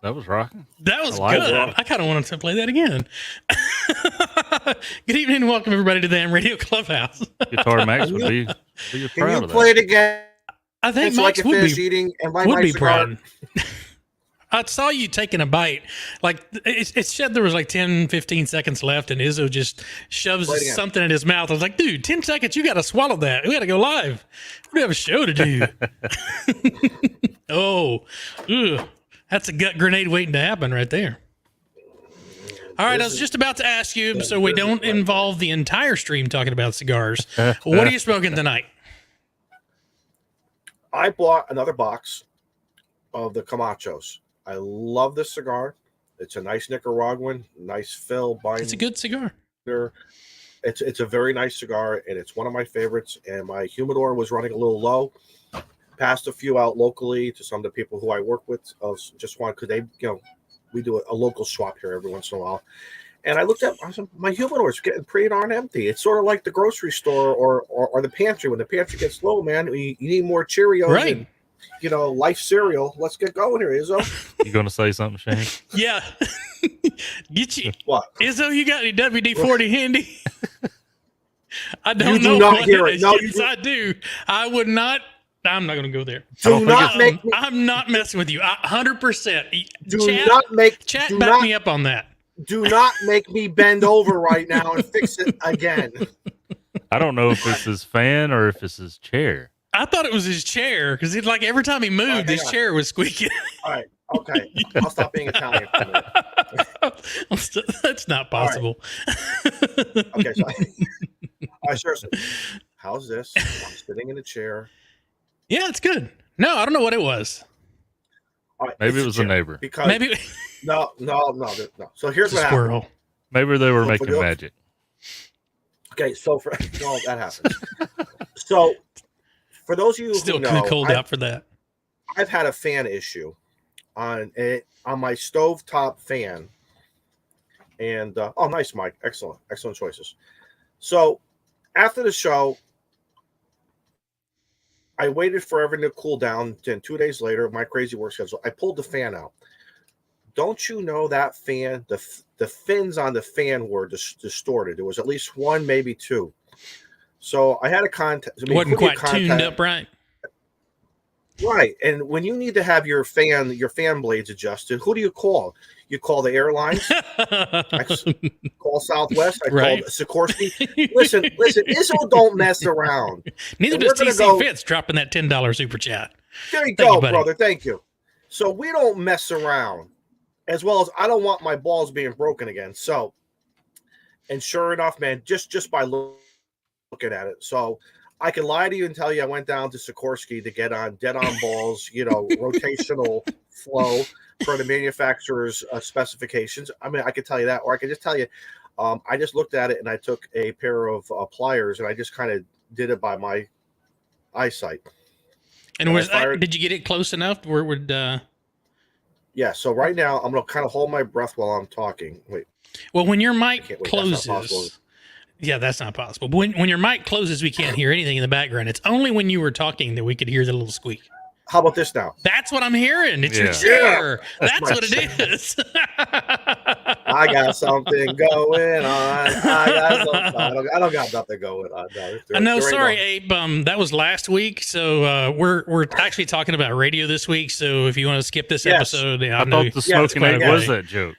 That was rocking. That was like good. that. I kind of wanted to play that again. Good evening and welcome everybody to the Ham Radio Clubhouse. Guitar Max would be Can proud you of play that. it again? I think So I Max can would finish be eating and light would my be cigar. proud. I saw you taking a bite. Like it said there was like 10, 15 seconds left, and Izzo just shoves Play it again. something in his mouth. I was like, dude, 10 seconds, you got to swallow that. We got to go live. We have a show to do. Ugh. That's a gut grenade waiting to happen right there. All right, I was just about to ask you, so we don't involve the entire stream talking about cigars. What are you smoking tonight? I bought another box of the Camachos. I love this cigar. It's a nice Nicaraguan, nice fill binder. It's a good cigar. It's a very nice cigar, and it's one of my favorites. And my humidor was running a little low. Passed a few out locally to some of the people who I work with. Just want because they, we do a local swap here every once in a while. And I looked at my humidor is getting pretty darn empty. It's sort of like the grocery store or the pantry. When the pantry gets low, man, you need more Cheerios, right? And, Life cereal. Let's get going here, Izzo. You going to say something, Shane? Yeah. Get you. What? Izzo, you got any WD-40 handy? I don't You do know. not what hear it it. No, is. you Yes, do. I do. I would not. I'm not going to go there. Do not make me. I'm not messing with you. 100%. Chat Do back not me up on that. Do not make me bend over right now and fix it again. I don't know if it's his fan or if it's his chair. I thought it was his chair because like every time he moved, his chair was squeaking. All right. Okay. I'll stop being Italian for a minute. That's not possible. Okay. So seriously, how's this? I'm sitting in a chair. Yeah, it's good. No, I don't know what it was. All right, Maybe it was a neighbor. Because Maybe no. So here's it's a what squirrel. happened. Maybe they were So making magic. Okay, so that happens. So for those of you Still who kind of know, cold out for that. I've had a fan issue on my stovetop fan. And nice, Mike. Excellent choices. So after the show, I waited for everything to cool down. Then 2 days later, my crazy work schedule, I pulled the fan out. Don't you know that fan? The fins on the fan were distorted. There was at least one, maybe two. So I had a contact. Wasn't quite tuned up right. Right, and when you need to have your fan blades adjusted, who do you call? You call the airlines. I call Southwest. I call Sikorsky. Listen, Izzo don't mess around. Neither does TC Fitz dropping that $10 super chat. There you go, brother. Thank you. So we don't mess around, as well as I don't want my balls being broken again. So, and sure enough, man, just by looking at it, so I can lie to you and tell you I went down to Sikorsky to get on dead-on balls, rotational flow for the manufacturer's specifications. I mean, I could tell you that, or I could just tell you, I just looked at it and I took a pair of pliers and I just kind of did it by my eyesight. And did you get it close enough where it would? Yeah. So right now I'm going to kind of hold my breath while I'm talking. Wait. Well, when your mic closes. Yeah, that's not possible. But when your mic closes, we can't hear anything in the background. It's only when you were talking that we could hear the little squeak. How about this now? That's what I'm hearing. It's your chair. That's what it is. I got something going on. I don't got nothing going on. No, sorry, Abe. That was last week. So we're actually talking about radio this week. So if you want to skip this episode, I thought the smoking egg was that joke.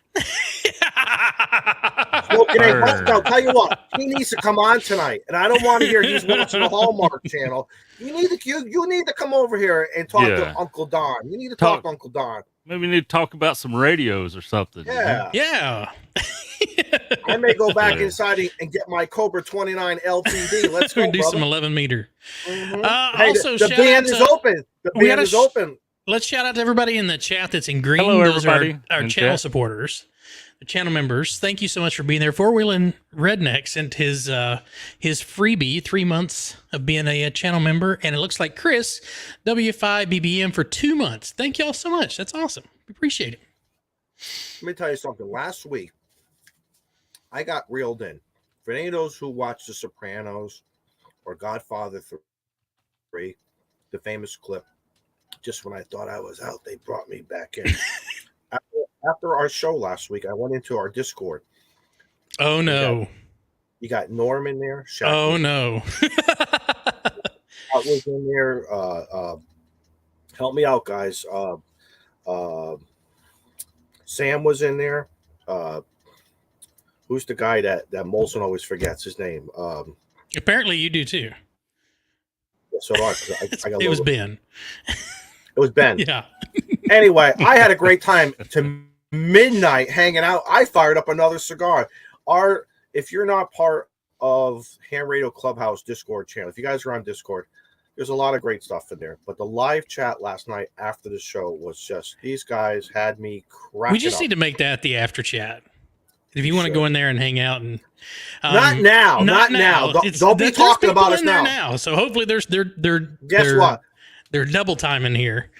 Smoking egg. I'll tell you what, he needs to come on tonight, and I don't want to hear he's watching the Hallmark Channel. You need to come over here and talk to Uncle Don. You need to talk to Uncle Don. Maybe we need to talk about some radios or something. Yeah. I may go back inside and get my Cobra 29 LTD. Let's go, do some 11 meter. Mm-hmm. Also, the band is open. The band is open. Let's shout out to everybody in the chat that's in green. Hello, Those everybody. are our channel supporters. The channel members, thank you so much for being there. Four Wheeling Redneck sent his freebie, 3 months of being a channel member, and it looks like Chris W5BBM for 2 months. Thank y'all so much. That's awesome. We appreciate it. Let me tell you something. Last week, I got reeled in. For any of those who watch The Sopranos or Godfather 3, the famous clip, just when I thought I was out, they brought me back in. after our show last week, I went into our Discord. Oh no! You got Norm in there. Shaq Oh no! was in there. Help me out, guys. Sam was in there. Who's the guy that Molson always forgets his name? Apparently, you do too. So I got it was Ben. It was Ben. Yeah. Anyway, I had a great time to midnight hanging out. I fired up another cigar. If you're not part of Ham Radio Clubhouse Discord channel, if you guys are on Discord, there's a lot of great stuff in there. But the live chat last night after the show was just, these guys had me cracking We just up. need to make that the after chat. If you want to go in there and hang out and not now. Don't be talking about us now. So hopefully they're double timing here.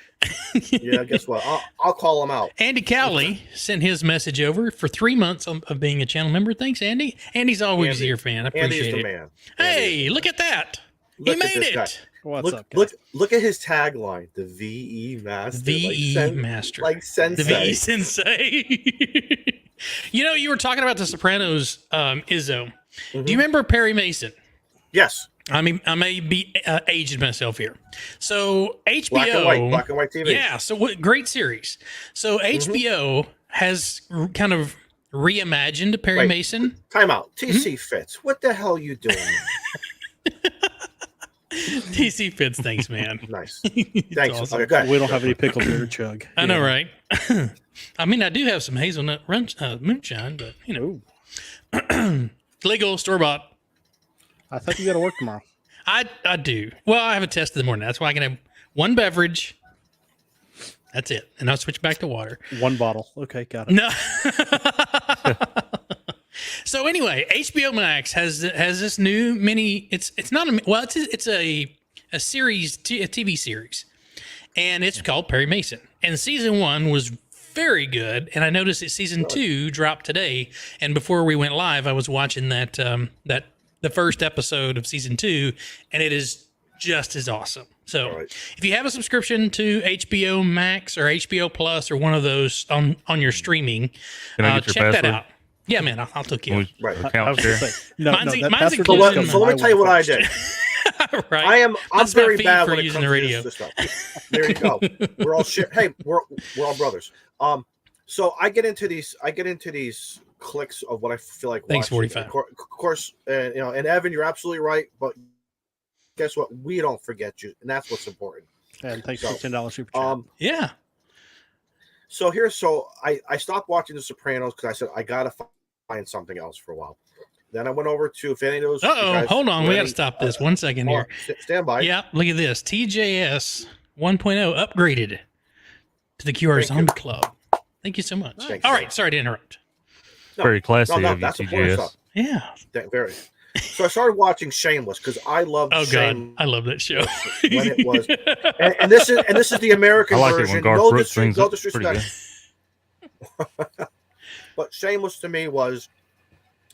Yeah, guess what? I'll call them out. Andy Cowley sent his message over for 3 months of being a channel member. Thanks, Andy. Andy's always your fan. I appreciate Andy's it. The man. Hey, look at that. He made it. Guy. What's up, guys? Look at his tagline. The VE Master. Master. Like Sensei. The VE Sensei. You know, you were talking about The Sopranos, Izzo. Mm-hmm. Do you remember Perry Mason? Yes. I mean, I may be aging myself here. So HBO, black and white TV. Yeah. So great series. So HBO has kind of reimagined Perry Mason. Time out. TC Fitz. What the hell are you doing? TC Fitz, thanks, man. Nice. Thanks. Awesome. Okay, good. We don't have any pickle beer to chug. I know, right? I mean, I do have some hazelnut moonshine, but you know, legal, store bought. I thought you got to work tomorrow. I do. Well, I have a test in the morning. That's why I can have one beverage. That's it, and I'll switch back to water. One bottle. Okay, got it. No. So anyway, HBO Max has this new mini. It's not a well. It's a series, a TV series, and it's called Perry Mason. And season 1 was very good. And I noticed that season 2 dropped today. And before we went live, I was watching that the first episode of season 2, and it is just as awesome. So if you have a subscription to HBO Max or HBO Plus or one of those on your streaming, check that out. Yeah, man, I'll take you. Account share. Mine's so let me tell you what I did. Right. I'm That's very my bad for when it using comes the radio. to this stuff. There you go. We're all Hey, we're all brothers. So I get into these clicks of what I feel like. Thanks, watching. 45. Of course, and Evan, you're absolutely right. But guess what? We don't forget you, and that's what's important. And thanks for $10 super chat. Yeah. So I stopped watching The Sopranos because I said I gotta find something else for a while. Then I went over to if any of those. Hold on, we got to stop this 1 second here. Stand by. Yeah, look at this. TJS 1.0 upgraded to the QR Zombie Club. Thank you so much. All right, sorry to interrupt. Very classy of you, that's important stuff. Yeah. Very. So I started watching Shameless because I loved. Oh God, I love that show. When it was, and this is the American version. No disrespect. But Shameless to me was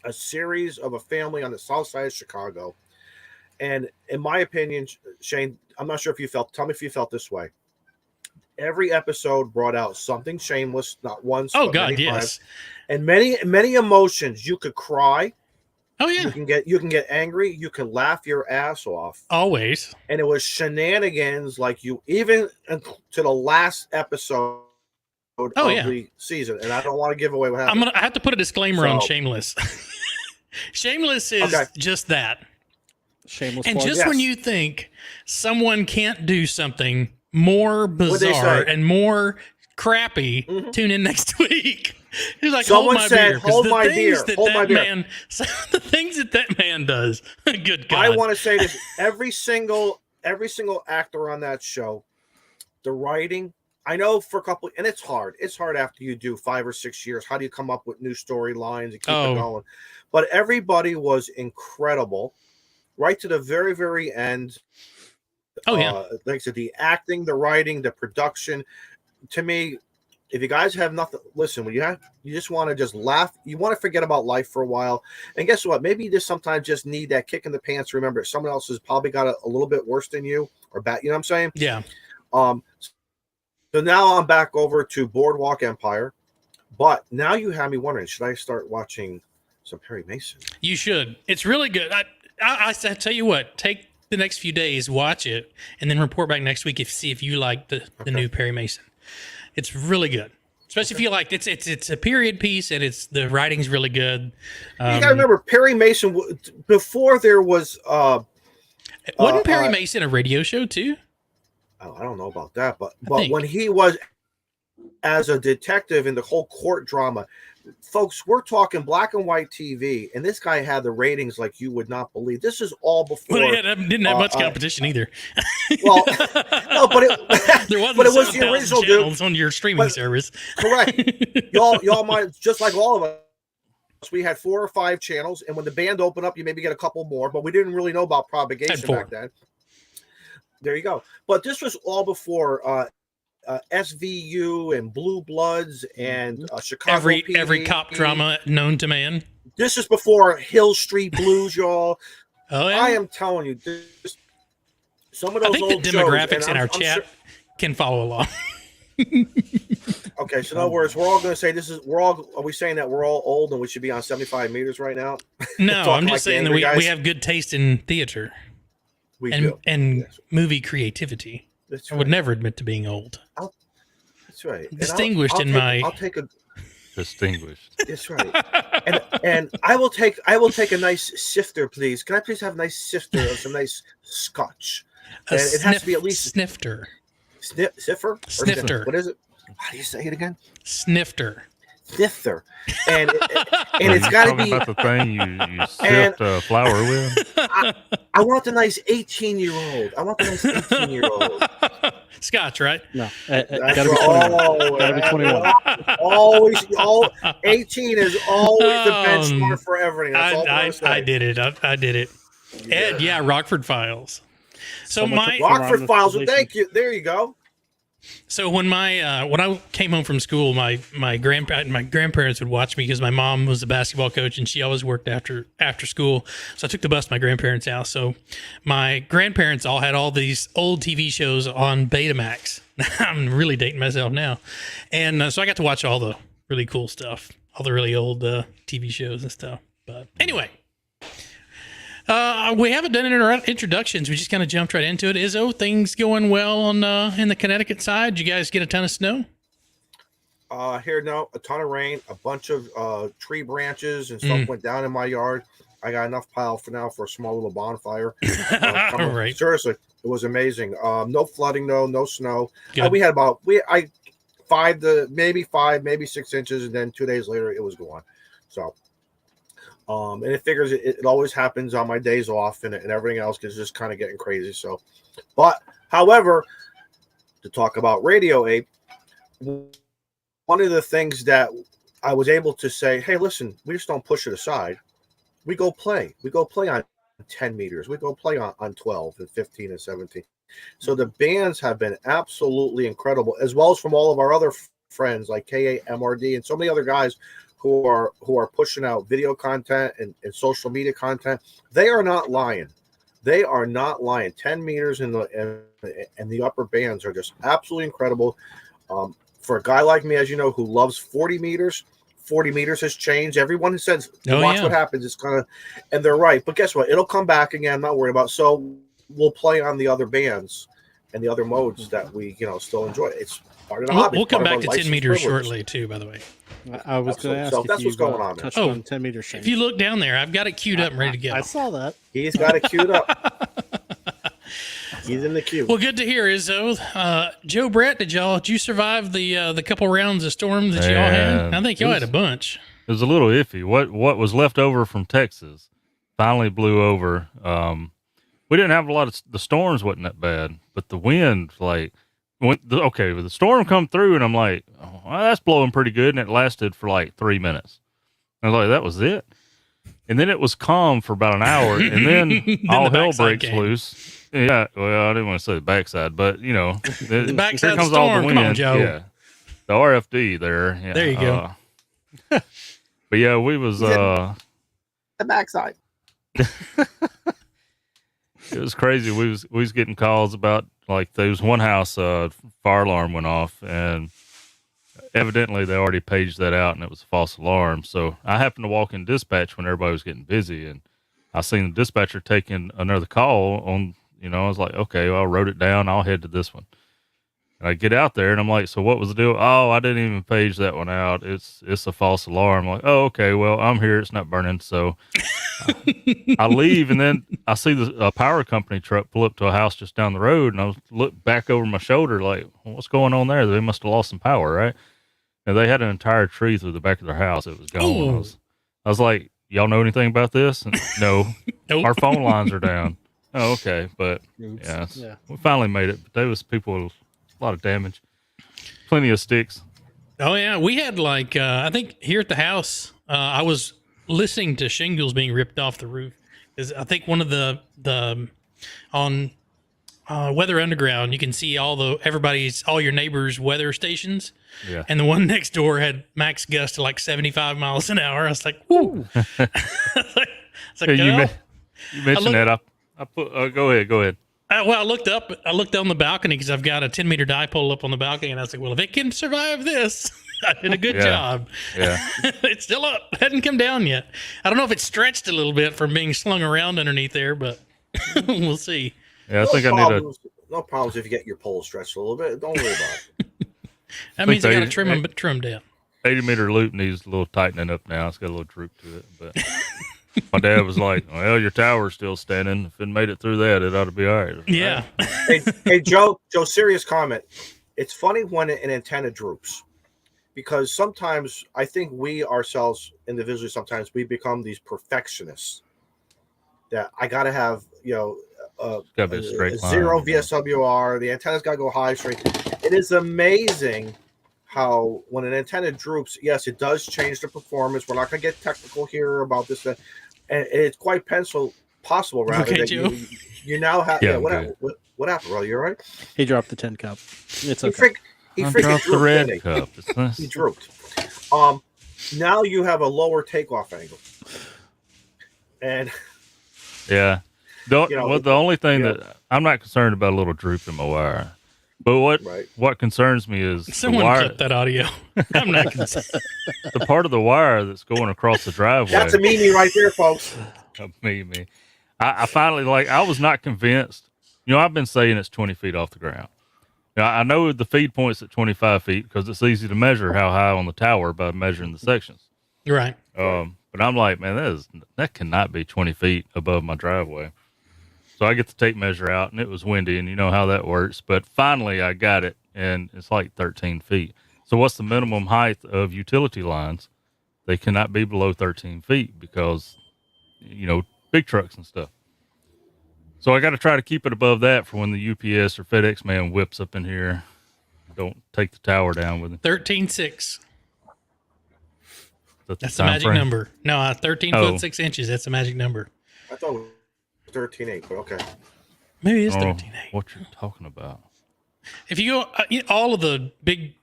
a series of a family on the south side of Chicago, and in my opinion, Shane, I'm not sure if you felt. Tell me if you felt this way. Every episode brought out something shameless, not once. Oh but God, many yes. times. And many emotions. You could cry. Oh yeah. You can get angry. You can laugh your ass off. Always. And it was shenanigans like you even to the last episode of the season. And I don't want to give away what happened. I have to put a disclaimer on Shameless. Shameless is just that. Shameless. And just when you think someone can't do something more bizarre and more crappy, tune in next week. He's like, someone hold my said, beer. hold my beer. Hold my beer. Man, the things that man does. Good God. I want to say this. Every single actor on that show, the writing, I know for a couple, and it's hard. It's hard after you do 5 or 6 years. How do you come up with new storylines and keep it going? But everybody was incredible, right to the very, very end. Like I said, the acting, the writing, the production. To me, if you guys have nothing, listen. When you just want to just laugh. You want to forget about life for a while. And guess what? Maybe you just sometimes just need that kick in the pants to remember someone else has probably got a little bit worse than you or bad. You know what I'm saying? Yeah. So now I'm back over to Boardwalk Empire. But now you have me wondering, should I start watching some Perry Mason? You should. It's really good. I tell you what, take the next few days, watch it, and then report back next week see if you like the new Perry Mason. It's really good. Especially if you like it's a period piece and the writing's really good. You gotta remember Perry Mason before there was wasn't Perry Mason a radio show too? I don't know about that, but when he was as a detective in the whole court drama, folks, we're talking black and white TV, and this guy had the ratings like you would not believe. This is all before. Well, yeah, didn't have much competition either. Well, no, but there wasn't. But it was the original channels on your streaming service. Correct. Y'all might, just like all of us. We had 4 or 5 channels, and when the band opened up, you maybe get a couple more, but we didn't really know about Propagation back then. There you go. But this was all before SVU and Blue Bloods and Chicago every cop drama known to man. This is before Hill Street Blues, y'all. Oh, yeah? I am telling you, some of those old the demographics in our chat can follow along. Okay, so in other words, we're all going to say are we saying that we're all old and we should be on 75 meters right now? No, I'm just saying that we have good taste in theater and movie creativity. That's right. I would never admit to being old. That's right. Distinguished I'll take a distinguished. That's right. And I will take a nice sifter, please. Can I please have a nice sifter of some nice scotch? It has to be at least snifter. Sniffer? Snifter. What is it? How do you say it again? Snifter. Snifter. And it's got to be about the thing you sift flour with. I want the nice 18-year-old. I want the nice 18-year-old. Scotch, right? No, gotta be 21. Always, 18 is always the benchmark for everything. That's all I did it. I did it. Yeah. Rockford Files. So my Rockford Files. Thank you. There you go. So when I came home from school, my grandparents would watch me because my mom was a basketball coach and she always worked after school. So I took the bus to my grandparents' house. So my grandparents all had all these old TV shows on Betamax. I'm really dating myself now, and so I got to watch all the really cool stuff, all the really old TV shows and stuff. But anyway. We haven't done any introductions. We just kind of jumped right into it. Izzo, things going well on in the Connecticut side? Did you guys get a ton of snow? Here, no, a ton of rain, a bunch of tree branches and stuff went down in my yard. I got enough pile for now for a small little bonfire. Right. Seriously, it was amazing. No flooding, no snow. Good. We had about 5 maybe 6 inches, and then 2 days later it was gone. So. And it figures it always happens on my days off and everything else is just kind of getting crazy. So, but however, to talk about Radio Ape, one of the things that I was able to say, hey, listen, we just don't push it aside. We go play. We go play on 10 meters. We go play on 12 and 15 and 17. So the bands have been absolutely incredible, as well as from all of our other friends like KAMRD and so many other guys who are pushing out video content and social media content. They are not lying. 10 meters in the upper bands are just absolutely incredible. For a guy like me, as you know, who loves 40 meters, 40 meters has changed. Everyone says, watch what happens. It's kind of, and they're right. But guess what? It'll come back again. I'm not worried about it. So we'll play on the other bands and the other modes that we, still enjoy. It's part of the hobby. We'll come back to 10 meters shortly too, by the way. I was going to ask so that's what's going on. Touched on 10 meter change. If you look down there, I've got it queued up and ready to go. I saw that. He's got it queued up. He's in the queue. Well, good to hear, Izzo. Joe Brett, did you survive the couple rounds of storms that y'all had? I think y'all had a bunch. It was a little iffy. What was left over from Texas finally blew over. We didn't have a lot of the storms wasn't that bad, but the wind the storm come through and I'm like, oh, well, that's blowing pretty good, and it lasted for like 3 minutes. I was like, that was it. And then it was calm for about an hour, and then all hell breaks loose. Yeah, well, I didn't want to say the backside, but the backside here comes storm. all the wind. Come on, Joe. Yeah, the RFD there. Yeah, there you go. But yeah, we was the backside. It was crazy. We was getting calls about like there was one house fire alarm went off, and evidently they already paged that out and it was a false alarm. So I happened to walk in dispatch when everybody was getting busy, and I seen the dispatcher taking another call on, I was like, okay, well, I wrote it down. I'll head to this one. And I get out there and I'm like, so what was the deal? Oh, I didn't even page that one out. It's a false alarm. I'm like, oh, okay, well, I'm here. It's not burning. So I leave, and then I see the power company truck pull up to a house just down the road, and I look back over my shoulder like, well, what's going on there? They must have lost some power, right? And they had an entire tree through the back of their house. It was gone. I was like, y'all know anything about this? And, no, Nope. Our phone lines are down. Oh, okay. But Oops. yeah, we finally made it. But there was people with a lot of damage, plenty of sticks. Oh yeah, we had like I think here at the house, I was listening to shingles being ripped off the roof. Is I think one of the on Weather Underground, you can see all your neighbors' weather stations. Yeah. And the one next door had max gust to like 75 miles an hour. I was like, whoo. It's like, You mentioned that. I put. Go ahead. I looked up. I looked on the balcony because I've got a 10-meter dipole up on the balcony, and I was like, "Well, if it can survive this, I did a good job." Yeah, It's still up. It hadn't come down yet. I don't know if it stretched a little bit from being slung around underneath there, but we'll see. yeah. I think I need a. No problems if you get your pole stretched a little bit. Don't worry about it. That means I got to trim them down. 80-meter loop needs a little tightening up now. It's got a little droop to it, but my dad was like, "Well, your tower's still standing. If it made it through that, it ought to be all right." Yeah. Hey, Joe, serious comment. It's funny when an antenna droops, because sometimes I think we ourselves individually, sometimes we become these perfectionists that I got to have, Gotta be a straight line, zero VSWR. The antenna's got to go high straight. It is amazing how when an antenna droops, yes, it does change the performance. We're not going to get technical here about this, and it's quite possible rather Okay, that Joe. you now have. Yeah, what happened, bro? You all right? He dropped the 10 cup. It's okay. He I freaking dropped the drooped, red didn't cup. It's nice. he drooped. Now you have a lower takeoff angle, and Yeah. The only thing that I'm not concerned about a little droop in my wire, but what concerns me is Someone the wire, clip that audio. I'm not concerned. the part of the wire that's going across the driveway. that's a meanie right there, folks. me. I finally I was not convinced. I've been saying it's 20 feet off the ground. Now, I know the feed point's at 25 feet because it's easy to measure how high on the tower by measuring the sections. Right. But I'm like, man, that cannot be 20 feet above my driveway. So I get the tape measure out, and it was windy, and you know how that works. But finally, I got it, and it's like 13 feet. So what's the minimum height of utility lines? They cannot be below 13 feet because, big trucks and stuff. So I got to try to keep it above that for when the UPS or FedEx man whips up in here. Don't take the tower down with him. 13.6. That's the time magic frame? number. No, 13 foot 6 inches. That's the magic number. I thought it was 13.8, but okay. Maybe it is I don't 13.8. know what you're talking about. If you go, all of the big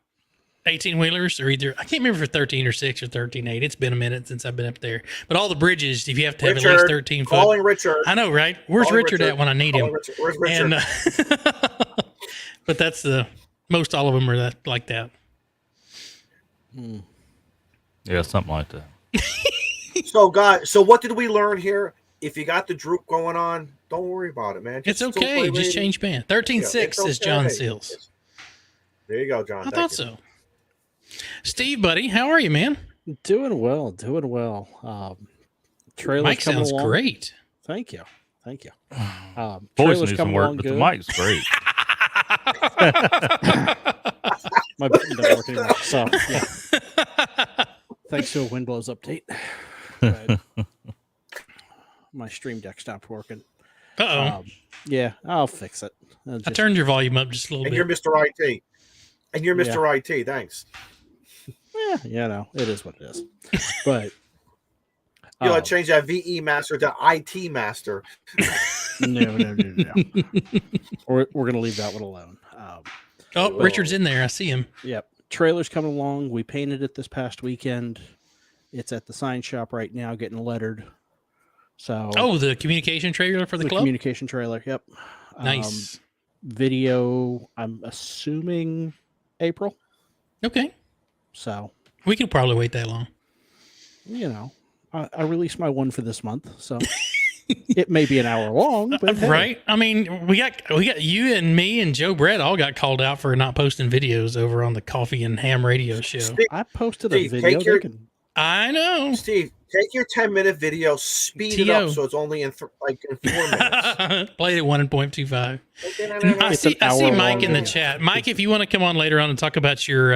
18-wheelers are either, I can't remember if it's 13 or 6 or 13.8. It's been a minute since I've been up there. But all the bridges, if you have to have at least 13 foot. Calling Richard. I know, right? Where's Richard at when I need him? Where's Richard? And, but that's most all of them are like that. Yeah, something like that. So, guys, what did we learn here? If you got the droop going on, don't worry about it, man. It's okay. Just change band. 13.6 is John Seals. There you go, John. I thought so. Steve, buddy, how are you, man? Doing well. Trailer's Mike coming sounds along. great. Thank you. Voice Trailer's needs some coming work, along but good. the mic's great. My button doesn't work anymore. So, yeah. Thanks to a Windows update. But my Stream Deck stopped working. Uh-oh. Yeah, I'll fix it. I turned your volume up just a little And bit. you're Mr. IT. And you're Mr. IT. Thanks. Yeah, it is what it is. But You gotta change that VE master to IT master. No. We're gonna leave that one alone. Richard's in there. I see him. Yep. Trailer's coming along. We painted it this past weekend. It's at the sign shop right now, getting lettered. So The communication trailer for the club? communication trailer. Yep. Nice. Video. I'm assuming April. Okay. So, We could probably wait that long. I released my one for this month, so it may be an hour long, but hey. Right? I mean, we got you and me and Joe Brett all got called out for not posting videos over on the Coffee and Ham Radio show. Steve, I posted a video. I know. Steve, take your 10-minute video, speed it up so it's only in 4 minutes. Play it 1.25. I see Mike in the chat. Mike, if you want to come on later on and talk about your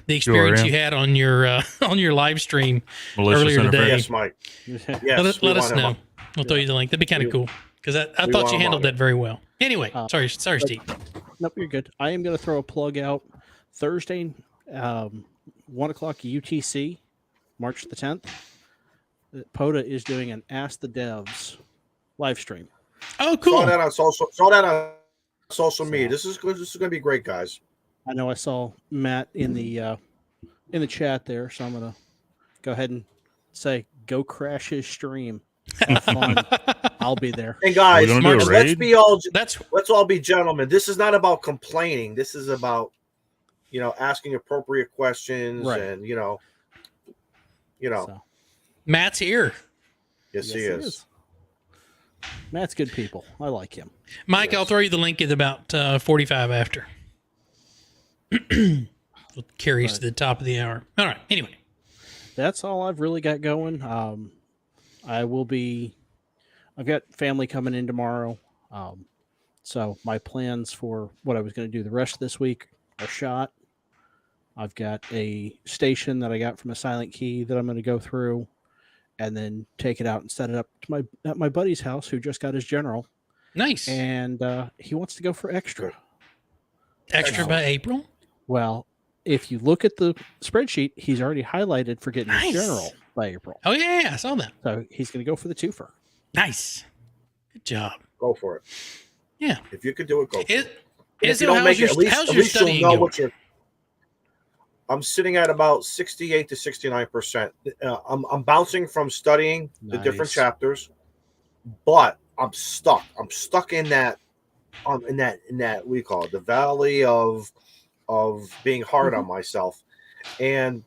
the experience you had on your live stream earlier today. Yes, Mike. Yes, let us know. We'll throw you the link. That'd be kind of cool because I thought you handled that very well. Anyway, sorry, Steve. Nope, you're good. I am going to throw a plug out Thursday, 1:00 UTC, March the 10th. POTA is doing an Ask the Devs live stream. Oh, cool! Saw that on social media. This is going to be great, guys. I know I saw Matt in the chat there, so I'm going to go ahead and say, go crash his stream. Have fun. I'll be there. And guys, let's all be gentlemen. This is not about complaining. This is about asking appropriate questions, right. And So. Matt's here. Yes, he is. Matt's good people. I like him. Mike, yes. I'll throw you the link at about 45 after. We'll carry us to the top of the hour. All right. Anyway, that's all I've really got going. I've got family coming in tomorrow. So my plans for what I was going to do the rest of this week are shot. I've got a station that I got from a Silent Key that I'm going to go through and then take it out and set it up to at my buddy's house who just got his general. Nice. And he wants to go for extra. Extra by April? Well, if you look at the spreadsheet, he's already highlighted for getting his general by April. Oh, yeah, I saw that. So he's going to go for the twofer. Nice. Good job. Go for it. Yeah. If you could do it, go for it. If you don't make it, at least you'll know what you're... I'm sitting at about 68 to 69%. I'm bouncing from studying the different chapters, but I'm stuck. I'm stuck in that in that we call it the valley of being hard on myself, and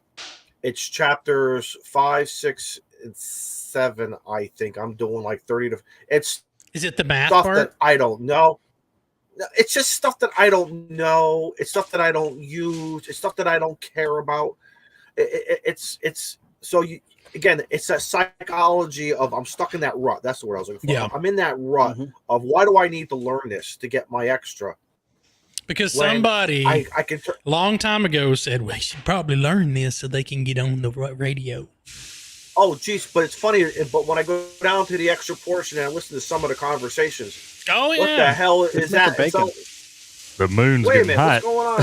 it's chapters 5, 6, and 7. I think I'm doing like 30 to. Is it the math stuff part that I don't know? It's just stuff that I don't know. It's stuff that I don't use. It's stuff that I don't care about. It's so you again. It's that psychology of I'm stuck in that rut. That's the word I was looking for. Yeah. I'm in that rut of why do I need to learn this to get my extra? Because somebody long time ago said we should probably learn this so they can get on the radio. Oh, geez, but it's funny. But when I go down to the extra portion and I listen to some of the conversations, oh yeah, what the hell is that? So, the moon's getting hot. What's going on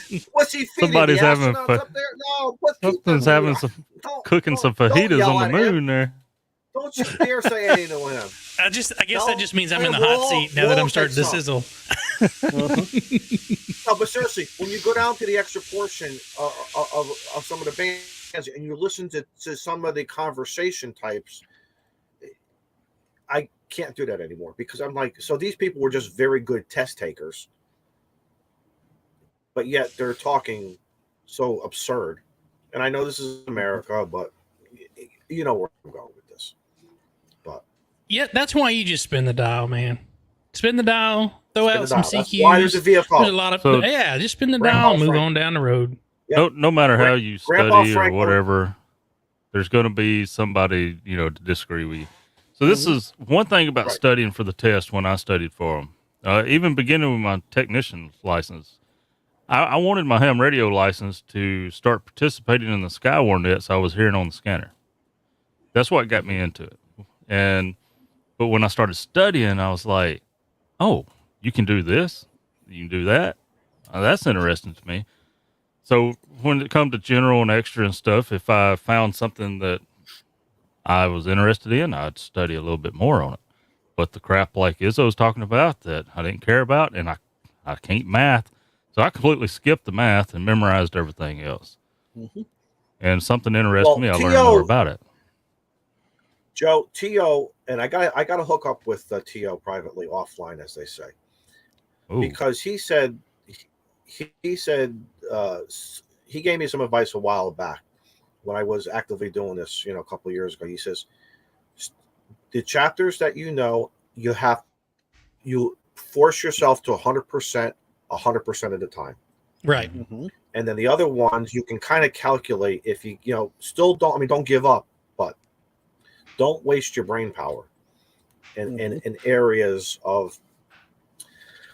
here? What's he feeding? Somebody's having up there? No, something's having cooking some fajitas on the moon there. Don't you dare say anything to him. I guess that just means I'm in the hot seat now that I'm starting to sizzle. No, but seriously, when you go down to the extra portion of some of the bands and you listen to some of the conversation types, I can't do that anymore because I'm like, so these people were just very good test takers, but yet they're talking so absurd. And I know this is America, but you know where I'm going with this. But yeah, that's why you just spin the dial, man. Spin the dial, throw out some CQs. Why there's a VFO? There's a lot of just spin the dial, move on down the road. Yep. No matter how you study or whatever, there's going to be somebody to disagree with you. So this is one thing about studying for the test. When I studied for them, even beginning with my technician's license, I wanted my ham radio license to start participating in the Skywar nets I was hearing on the scanner. That's what got me into it. But when I started studying, I was like, oh, you can do this, you can do that. That's interesting to me. So when it comes to general and extra and stuff, if I found something that I was interested in, I'd study a little bit more on it. But the crap like Izzo was talking about that I didn't care about, and I can't math, so I completely skipped the math and memorized everything else. And something interested me, I learned more about it. Joe, T.O., and I got to hook up with T.O. privately, offline, as they say. Ooh. Because he said he said he gave me some advice a while back when I was actively doing this, a couple of years ago. He says the chapters that you force yourself to 100% of the time. Right. Mm-hmm. And then the other ones you can kind of calculate if you still don't give up, but don't waste your brain power in areas of.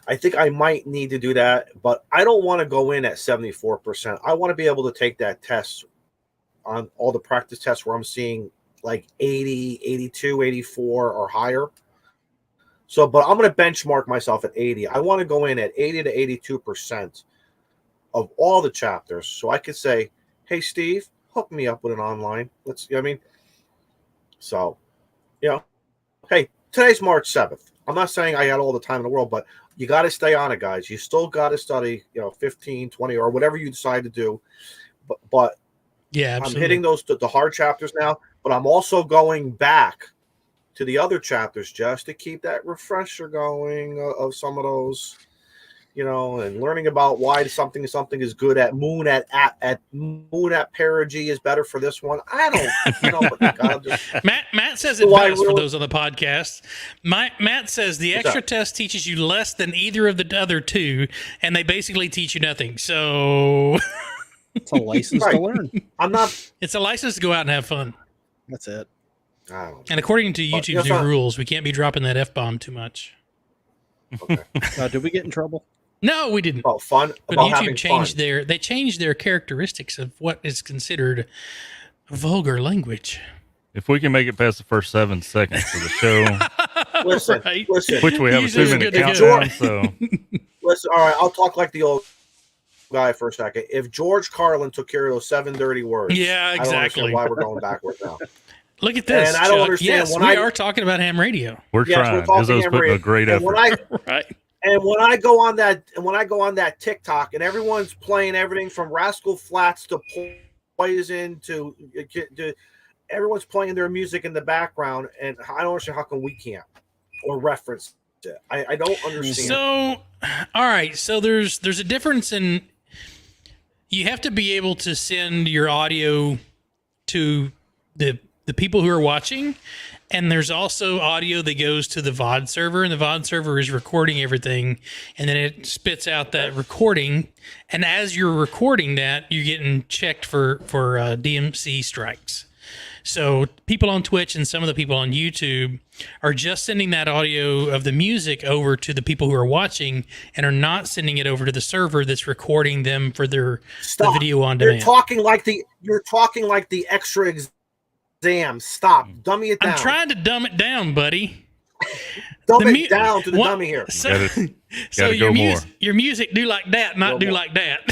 I think I might need to do that, but I don't want to go in at 74%. I want to be able to take that test on all the practice tests where I'm seeing like 80, 82, 84 or higher. So, but I'm going to benchmark myself at 80. I want to go in at 80 to 82% of all the chapters. So I could say, hey, Steve, hook me up with an online. So, hey, today's March 7th. I'm not saying I got all the time in the world, but you got to stay on it, guys. You still got to study, 15, 20, or whatever you decide to do. But yeah, absolutely. I'm hitting the hard chapters now, but I'm also going back to the other chapters just to keep that refresher going of some of those, and learning about why something is good at moon at perigee is better for this one. I don't, but Matt says it best for those on the podcast. Matt says the extra test teaches you less than either of the other two, and they basically teach you nothing. So it's a license to learn. It's a license to go out and have fun. That's it. And according to YouTube's new rules, we can't be dropping that F-bomb too much. Okay. Did we get in trouble? No, we didn't. About fun. But YouTube changed their characteristics of what is considered vulgar language. If we can make it past the first 7 seconds of the show, listen, which we have a 2-minute countdown, so listen. All right, I'll talk like the old guy for a second. If George Carlin took care of those 7 dirty words, yeah, exactly. I don't understand why we're going backwards now. Look at this. And I don't understand. Yes, we are talking about ham radio. We're trying. Izzo's putting a great effort. Right. And when I go on that TikTok and everyone's playing everything from Rascal Flatts to Poison to everyone's playing their music in the background, and I don't understand how come we can't or reference it. I don't understand. So, all right. So there's a difference in you have to be able to send your audio to the people who are watching. And there's also audio that goes to the VOD server, and the VOD server is recording everything, and then it spits out that recording. And as you're recording that, you're getting checked for DMC strikes. So people on Twitch and some of the people on YouTube are just sending that audio of the music over to the people who are watching, and are not sending it over to the server that's recording them for the video on demand. You're talking like the extra exam. Stop. Dummy it down. I'm trying to dumb it down, buddy. Dumb it down to the dummy here. So your music do like that, not do like that.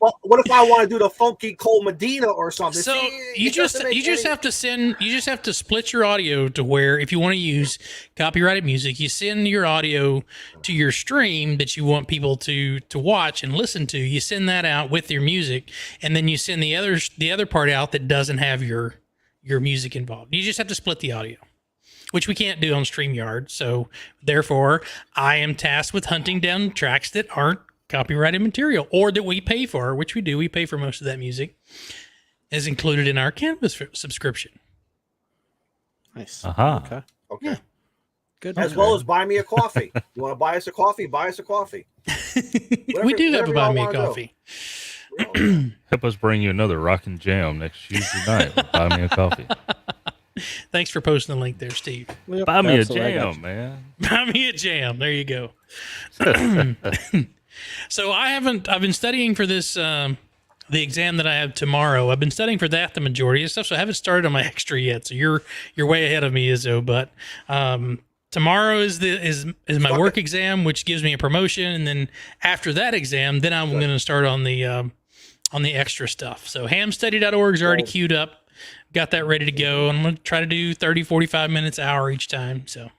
Well, what if I want to do the funky Cole Medina or something? So you just have to split your audio to where if you want to use copyrighted music, you send your audio to your stream that you want people to watch and listen to. You send that out with your music, and then you send the other part out that doesn't have your music involved. You just have to split the audio, which we can't do on StreamYard. So therefore, I am tasked with hunting down tracks that aren't copyrighted material or that we pay for, which we do. We pay for most of that music, is included in our Canvas subscription. Nice. Okay. Yeah. Good. As well as buy me a coffee. You want to buy us a coffee? Buy us a coffee. We do have a buy me a coffee. Help us bring you another rockin' jam next Tuesday night. Buy me a coffee. Thanks for posting the link there, Steve. Yep, buy me a jam, man. Buy me a jam. There you go. So I've been studying for this, the exam that I have tomorrow. I've been studying for that the majority of stuff, so I haven't started on my extra yet. So you're way ahead of me, Izzo. But tomorrow is my work exam, which gives me a promotion, and then after that exam, then I'm going to start on the extra stuff. So hamstudy.org is already queued up. Got that ready to go. I'm going to try to do 30, 45 minutes, hour each time. So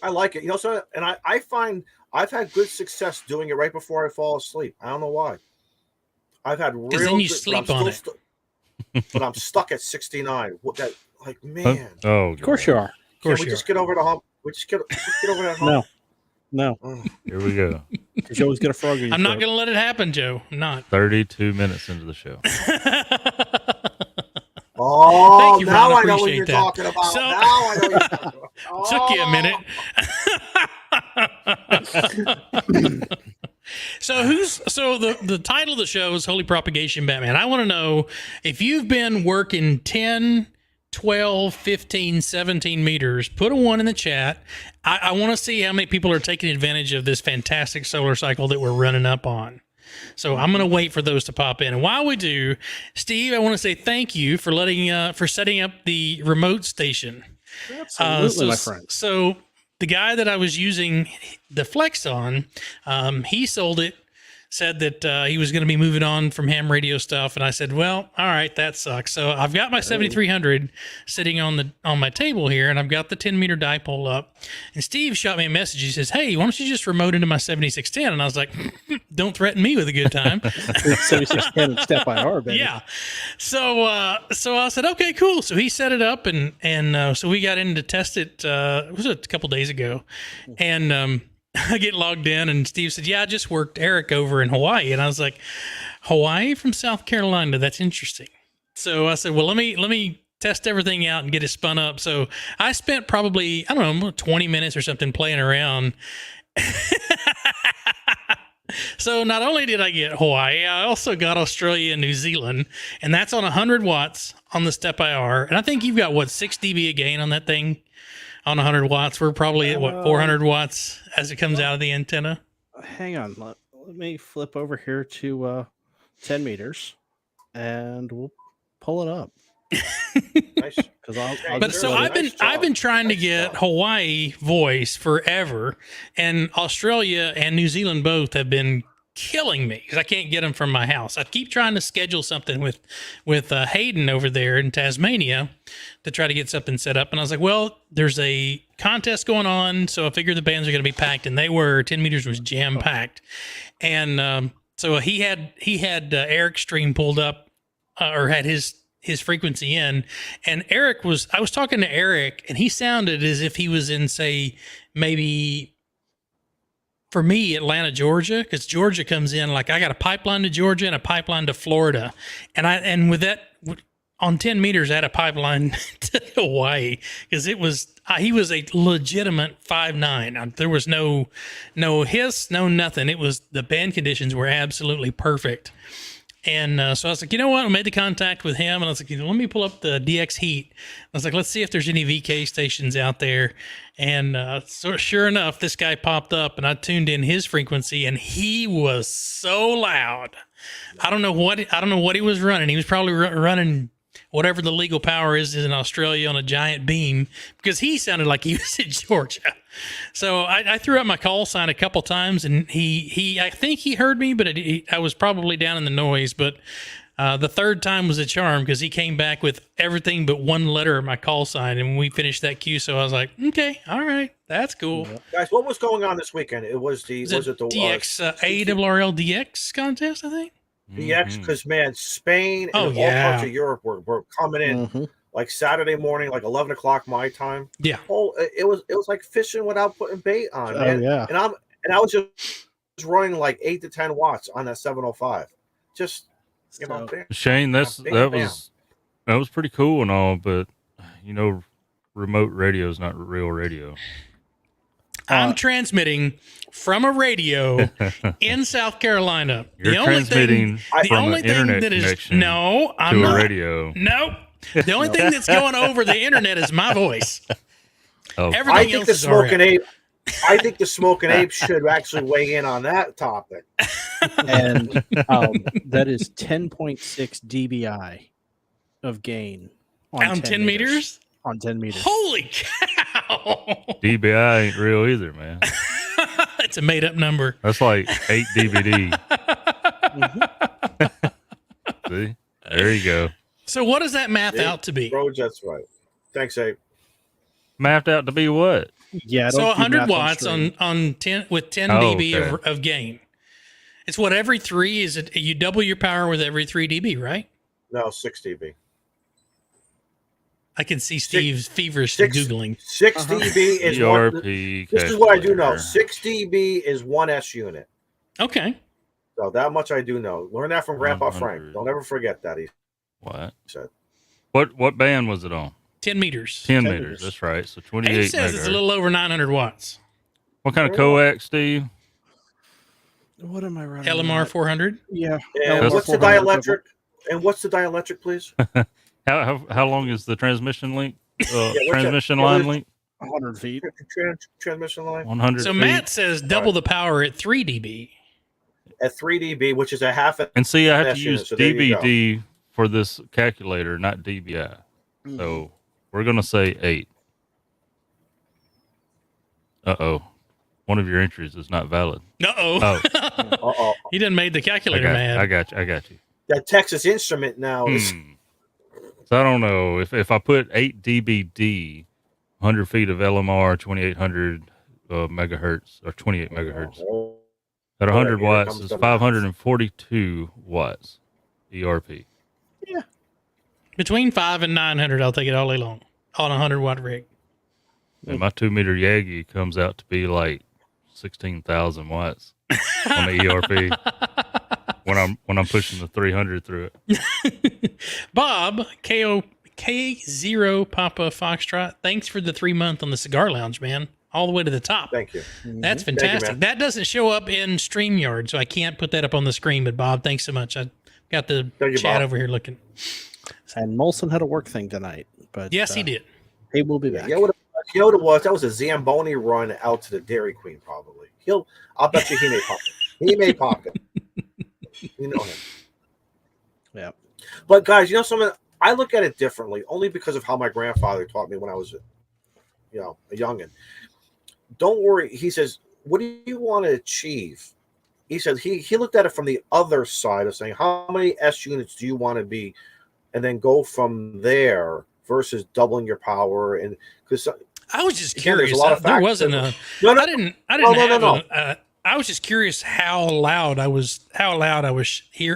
I like it. So, and I find I've had good success doing it right before I fall asleep. I don't know why. I've had real. Because then you sleep on it. But I'm stuck at 69. What that man? Oh, of course you are. Can we just get over the hump? We just get over that hump. No, Here we go. because you always get a frog in your I'm not throat. going to let it happen, Joe. I'm not. 32 minutes into the show. Oh, Thank you, now Ron. I know what Appreciate you're that. talking about. So- Now I know what you're talking about. Took you a minute. So the title of the show is Holy Propagation Batman. I want to know if you've been working 10, 12, 15, 17 meters, put a 1 in the chat. I want to see how many people are taking advantage of this fantastic solar cycle that we're running up on. So I'm going to wait for those to pop in. And while we do, Steve, I want to say thank you for for setting up the remote station. Absolutely, my friend. So the guy that I was using the Flex on, he sold it, said that he was going to be moving on from ham radio stuff. And I said, well, all right, that sucks. So I've got my 7300 sitting on my table here, and I've got the 10-meter dipole up. And Steve shot me a message. He says, hey, why don't you just remote into my 7610? And I was like, don't threaten me with a good time. 7610 step by hour, baby. Yeah. So I said, okay, cool. So he set it up, and so we got in to test it. It was a couple days ago, and I get logged in, and Steve said, yeah, I just worked Eric over in Hawaii. And I was like, Hawaii from South Carolina? That's interesting. So I said, well, let me test everything out and get it spun up. So I spent probably, I don't know, 20 minutes or something playing around. So not only did I get Hawaii, I also got Australia and New Zealand, and that's on 100 watts on the step IR. And I think you've got, 6 dB a gain on that thing on 100 watts. We're probably at, 400 watts as it comes out of the antenna? Hang on. Let me flip over here to 10 meters, and we'll pull it up. Nice. But so I've been trying to get Hawaii voice forever, and Australia and New Zealand both have been killing me because I can't get them from my house. I keep trying to schedule something with Hayden over there in Tasmania to try to get something set up, and I was like, well, there's a contest going on, so I figured the bands are going to be packed, and they were. 10 meters was jam packed, and so he had Eric's stream pulled up, or had his frequency in, and I was talking to Eric, and he sounded as if he was in, say, maybe, for me, Atlanta, Georgia, because Georgia comes in, like I got a pipeline to Georgia and a pipeline to Florida. And with that, on 10 meters, I had a pipeline to Hawaii, because he was a legitimate 5.9. There was no hiss, no nothing. The band conditions were absolutely perfect. And so I was like, you know what? I made the contact with him, and I was like, let me pull up the DX Heat. I was like, let's see if there's any VK stations out there. And so sure enough, this guy popped up, and I tuned in his frequency, and he was so loud. I don't know what he was running. He was probably running whatever the legal power is in Australia on a giant beam, because he sounded like he was in Georgia. So I threw out my call sign a couple times, and I think he heard me, but I was probably down in the noise. But the third time was a charm, because he came back with everything but one letter of my call sign, and we finished that queue. So I was like, okay, all right, that's cool. Guys, what was going on this weekend? Was it the DX AWRL DX contest? I think. DX, because man, Spain and all parts of Europe were coming in like Saturday morning, like 11 o'clock my time. Yeah. Oh, it was like fishing without putting bait on. Man. Yeah. And I was just running like 8 to 10 watts on that 705. Just Shane, that was pretty cool and all, but remote radio is not real radio. I'm transmitting from a radio in South Carolina. You're transmitting from an internet connection to a radio. No. The only thing that's going over the internet is my voice. Oh. I think the Smoking Ape should actually weigh in on that topic. And that is 10.6 dBi of gain on 10 meters? On 10 meters. Holy cow! DBI ain't real either, man. It's a made-up number. That's like 8 DVD. See? There you go. So what does that math out to be? Bro, that's right. Thanks, Abe. Mapped out to be what? Yeah. So 100 watts on 10 with 10 dB of gain. It's what every 3 is. You double your power with every 3 dB, right? No, 6 dB. I can see Steve's feverishly Googling. 6 dB is ERP. This is what I do know. 6 dB is 1 S unit. Okay. So that much I do know. Learn that from Grandpa 100. Frank. Don't ever forget that. He What? said. What band was it on? 10 meters. 10 meters. That's right. So 28 It says megahertz. it's a little over 900 watts. What kind of coax, Steve? What am I running? LMR 400. Yeah. And That's what's the dielectric? And what's the dielectric, please? How long is the transmission link? Transmission that? line link? 100 feet. Transmission line 100 So feet. Matt says double the power at 3 dB. at 3 dB, which is a half. And see, I have S to unit, use so there you DVD for this calculator, not DBI. So we're going to say 8. Uh-oh. One of your entries is not valid. Uh-oh. Uh-oh. He done made the calculator mad. I got you. That Texas Instrument now is. So I don't know if I put 8 dBd, 100 feet of LMR, 2800 megahertz or 28 megahertz at 100 watts is 542 watts ERP. Yeah. Between 5 and 900, I'll take it all day long on a 100-watt rig. And my 2-meter Yagi comes out to be like 16,000 watts on the ERP when I'm pushing the 300 through it. Bob, K0 Papa Foxtrot, thanks for the 3-month on the Cigar Lounge, man. All the way to the top. Thank you. That's fantastic. man. That doesn't show up in StreamYard, so I can't put that up on the screen. But Bob, thanks so much. I got the Thank you, chat Bob. over here looking. And Molson had a work thing tonight, but Yes, he did. He will be back. You know what it was? That was a Zamboni run out to the Dairy Queen, probably. I'll bet you he may pop it. He may pop it. You know him. Yeah. But guys, you know something? I look at it differently, only because of how my grandfather taught me when I was, a youngin'. Don't worry. He says, "What do you want to achieve?" He said he looked at it from the other side of saying, "How many S units do you want to be?" And then go from there versus doubling your power. And because I was just again, there's curious. a lot of There factors. wasn't a. No, I didn't have no. I was just curious how loud I was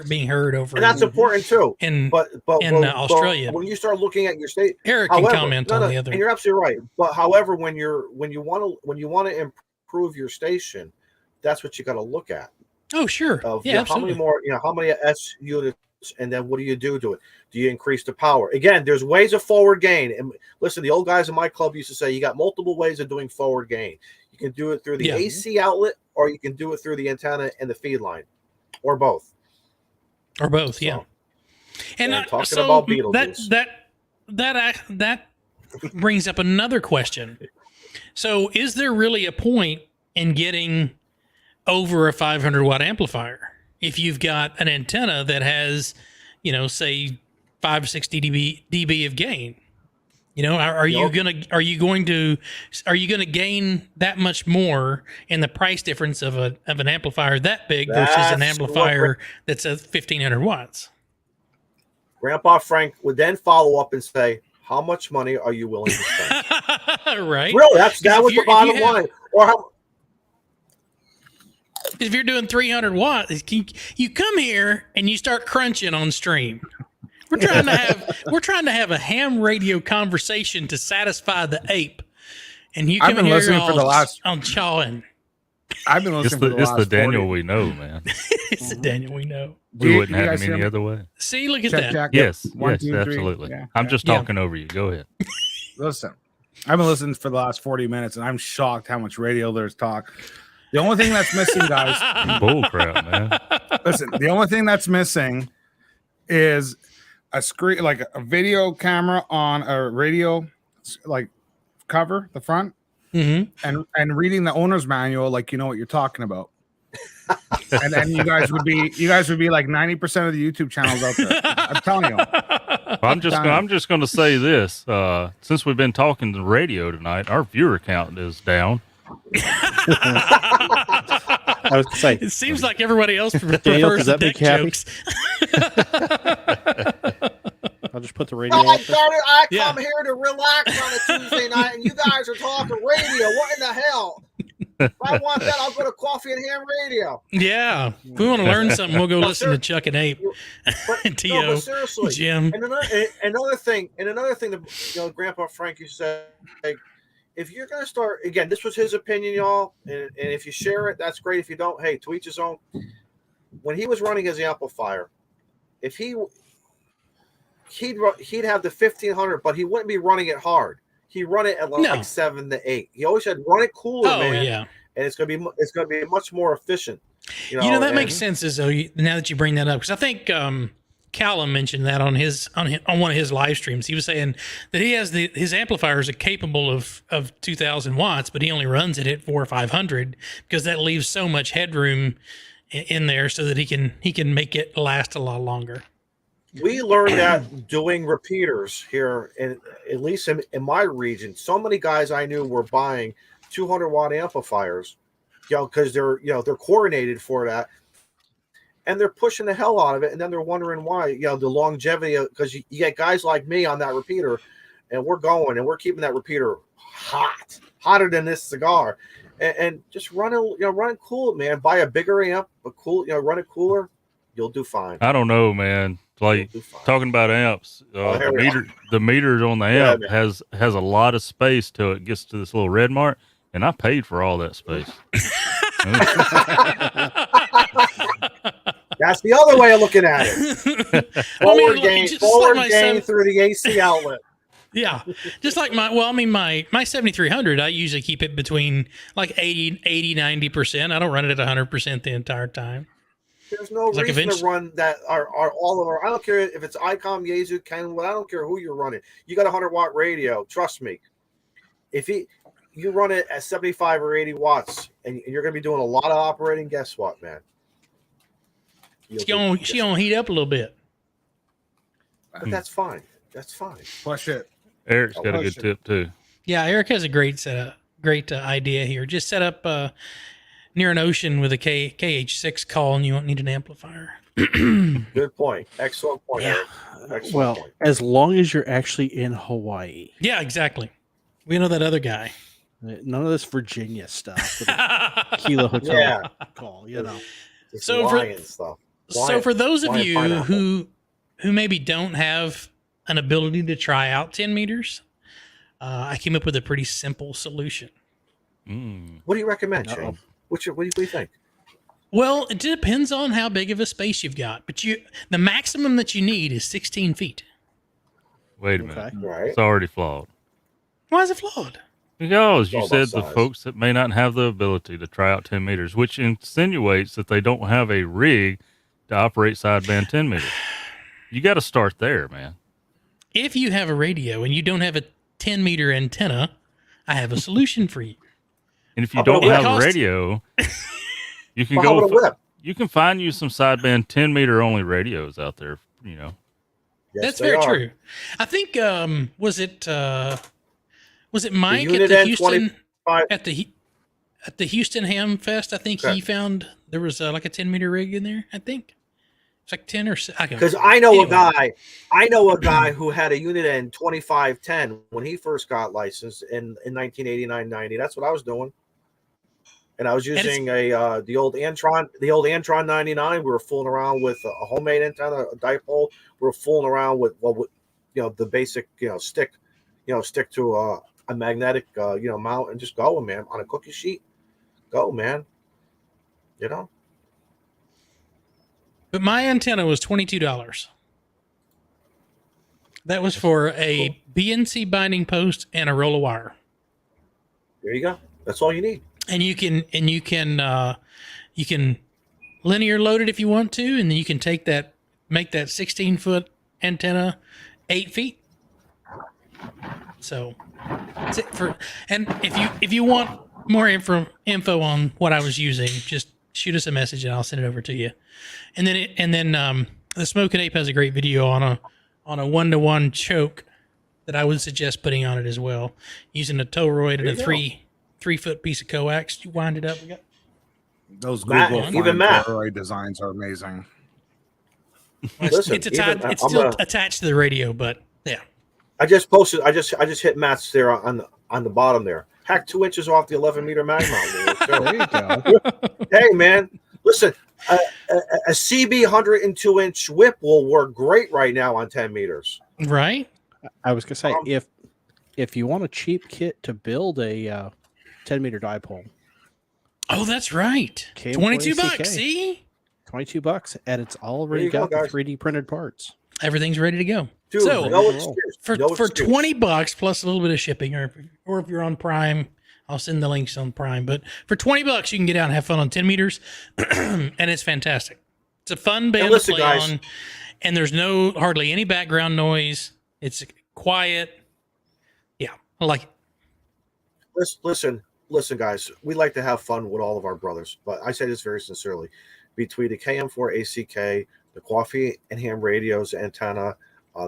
being heard over. And that's important too. In Australia, when you start looking at your state, Eric can comment on the other. And you're absolutely right. But however, when you want to improve your station, that's what you got to look at. Oh, sure. Absolutely. How many S units, and then what do you do to it? Do you increase the power? Again, there's ways of forward gain. And listen, the old guys in my club used to say you got multiple ways of doing forward gain. You can do it through the AC outlet, or you can do it through the antenna and the feed line, or both. Or both, yeah. And talking about Beetlejuice. that brings up another question. So, is there really a point in getting over a 500-watt amplifier if you've got an antenna that has, say 560 dB of gain? Are you going to gain that much more in the price difference of an amplifier that big versus an amplifier that's at 1500 watts? Grandpa Frank would then follow up and say, "How much money are you willing to spend?" Right? Really, that was the bottom line. Or how? If you're doing 300 watts, you come here and you start crunching on stream. We're trying to have a ham radio conversation to satisfy the ape, and you come in here on chawing. I've been listening for the last. It's the Daniel we know, man. It's the Daniel we know. We wouldn't have him any other way. See, look at that. Check. Yes, One, yes, 2, 3. absolutely. Yeah, I'm just talking over you. Go ahead. Listen, I've been listening for the last 40 minutes, and I'm shocked how much radio there's talk. The only thing that's missing, guys. Bull crap, man. Listen, the only thing that's missing is a screen, like a video camera on a radio, like cover the front, and reading the owner's manual, like you know what you're talking about. And then you guys would be like 90% of the YouTube channels out there. I'm telling you. I'm just going to say this. Since we've been talking to radio tonight, our viewer count is down. I was gonna say, it seems like everybody else Daniel, prefers does that dick make you happy? jokes. I'll just put the radio. I come here to relax on a Tuesday night, and you guys are talking radio. What in the hell? If I want that, I'll go to Coffee and Ham Radio. Yeah. If we want to learn something, we'll go listen to Chuck and Ape. But T.O. no, but seriously, Jim. And another thing that Grandpa Frankie said, like, if you're gonna start again, this was his opinion, y'all, and if you share it, that's great. If you don't, hey, to each his own. When he was running his amplifier, if he'd have the 1500, but he wouldn't be running it hard. He'd run it at like 7 to 8. He always said run it cooler, man. Yeah. And it's gonna be much more efficient. That makes sense as though now that you bring that up, because I think Callum mentioned that on one of his live streams. He was saying that he has his amplifiers are capable of 2,000 watts, but he only runs it at 400 or 500 because that leaves so much headroom in there so that he can make it last a lot longer. We learned that doing repeaters here, at least in my region. So many guys I knew were buying 200-watt amplifiers, because they're coordinated for that, and they're pushing the hell out of it, and then they're wondering why. The longevity, because you get guys like me on that repeater, and we're keeping that repeater hotter than this cigar, and just run it cool, man. Buy a bigger amp, but run it cooler, you'll do fine. I don't know, man. Like talking about amps, the meters on the amp has a lot of space till it gets to this little red mark, and I paid for all that space. That's the other way of looking at it. Forward gain through the AC outlet. Yeah, just like my 7300, I usually keep it between like 80, 90%. I don't run it at 100% the entire time. There's no reason to run that are all of our. I don't care if it's ICOM, Yaesu, Kenwood. I don't care who you're running. You got a 100-watt radio. Trust me. If you run it at 75 or 80 watts, and you're going to be doing a lot of operating, guess what, man? She gonna heat up a little bit. But that's fine. That's fine. Push it. Eric's got a good tip too. Yeah, Eric has a great idea here. Just set up near an ocean with a KH6 call, and you won't need an amplifier. Good point. Excellent point. Yeah. Excellent point. As long as you're actually in Hawaii. Yeah, exactly. We know that other guy. None of this Virginia stuff. Kilo Hotel call, So for those of you who maybe don't have an ability to try out 10 meters, I came up with a pretty simple solution. What do you recommend, Shane? What do you think? Well, it depends on how big of a space you've got, but the maximum that you need is 16 feet. Wait a minute. Right. It's already flawed. Why is it flawed? Because you said the folks that may not have the ability to try out 10 meters, which insinuates that they don't have a rig to operate sideband 10 meters. You got to start there, man. If you have a radio and you don't have a 10-meter antenna, I have a solution for you. And if you don't have a radio, you can you can find you some sideband 10-meter only radios out there, Yes, that's very true. I think was it Mike at the Houston Ham Fest? I think he found there was like a 10-meter rig in there. I think it's like 10 or because I know a guy who had a unit end 2510 when he first got licensed in 1989-90. That's what I was doing, and I was using the old Antron 99. We were fooling around with a homemade antenna, a dipole. We were fooling around with the basic stick to a magnetic mount and just go, man, on a cookie sheet. Go, man. But my antenna was $22. That was for a BNC binding post and a roll of wire. There you go. That's all you need. And you can linear load it if you want to, and then you can make that 16-foot antenna 8 feet. So that's it and if you want more info on what I was using, just shoot us a message and I'll send it over to you. And then the Smoking Ape has a great video on a 1-to-1 choke that I would suggest putting on it as well, using a toroid and a 3-foot piece of coax. You wind it up. We got those Google toroid designs are amazing. Listen, it's still attached to the radio, but yeah. I just posted. I just hit Matt's there on the bottom there. Hack 2 inches off the 11-meter mag mount. There you go. Hey, man, listen, a CB 102-inch whip will work great right now on 10 meters. Right? I was gonna say if you want a cheap kit to build a 10-meter dipole. Oh, that's right. Came 22 for ACK. bucks. See? $22, and it's already got the 3D printed parts. Everything's ready to go. Dude, So no excuse. for No for excuse. $20 plus a little bit of shipping, or if you're on Prime, I'll send the links on Prime. But for $20, you can get out and have fun on 10 meters, and it's fantastic. It's a fun band to play on, and there's hardly any background noise. It's quiet. Yeah, I like it. Listen, guys. We like to have fun with all of our brothers, but I say this very sincerely. Between the KM4 ACK, the Coffee and Ham Radios antenna,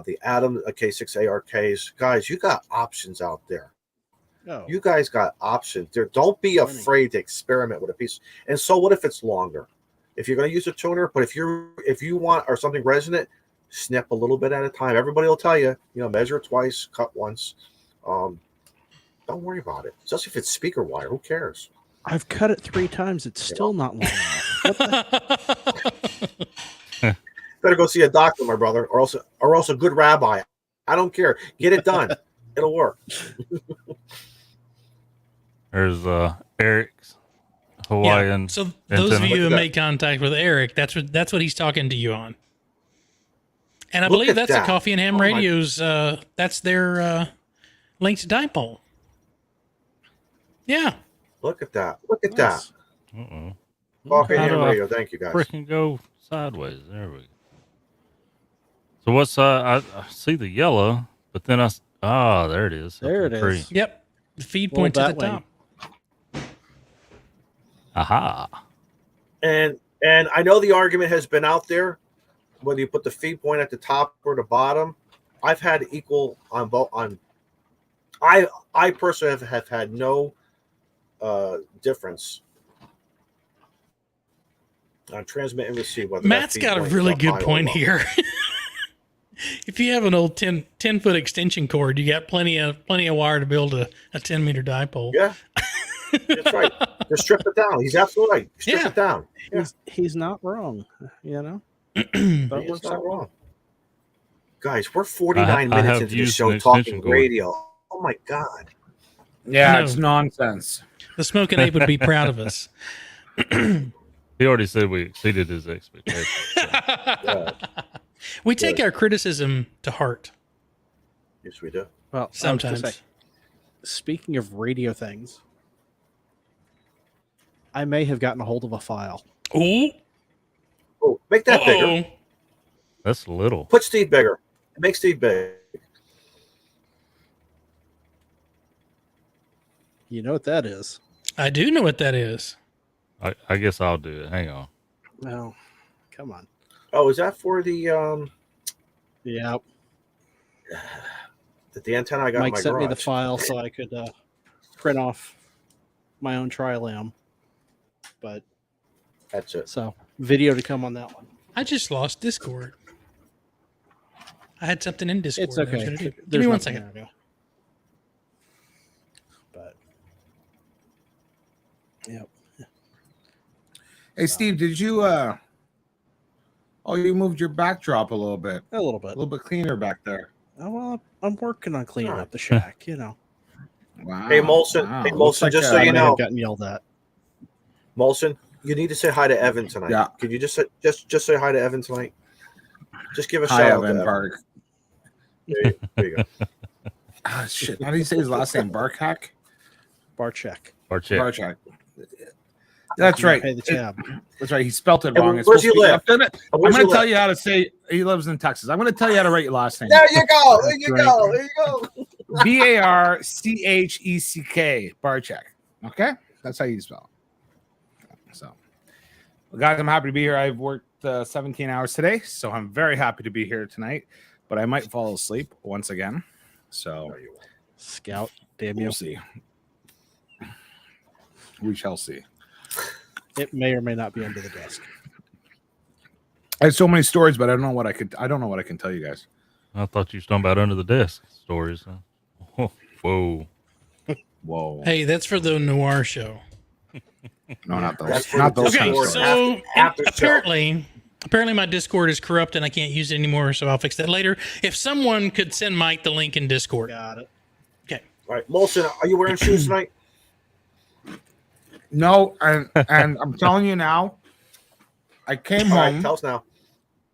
the Atom K6 ARKs, guys, you got options out there. Oh. You guys got options there. Don't be afraid to experiment with a piece. And so, what if it's longer? If you're going to use a tuner, but if you want or something resonant, snip a little bit at a time. Everybody will tell you, measure twice, cut once. Don't worry about it. Especially if it's speaker wire. Who cares? I've cut it 3 times. It's still not long enough. Better go see a doctor, my brother, or else a good rabbi. I don't care. Get it done. It'll work. There's Eric's Hawaiian. Yeah. So those antenna. of you who made contact with Eric, that's what he's talking to you on. And I believe that's the Coffee and Ham Radios. That's their linked dipole. Yeah. Look at that. Look at that. Uh-oh. Coffee and How Ham do I Radio. Thank you, guys. Freaking go sideways. There we go. So what's I see the yellow, but then there it is. There it is. Yep. The feed point at the top. Aha. And I know the argument has been out there, whether you put the feed point at the top or the bottom. I've had equal on both. I personally have had no difference on transmit and receive. Whether Matt's got a really good point here. If you have an old 10-foot extension cord, you got plenty of wire to build a 10-meter dipole. Yeah, that's right. Just strip it down. He's absolutely right. Strip it down. Yeah. He's not wrong. He's not wrong. Guys, we're 49 minutes into the show talking radio. Oh my God. Yeah, it's nonsense. The Smoking Ape would be proud of us. He already said we exceeded his expectations. Yeah. We take our criticism to heart. Yes, we do. Well, sometimes. Speaking of radio things, I may have gotten a hold of a file. Ooh. Oh, make that bigger. That's little. Put Steve bigger. Make Steve big. You know what that is? I do know what that is. I guess I'll do it. Hang on. No, come on. Oh, is that for the Yeah. The antenna I got Mike in my sent garage? me the file so I could print off my own tri-lam. But that's it. So video to come on that one. I just lost Discord. I had something in Discord. It's okay. Give me 1 second. But yep. Hey, Steve, did you you moved your backdrop a little bit. A little bit. A little bit cleaner back there. Oh, well, I'm working on cleaning up the shack, Wow. Hey, Molson. Wow. Hey, Looks Molson, like, just so you know. I've gotten yelled at. Molson, you need to say hi to Evan tonight. Yeah. Could you just say hi to Evan tonight? Just give a Hi, shout out to Evan Evan. Park. There you go. Ah, shit. How do you say his last name? Barkhack? Barcheck. Barchak. That's right. Pay the tab. That's right. He spelt it Hey, wrong. It's where's supposed he to be- live? I'm Where's going he to tell live? you how to say he lives in Texas. I'm going to tell you how to write your last name. There you go. There you That's go. There you go. Barchek. Barchek. Okay? That's how you spell it. So, well, guys, I'm happy to be here. I've worked 17 hours today, so I'm very happy to be here tonight, but I might fall asleep once again. So, Scout, damn you. we'll see. We shall see. It may or may not be under the desk. I have so many stories, but I don't know what I can tell you guys. I thought you was talking about under the desk stories. Huh? Oh, whoa. Whoa. Hey, that's for the noir show. No, not those. That's for Not the those. Okay, kind of Discord. stories. so After show. apparently my Discord is corrupt and I can't use it anymore, so I'll fix that later. If someone could send Mike the link in Discord. Got it. Okay. All right, Molson, are you wearing shoes tonight? No, and I'm telling you now, I came All right, home. tell us now.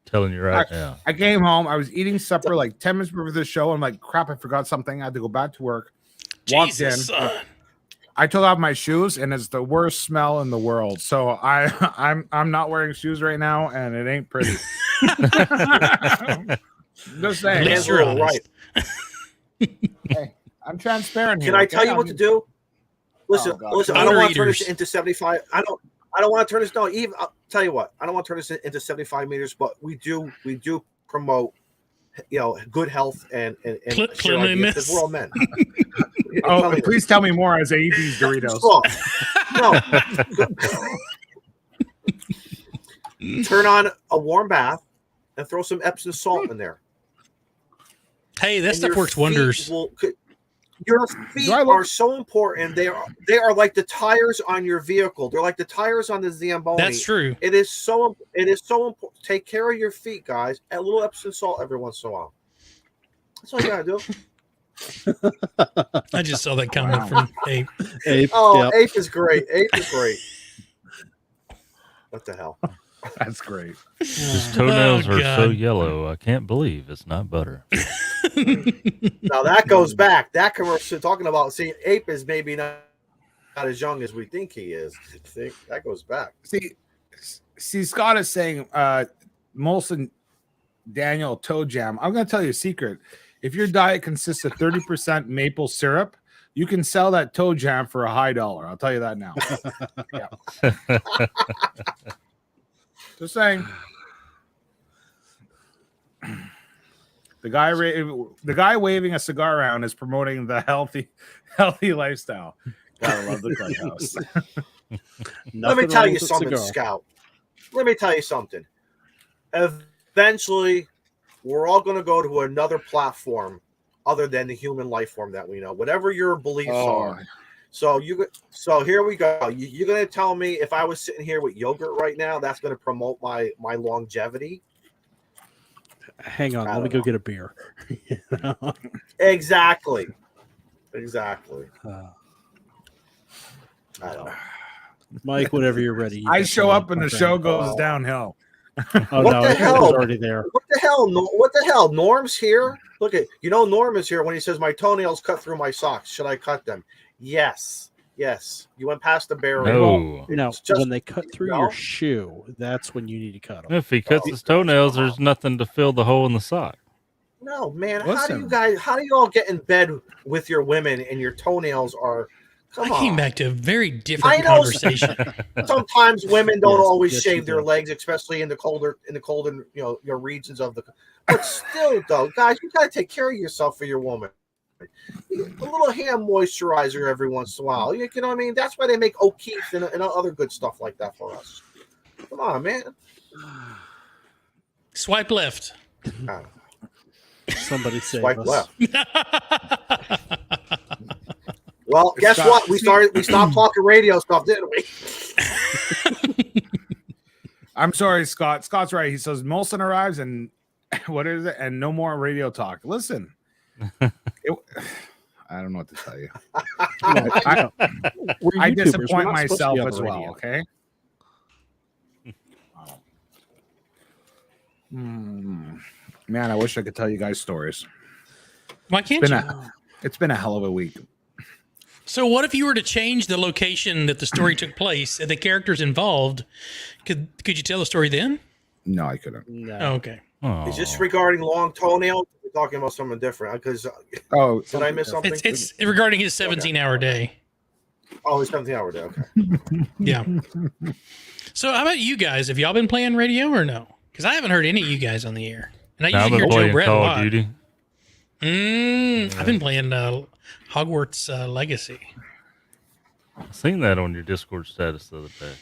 Telling you right now. I came home. I was eating supper like 10 minutes before the show. I'm like, crap, I forgot something. I had to go back to work. Walked Jesus, in. son. I took off my shoes, and it's the worst smell in the world. So I'm not wearing shoes right now, and it ain't pretty. Just At saying. least you're All honest. Hey, I'm transparent here. Can I tell okay? you what to do? Listen, Oh, God. listen. I don't want to turn Overeaters. this into 75. I don't want to turn this. No, even I'll tell you what. I don't want to turn this into 75 meters, but we do promote, good health and share ideas, because we're all men. Oh, please tell me more as I eat these Doritos. No. Turn on a warm bath and throw some Epsom salt in there. Hey, that And stuff your works feet wonders. Your feet I look- are so important. They are like the tires on your vehicle. They're like the tires on the Zamboni. That's true. It is so important. Take care of your feet, guys. Add a little Epsom salt every once in a while. That's all you gotta do. I just saw that comment from Abe. Ape, Oh, yep. Ape is great. Ape is great. What the hell? That's great. His toenails Oh, are so God. yellow. I can't believe it's not butter. Now that goes back. That commercial talking about. See, Ape is maybe not as young as we think he is. See, that goes back. See, Scott is saying, Molson Daniel toe jam. I'm going to tell you a secret. If your diet consists of 30% maple syrup, you can sell that toe jam for a high dollar. I'll tell you that now. Yeah. Just saying. The guy waving a cigar around is promoting the healthy lifestyle. Gotta love the Clubhouse. Let me tell you something, Scout. Let me tell you something. Eventually, we're all going to go to another platform other than the human life form that we know. Whatever your beliefs are. So here we go. You're going to tell me if I was sitting here with yogurt right now, that's going to promote my longevity? Hang on, let me go get a beer. Exactly. I don't know. Mike, whenever you're ready. I show up and the show goes downhill. Oh What no, the it hell? was already there. What the hell? What the hell? Norm's here. Look at Norm is here when he says my toenails cut through my socks. Should I cut them? Yes. You went past the barrier. No. No, when they cut through your shoe, that's when you need to cut them. If he cuts his toenails, there's nothing to fill the hole in the sock. No, man. Listen. How do you all get in bed with your women and your toenails are? Come I came on. back to a very I different know. conversation. Sometimes women don't Yes, always yes, shave you their do. legs, especially in the colder, your regions of the. But still, though, guys, you gotta take care of yourself for your woman. A little hand moisturizer every once in a while. You know what I mean? That's why they make O'Keefe and other good stuff like that for us. Come on, man. Swipe left. Somebody save Swipe us. left. Well, guess what? We stopped talking radio stuff, didn't we? I'm sorry, Scott. Scott's right. He says Molson arrives and what is it? And no more radio talk. Listen, I don't know what to tell you. I disappoint myself as well. Okay. Man, I wish I could tell you guys stories. Why can't you? It's been a hell of a week. So what if you were to change the location that the story took place and the characters involved? Could you tell the story then? No, I couldn't. No. Oh, okay. Is this regarding long toenails? We're talking about something different. Because did I miss something? It's regarding his 17-hour day. Oh, it's 17-hour day. Okay. Yeah. So how about you guys? Have y'all been playing radio or no? Because I haven't heard any of you guys on the air. And I I've usually been hear Joe playing Brett a Call lot. of Duty. I've been playing Hogwarts Legacy. I seen that on your Discord status the other day.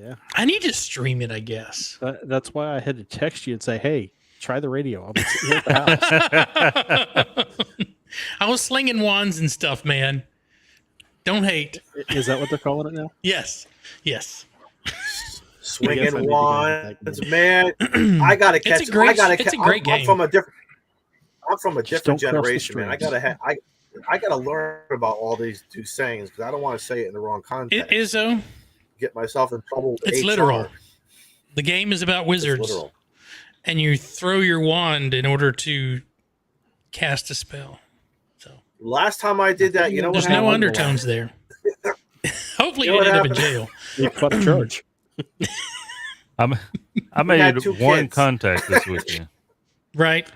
Yeah. I need to stream it, I guess. That's why I had to text you and say, hey, try the radio. I'll be sitting here at the house. I was slinging wands and stuff, man. Don't hate. Is that what they're calling it now? Yes. Yes. Swinging wands, man. I gotta catch. It's a great, I gotta. it's a great game. I'm from a different Just don't cross the generation, man. I streams. gotta learn about all these two sayings because I don't want to say it in the wrong context. It is though. Get myself in trouble. With It's HR. literal. The game is about It's wizards, literal. and you throw your wand in order to cast a spell. So Last time I did that, you know what there's happened? no undertones there. Hopefully, You you know didn't what end up in jail. You caught a charge. I made two one kids. contact this weekend. Right.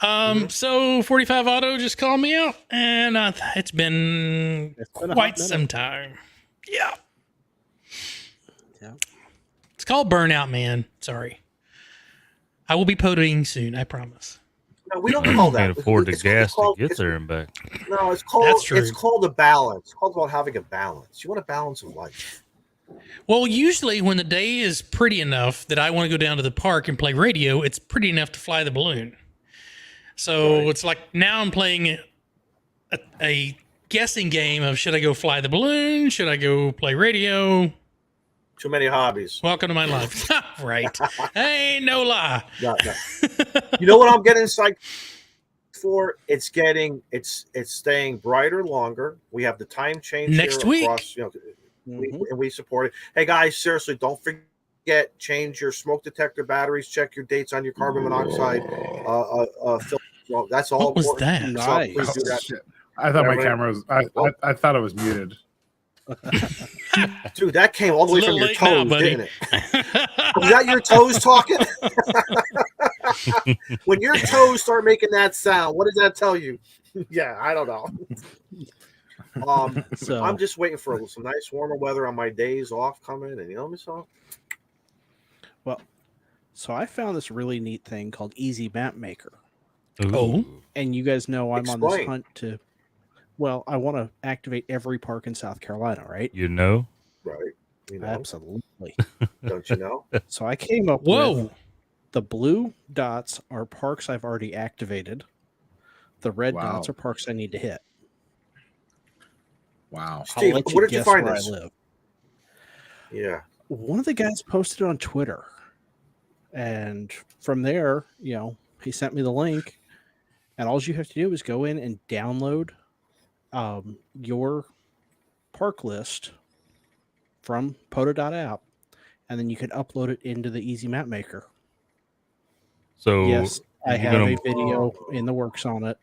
So 45 Auto just called me out, and it's been It's been a quite hot minute. some time. Yeah. Yeah. It's called Burnout Man. Sorry. I will be podiing soon, I promise. No, we don't call that. Can't afford the It's gas called- to get there and back. No, it's called. That's true. It's called a balance. It's called about having a balance. You want a balance of life. Well, usually when the day is pretty enough that I want to go down to the park and play radio, it's pretty enough to fly the balloon. So Right. it's like now I'm playing a guessing game of should I go fly the balloon? Should I go play radio? Too many hobbies. Welcome to my life. Right. Hey, no lie. No. You know what I'm getting psyched for? It's staying brighter longer. We have the time change Next here week. across, and we support it. Hey guys, seriously, don't forget, change your smoke detector batteries, check your dates on your carbon monoxide filter. Well, that's all What was important. that? So Nice. please do that. Shit. I thought my Everybody- camera was. I thought it was muted. Dude, that came all the way It's a from your little late now, toes, buddy. didn't it? Was that your toes talking? When your toes start making that sound, what does that tell you? Yeah, I don't know. So I'm just waiting for some nice warmer weather on my days off coming, and you know so. So I found this really neat thing called Easy Map Maker. Oh. And you guys know I'm on this Explain. hunt to, well, I want to activate every park in South Carolina, right? You know? Right. You know, Absolutely. don't you know? So I came up Whoa. with the blue dots are parks I've already activated. The red Wow. dots are parks I need to hit. Wow. I'll Steve, let you where did you guess find where this? I live. Yeah. One of the guys posted it on Twitter. And from there, he sent me the link. And all you have to do is go in and download your park list from Poto.app, and then you can upload it into the Easy Map Maker. So, Yes, I you're have gonna- a video in the works on it.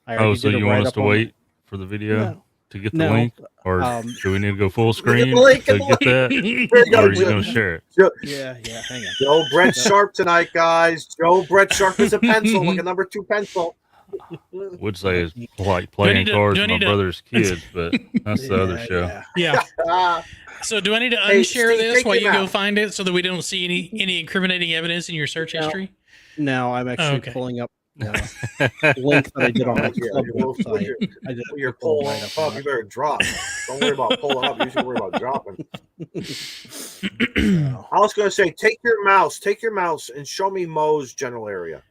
I oh, already so did a you want us write-up to on wait for the video No. to get the No. link? Or do we need to go full screen the link, to get the get that? There you Or go. are you going to share it? Yeah, hang on. Joe Brett Sharp tonight, guys. Joe Brett Sharp is a pencil, like a number 2 pencil. Would say it's like playing need to- cards do I with my need to- brother's kids, but that's the other show. Yeah. Yeah. Ah, So do I need to Hey, unshare Steve, this take while him you go out. find it so that we don't see any incriminating evidence in your search No. history? No, I'm actually Okay. pulling up the link that I did on my Yeah, club well, website. I did a when you're quick little pulling write-up on up, you better drop. Don't worry about pulling up. You should worry about dropping. it. So, I was going to say, take your mouse, and show me Mo's general area.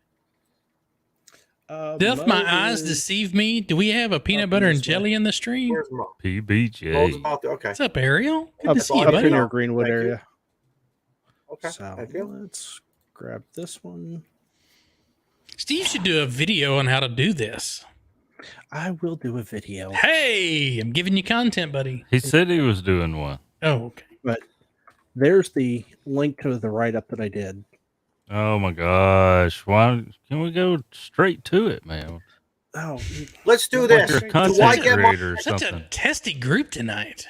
Doth my eyes Mo- deceive me? Do we have a peanut Up butter and this way. jelly in the stream? Where's Mo? Mo's PBJ. about there. Okay. What's up, Ariel? Good Up, to see you, up buddy. in your Greenwood Thank you. area. Okay. So Thank you. let's grab this one. Steve should do a video on how to do this. I will do a video. Hey, I'm giving you content, buddy. He said he was doing one. Oh, okay. There's the link to the write-up that I did. Oh my gosh. Why can we go straight to it, man? Oh, Let's do Like this. you're a Do I content get my? creator or Such something. a testy group tonight.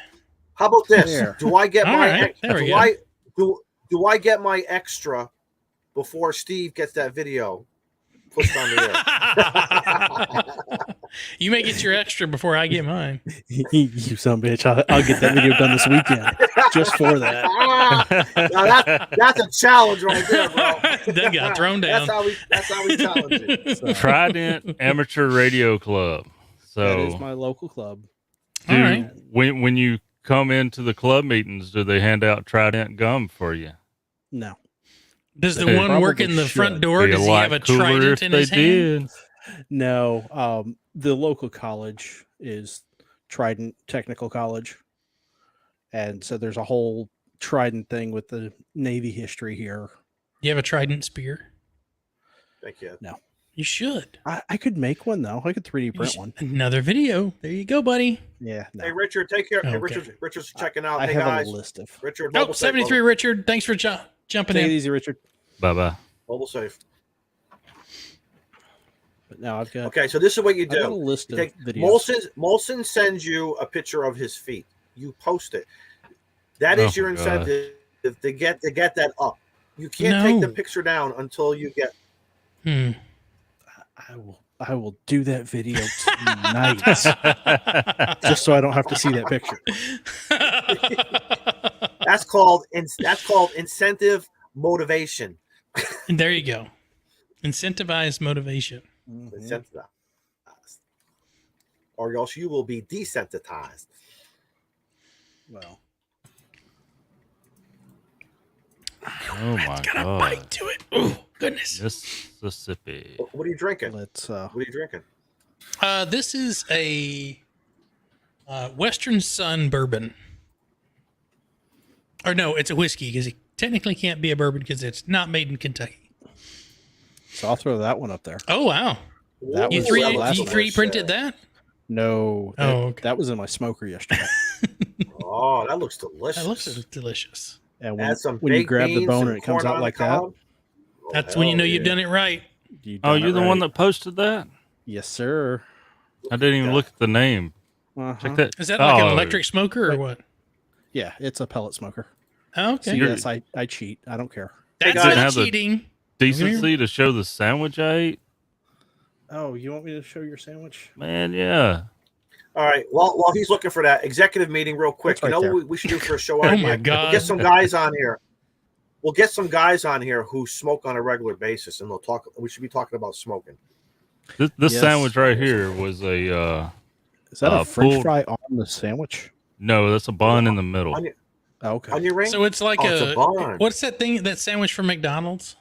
How about this? There. Do I get All my? right, there we do go. I do I get my extra before Steve gets that video pushed on the air? You may get your extra before I get mine. you son of a bitch. I'll get that video done this weekend just for that. Now that's a challenge right there, bro. Doug got thrown down. That's how we challenge it. So, Trident Amateur Radio Club. that is So my local club. All right. when you come into the club meetings, do they hand out Trident gum for you? No. Does the They one working the probably front should. door, Be does he lot have a cooler trident if in they his hand? did. No. The local college is Trident Technical College. And so there's a whole Trident thing with the Navy history here. You have a Trident spear? Thank you. No. You should. I could make one, though. I could 3D print one. Another video. There you go, buddy. Yeah. No. Hey, Richard, take care. Hey, Okay. Richard's checking out. I Hey, have guys. a list of. Richard, Oh, mobile safe, 73, brother. Richard. Thanks for jumping Take it in. easy, Richard. Bye-bye. Mobile safe. But now I've got. Okay, so this is what you I've got a do. list You of take, videos. Molson sends you a picture of his feet. You post it. That is Oh your my God. incentive to get that up. You can't take the No. picture down until you get. I will do that video tonight, just so I don't have to see that picture. That's called incentive motivation. And there you go. Incentivized motivation. Incentivized. Or else you will be desensitized. Well, Oh my Got a God. bite to it. Oh, goodness. Mississippi. What are you drinking? let's. What are you drinking? This is a Western Sun bourbon. Or no, it's a whiskey because it technically can't be a bourbon because it's not made in Kentucky. So I'll throw that one up there. Oh, wow. That You was three, the last you one. three printed that? No. Oh, okay. That was in my smoker yesterday. Oh, that looks delicious. That looks delicious. And Add some when you baked grab the beans, bone some and it comes corn out on like the that, cob. Oh, That's when you hell know yeah. you've done it right. you Oh, done you're it the right. one that posted that? Yes, sir. I didn't even Yeah. look at the name. Uh-huh. Check that. Is that like an Oh, electric smoker or what? Yeah, it's a pellet smoker. Oh, So okay. yes, I cheat. I don't care. That's guys. not Have the- cheating. Decency to show the sandwich I ate? Oh, you want me to show your sandwich? Man, yeah. All right. Well, while he's looking for that executive meeting, real quick, It's right you know there. what we should do for a show Oh idea? my God. We'll get some guys on here. We'll get some guys on here who smoke on a regular basis, and they'll talk. We should be talking about smoking. This Yes. sandwich right here was a Is that a French pulled- fry on the sandwich? no, that's a bun in the middle. Onion, Oh, okay. onion ring. So it's like Oh, it's a bun. what's that thing, that sandwich from McDonald's?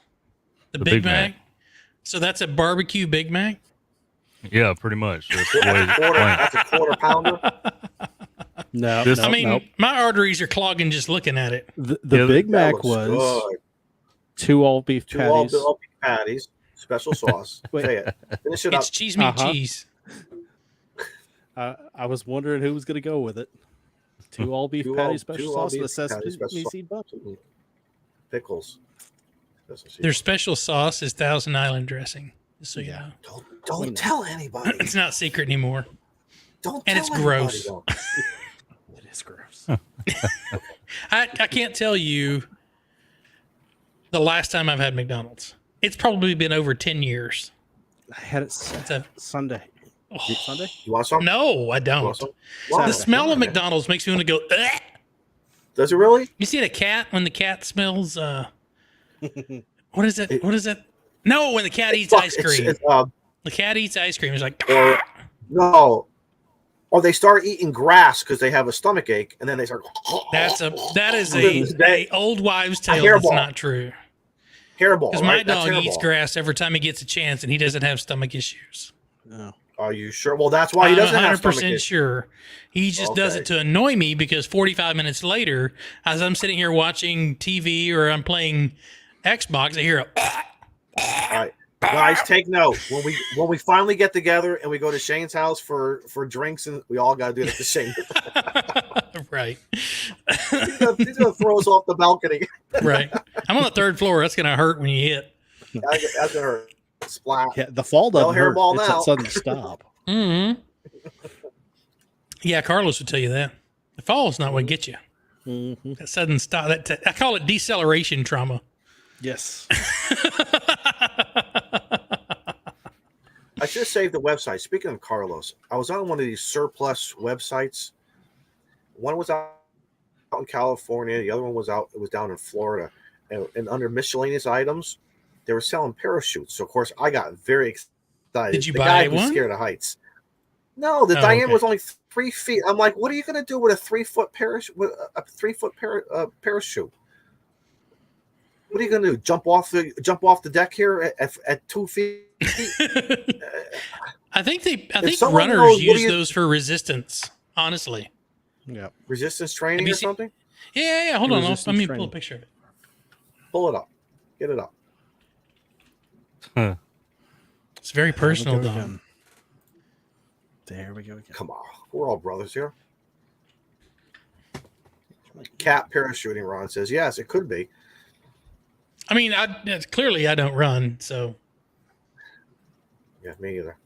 The The Big Big Mac? Mac. So that's a barbecue Big Mac? Yeah, pretty much. That's the way That's it's plain. that's a quarter pounder. No, This- no, I mean, nope. my arteries are clogging just looking at it. The Yeah, Big That Mac looks was good. 2 all beef Two all patties. beef patties, special sauce. Wait. Say it. Finish it up. It's cheese meat Uh-huh. cheese. I was wondering who was going to go with it. 2 all beef Two patty all- special two all sauce with a beef patty sesame special seed bun. Pickles. Their special sauce is Thousand Island dressing. Just so you Yeah. know. Don't tell anybody. It's not secret anymore. Don't. And tell it's anybody, gross. though. It is gross. I can't tell you the last time I've had McDonald's. It's probably been over 10 years. I had it It's a, Sunday. oh, Sunday? You want some? no, I You don't. want some? The Why? smell of Why? McDonald's makes me want to go, ugh. Does it really? You see the cat when the cat smells, what is it? What is it? No, when the cat eats Fuck, ice cream. It's, The cat eats ice cream. It's like, or no, or they start eating grass because they have a stomach ache, and then they start. that is a old wives' tale that's hairball. not true. Hairball. Because right? my That's dog eats hairball. grass every time he gets a chance, and he doesn't have stomach issues. No. Are you sure? Well, that's why he doesn't I'm have 100% stomach issues. sure. He just does Okay. it to annoy me because 45 minutes later, as I'm sitting here watching TV or I'm playing Xbox, I hear a All right, guys, take note. When we finally get together and we go to Shane's house for drinks, and we all got to do it at the same time. right, He's gonna throw us off the balcony. right. I'm on the 3rd floor. That's gonna hurt when you hit. That's gonna hurt. Splat. Yeah, the fall doesn't No hurt. hairball It's now. that sudden stop. Mm-hmm. Yeah, Carlos would tell you that. The fall's not what gets you. Mhm. That sudden stop. I call it deceleration trauma. Yes. I should have saved the website. Speaking of Carlos, I was on one of these surplus websites. One was out in California. The other one was out. It was down in Florida, and under miscellaneous items, they were selling parachutes. So of course, I got very excited. Did you the buy guy was one? scared of heights. No, the Oh, diameter okay. was only 3 feet. I'm like, what are you going to do with a 3-foot parachute? With a 3-foot parachute? What are you going to do? Jump off the deck here at 2 feet? I think someone runners knows, what use do you- those for resistance. Honestly. Yeah. Resistance training or something? Yeah. Hold on. Let Resistance me pull a training. picture of it. Pull it up. Get it up. Huh. It's very personal, There we go Don. again. There we go again. Come on. We're all brothers here. Cat parachuting, Ron says. Yes, it could be. I mean, clearly I don't run, so. Yeah, me either.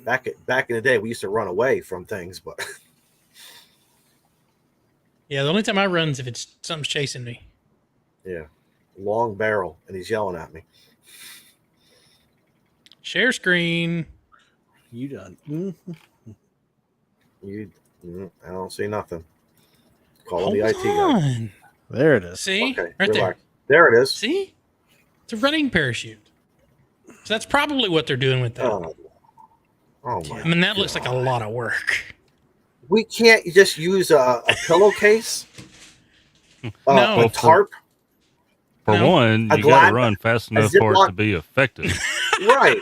Back in the day, we used to run away from things, but Yeah, the only time I run is if it's something's chasing me. yeah, long barrel, and he's yelling at me. Share screen. You done. Mm-hmm. I don't see nothing. Calling Hold the IT guy. on. There it is. See? Okay, Right there. relax. There it is. See? It's a running parachute. So that's probably what they're doing with that. Oh my! I mean, that looks like a lot of work. We can't just use a pillowcase, No. a tarp, For No. one, A you got glad- to run fast a enough for it Ziploc- to be effective. right?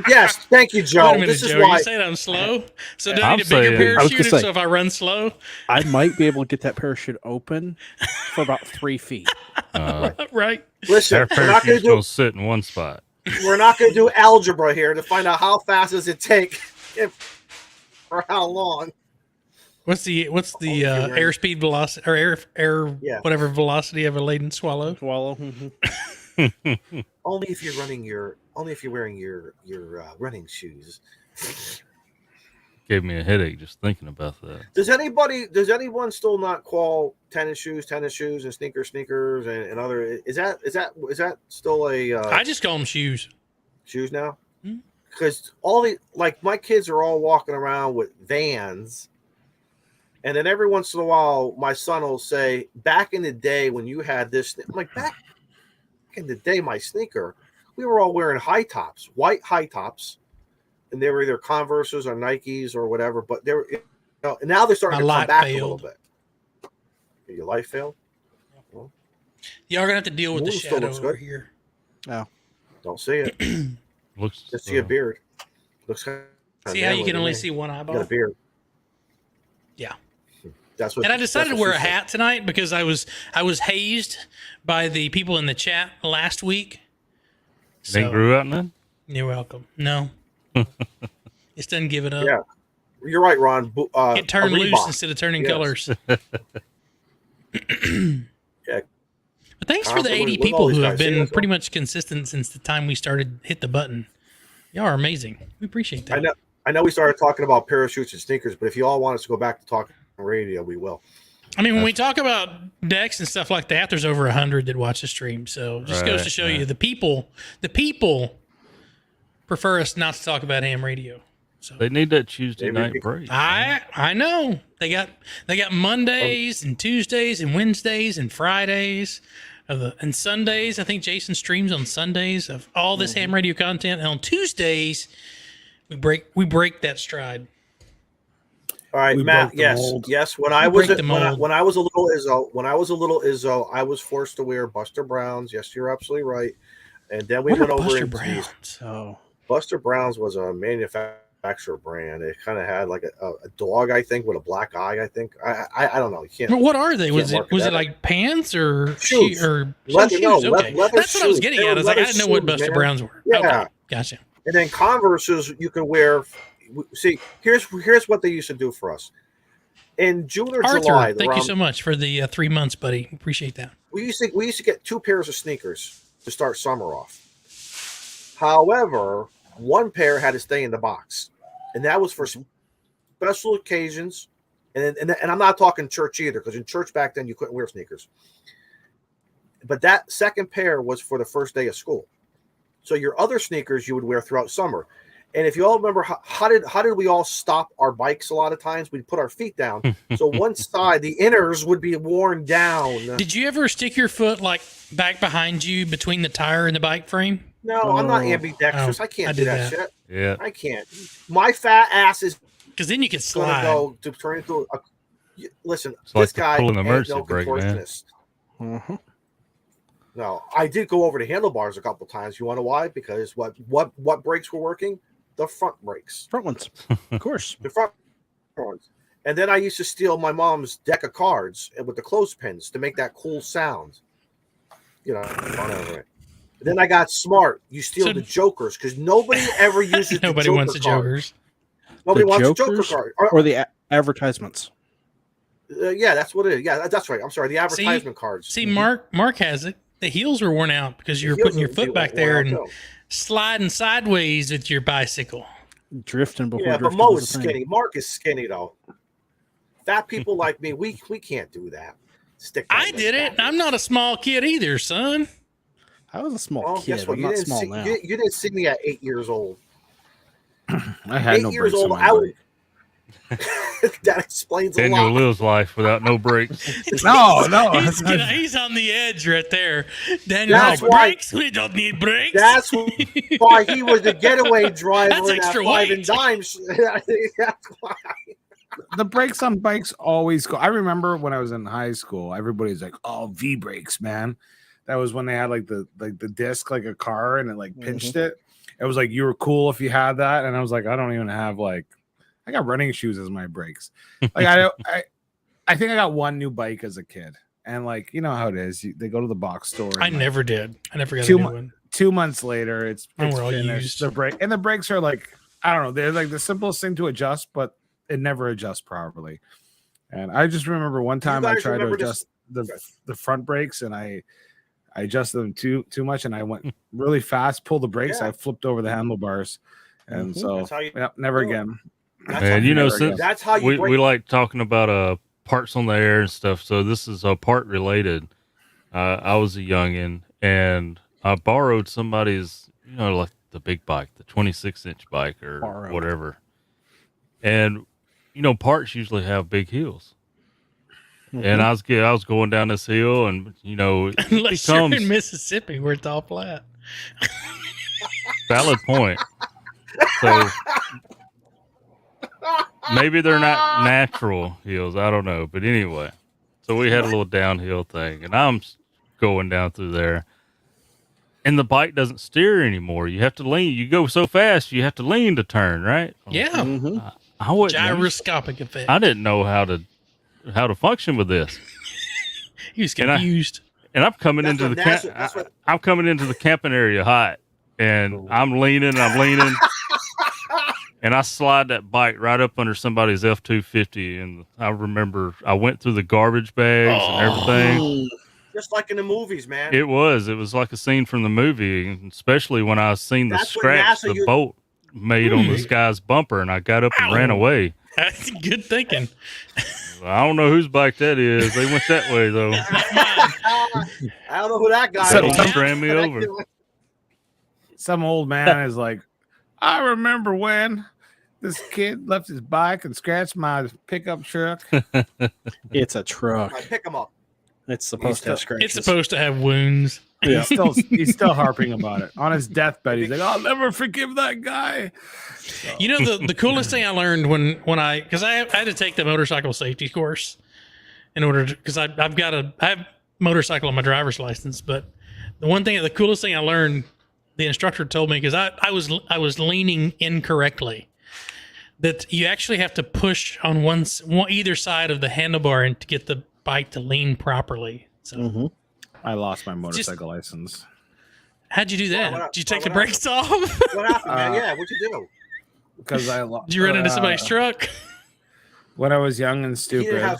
Yes, thank you, Joe. Wait a minute, This is Joe. why You saying I'm slow? So do I I'm need a bigger saying- I was parachute gonna say- so if I run slow? I might be able to get that parachute open for about 3 feet. Right. listen. Our We're not going parachute's to going do. to sit in one spot. We're not going to do algebra here to find out how fast does it take, or how long. What's the you're right. airspeed velocity or air Yeah. whatever velocity of a laden swallow? Swallow. Mm-hmm. Only if you're wearing your running shoes. Gave me a headache just thinking about that. Does anyone still not call tennis shoes and sneakers and other? Is that still a I just call them shoes. shoes now? Hmm. Because my kids are all walking around with Vans, and then every once in a while my son will say, "Back in the day when you had this," I'm like, "Back in the day, my sneaker, we were all wearing white high tops." And they were either Converses or Nikes or whatever, but they were, and now they're starting My to come light back a failed. little bit. Your life failed? Y'all are gonna have to deal with the Moon still shadow looks over good. here. Don't see it. Looks. Just see a beard. Looks kind of See how you can manly only to me. see one You got a eyeball? beard. Yeah. That's what. And I decided to that's wear what a she said. hat tonight because I was hazed by the people in the chat last week. They grew out none? You're welcome. No. Just doesn't give it up. Yeah, you're right, Ron. It turned a loose Reebok. instead of turning Yes. colors. Yeah. But thanks for the 80 With all people these who guys. have See, been that's pretty much consistent since the time we started hit the button. Y'all are amazing. We appreciate that. I know we started talking about parachutes and sneakers, but if you all want us to go back to talking radio, we will. I mean, when we talk about decks and stuff like that, there's over 100 that watch the stream. So it just goes to show you the people prefer us not to talk about ham radio. So They need that Tuesday Maybe night we- break. I know they got Mondays and Tuesdays and Wednesdays and Fridays and Sundays. I think Jason streams on Sundays of all this ham radio content, and on Tuesdays we break that stride. All right, We Matt. broke the Yes, mold. yes. When I was break the mold. when I was a little Izzo, I was forced to wear Buster Browns. Yes, you're absolutely right. And then we What went are over Buster into these. Browns? Oh, Buster Browns was a manufacturer brand. It kind of had like a dog, I think, with a black eye. I think I don't know. You can't. But what are they? Was Can't it market that. like pants or Shoes. or Leather- no, shoes? Okay, leather that's what I was shoes. getting They at. were I was like, I leather didn't know what shoes, Buster man. Browns were. Yeah. Okay, gotcha. And then Converses you can wear. See, here's what they used to do for us. In June or Arthur, July, thank you so much for the 3 months, buddy. Appreciate that. we used to get 2 pairs of sneakers to start summer off. However, one pair had to stay in the box, and that was for special occasions. And I'm not talking church either, because in church back then you couldn't wear sneakers. But that second pair was for the first day of school. So your other sneakers you would wear throughout summer. And if you all remember, how did we all stop our bikes a lot of times? We'd put our feet down. So one side, the inners would be worn down. Did you ever stick your foot like back behind you between the tire and the bike frame? No, I'm not Oh. ambidextrous. I I can't did do that that. shit. Yeah. I can't. My fat ass is Because then you could going to slide. go to turn into a. Listen, It's like this guy pulling the ain't mercy no brake, man. contortionist. mhm. No, I did go over the handlebars a couple times. You want to know why? Because what brakes were working? The front brakes. Front ones, of course. The front ones. And then I used to steal my mom's deck of cards with the clothespins to make that cool sound. You know, whatever. Then I got smart. You steal the jokers because nobody ever uses nobody the joker wants the jokers. Nobody the wants jokers a joker card. Or the advertisements. Yeah, that's what it is. Yeah, that's right. I'm sorry. The advertisement cards. See, Mark has it. The heels were worn out because you were putting your foot back there and sliding sideways with your bicycle. Drifting before yeah, drifting. But Mo is skinny. Mark is skinny, though. Fat people like me, we can't do that. I did it. I'm not a small kid either, son. I was a small kid. Guess what? I'm not small now. You didn't see me at 8 years old. I had 8 no years brakes old. on my bike. That explains a Daniel lot. lives life without no brakes. No. He's on the edge right there. Daniel, That's no why- brakes. We don't need brakes. That's why he was the getaway driver That's in that extra five weight. and dimes. That's why. The brakes on bikes always go. I remember when I was in high school, everybody's like, "Oh, V brakes, man." That was when they had like the disc like a car and it like pinched it. It was like you were cool if you had that, and I was like, I don't even have like, I got running shoes as my brakes. Like I think I got one new bike as a kid, and like you know how it is. They go to the box store. I and, never did. I never got a Two new mo- one. 2 months later, it's Mine were all finished. used. The brakes are like I don't know. They're like the simplest thing to adjust, but it never adjusts properly. And I just remember one time I tried to adjust the front brakes, and I adjusted them too much, and I went really fast, pulled the brakes, I flipped over the handlebars, and so never again. And you know, since that's how you we like talking about parts on the air and stuff, so this is part related. I was a youngin, and I borrowed somebody's, you know, like the big bike, the 26-inch bike or whatever, and you know, parts usually have big heels. And I was going down this hill, and you know, unless you're in Mississippi where it's all flat. Valid point. So maybe they're not natural heels. I don't know, but anyway, so we had a little downhill thing, and I'm going down through there, and the bike doesn't steer anymore. You have to lean. You go so fast, you have to lean to turn, right? Yeah. I wouldn't. Gyroscopic effect. I didn't know how to function with this. He was confused. And I'm coming into the I'm coming into the camping area hot, and I'm leaning, and I slide that bike right up under somebody's F-250, and I remember I went through the garbage bags and everything. Just like in the movies, man. It was like a scene from the movie, especially when I seen the scratch the bolt made on this guy's bumper, and I got up and ran away. That's good thinking. I don't know whose bike that is. They went that way though. I don't know who that guy is. Ran me over. Some old man is like, I remember when this kid left his bike and scratched my pickup truck. It's a truck. I pick him up. It's supposed to have scratches. It's supposed to have wounds. Yeah. He's still harping about it. On his deathbed, he's like, I'll never forgive that guy. So. You know, the coolest thing I learned when because I had to take the motorcycle safety course in order to, because I have motorcycle on my driver's license, but the coolest thing I learned, the instructor told me, because I was leaning incorrectly, that you actually have to push on either side of the handlebar and to get the bike to lean properly. So I lost my motorcycle license. How'd you do that? Did you take the brakes off? What happened, man? Yeah, what'd you do? Because I lost. Did you run into somebody's truck? When I was young and stupid,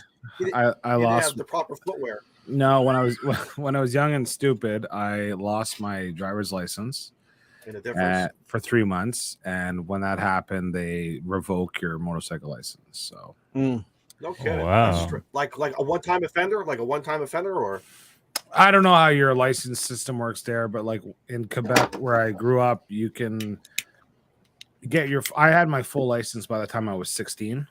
I lost the proper footwear. No, when I was young and stupid, I lost my driver's license for 3 months, and when that happened, they revoke your motorcycle license. So, no kidding. Oh, wow. Like a one-time offender, or I don't know how your license system works there, but like in Quebec, where I grew up, you can get I had my full license by the time I was 16.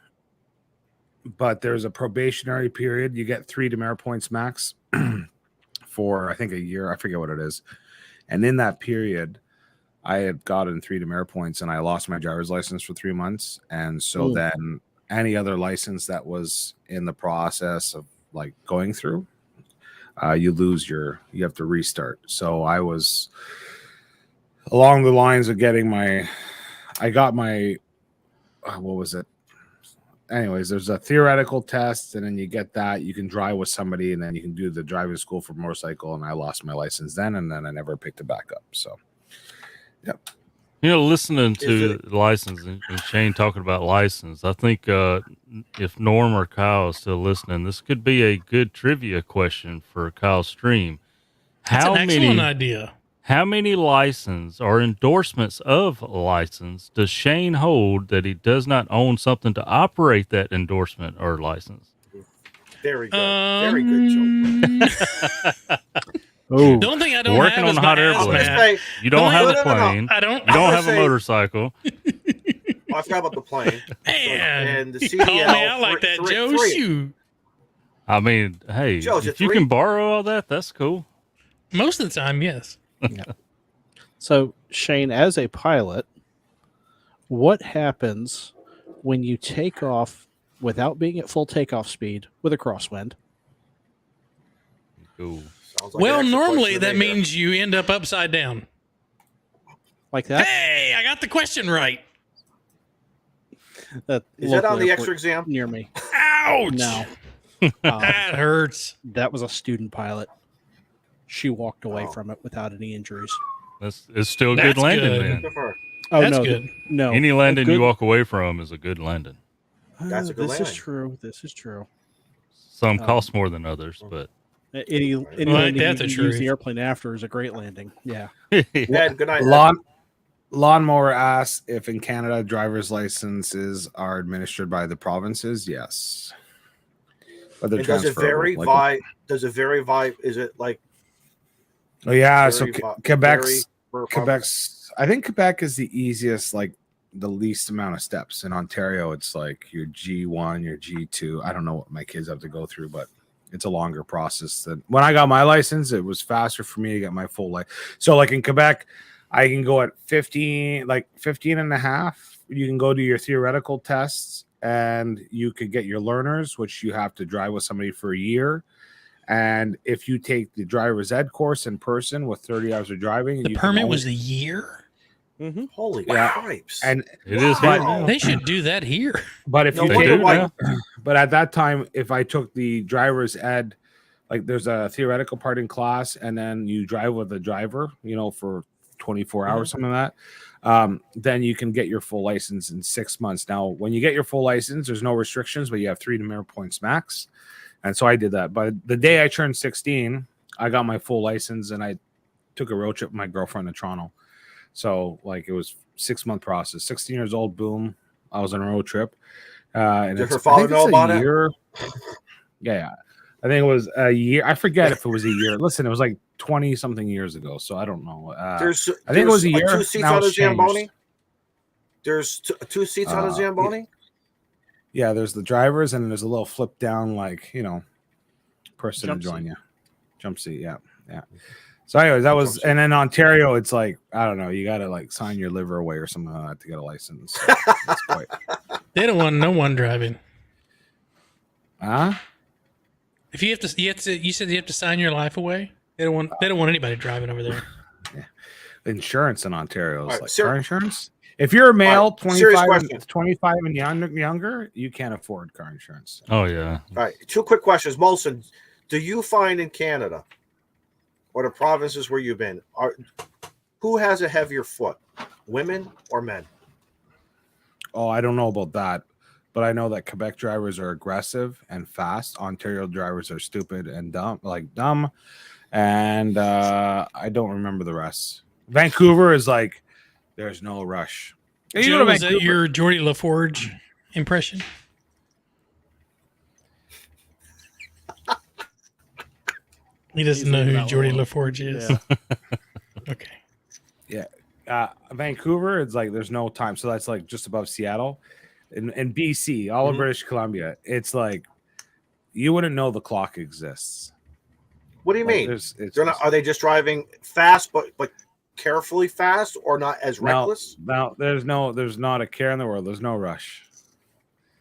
But there's a probationary period. You get 3 demerit points max for, I think, a year. I forget what it is. And in that period, I had gotten 3 demerit points, and I lost my driver's license for 3 months. And so then any other license that was in the process of like going through, you have to restart. So I was along the lines of getting my I got my what was it? Anyways, there's a theoretical test, and then you get that. You can drive with somebody, and then you can do the driving school for motorcycle. And I lost my license then, and then I never picked it back up. So, yep. You know, listening to license and Shane talking about license, I think if Norm or Kyle is still listening, this could be a good trivia question for Kyle's stream. That's an excellent idea. How many license or endorsements of license does Shane hold that he does not own something to operate that endorsement or license? Very good. Very good joke. Oh, The only thing I don't Working have on is a my hot air balloon. hazmat. You don't have a no. plane. I don't. You don't I'm have a gonna say- motorcycle. I forgot about the plane. Man, And the you call me CDL out like that, three- Joe. three. Shoot. I mean, hey, Joe, is it if you three? can borrow all that, that's cool. Most of the time, yes. so Shane, as a pilot, what happens when you take off without being at full takeoff speed with a crosswind? Cool. Sounds like an Well, extra normally question that to me here. means you end up upside down. Like that? Hey, I got the question right. That Is that on local the airport extra exam? near me? Ouch. No. That hurts. That was a student pilot. She walked away Oh. from it without any injuries. It's still a That's good landing, good. man. Good for her. Oh, That's no, good. No. Any landing good- you walk away from is a good landing. That's a good This landing. is true. This is true. Some cost more than others, but Any Well, landing that's you the can use truth. the airplane after is a great landing. Yeah. Ed, good night. Lawnmower asks if in Canada driver's licenses are administered by the provinces. Yes, but they're And does it vary transferable, by? Does it vary by? Is it like? Oh yeah, so vary by- Quebec's vary per province? Quebec's. I think Quebec is the easiest, like the least amount of steps. In Ontario, it's like your G1, your G2. I don't know what my kids have to go through, but it's a longer process than when I got my license. It was faster for me to get my full life. So like in Quebec, I can go at 15 and a half. You can go to your theoretical tests and you could get your learners, which you have to drive with somebody for a year. And if you take the driver's ed course in person with 30 hours of driving, The you can permit only- was a year. Mm-hmm. Holy Yeah. cripes! and it is. Wow. here now. They should do that here. but if No you They wonder take do why- now. but at that time, if I took the driver's ed, like there's a theoretical part in class, and then you drive with a driver, for 24 hours, something like that. Then you can get your full license in 6 months. Now, when you get your full license, there's no restrictions, but you have 3 demerit points max. And so I did that. But the day I turned 16, I got my full license, and I took a road trip with my girlfriend to Toronto. So like it was 6-month process. 16 years old, boom, I was on a road trip. And Did it's- her I father think know it's a about it? year. Yeah. I think it was a year. I forget if it was a year. Listen, it was like 20 something years ago. So I don't know. There's, I think it was a year. 2 seats Now on the it's changed. Zamboni. There's 2 seats on the Yeah. Zamboni. Yeah, there's the drivers, and there's a little flip down, person Jump to join seat. you. Jump seat, yeah. So, anyways, that was, and in Ontario, it's like I don't know, you got to like sign your liver away or something like that to get a license. So it's quite, They don't want no one driving. huh? If you said you have to sign your life away. They don't want anybody driving over there. Insurance in Ontario is All right, like sir- car insurance. If you're a male, All right, serious 25 question. and younger, you can't afford car insurance. Oh yeah. All right, 2 quick questions. Molson, do you find in Canada or the provinces where you've been, who has a heavier foot, women or men? Oh, I don't know about that, but I know that Quebec drivers are aggressive and fast. Ontario drivers are stupid and dumb, and I don't remember the rest. Vancouver is like there's no rush. You go to Joe, is that Vancouver- your Geordie LaForge impression? He doesn't He's know leaving who that Geordie one alone. LaForge is. Yeah. Okay. Vancouver, it's like there's no time, so that's like just above Seattle. In BC, all of Mhm. British Columbia, it's like you wouldn't know the clock exists. What do you Like, mean? it's They're not. Are they just driving fast, but carefully fast, or not as reckless? No, there's not a care in the world. There's no rush.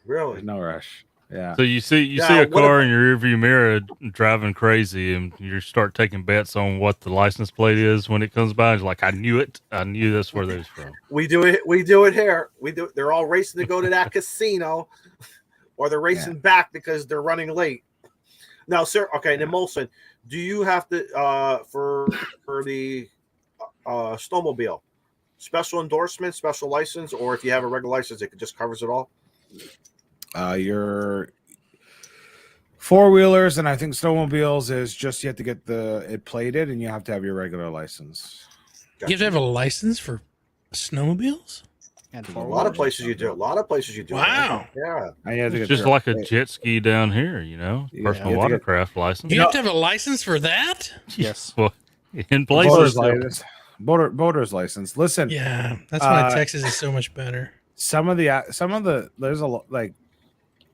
Really? There's no rush. Yeah. So you see Now, a car in your rearview mirror driving crazy, and you start taking bets on what the license plate is when it comes by. It's like, I knew it. I knew that's where those from. We do it. We do it here. They're all racing to go to that casino, or they're racing back because they're running late. Now, sir. Okay, then Molson, do you have to for the snowmobile special endorsement, special license, or if you have a regular license, it just covers it all? Your four-wheelers and I think snowmobiles is just you have to get it plated and you have to have your regular license. You have to have a license for snowmobiles? And A lot of places you do. A lot of places you do. Wow. Yeah. And you have to It's get just like a jet ski down here, personal you have to watercraft license. You have to have a license for that? Yes. Well, in boater's places. license. Boater's license. Listen, Yeah, that's why Texas is so much better. some of the there's a lot like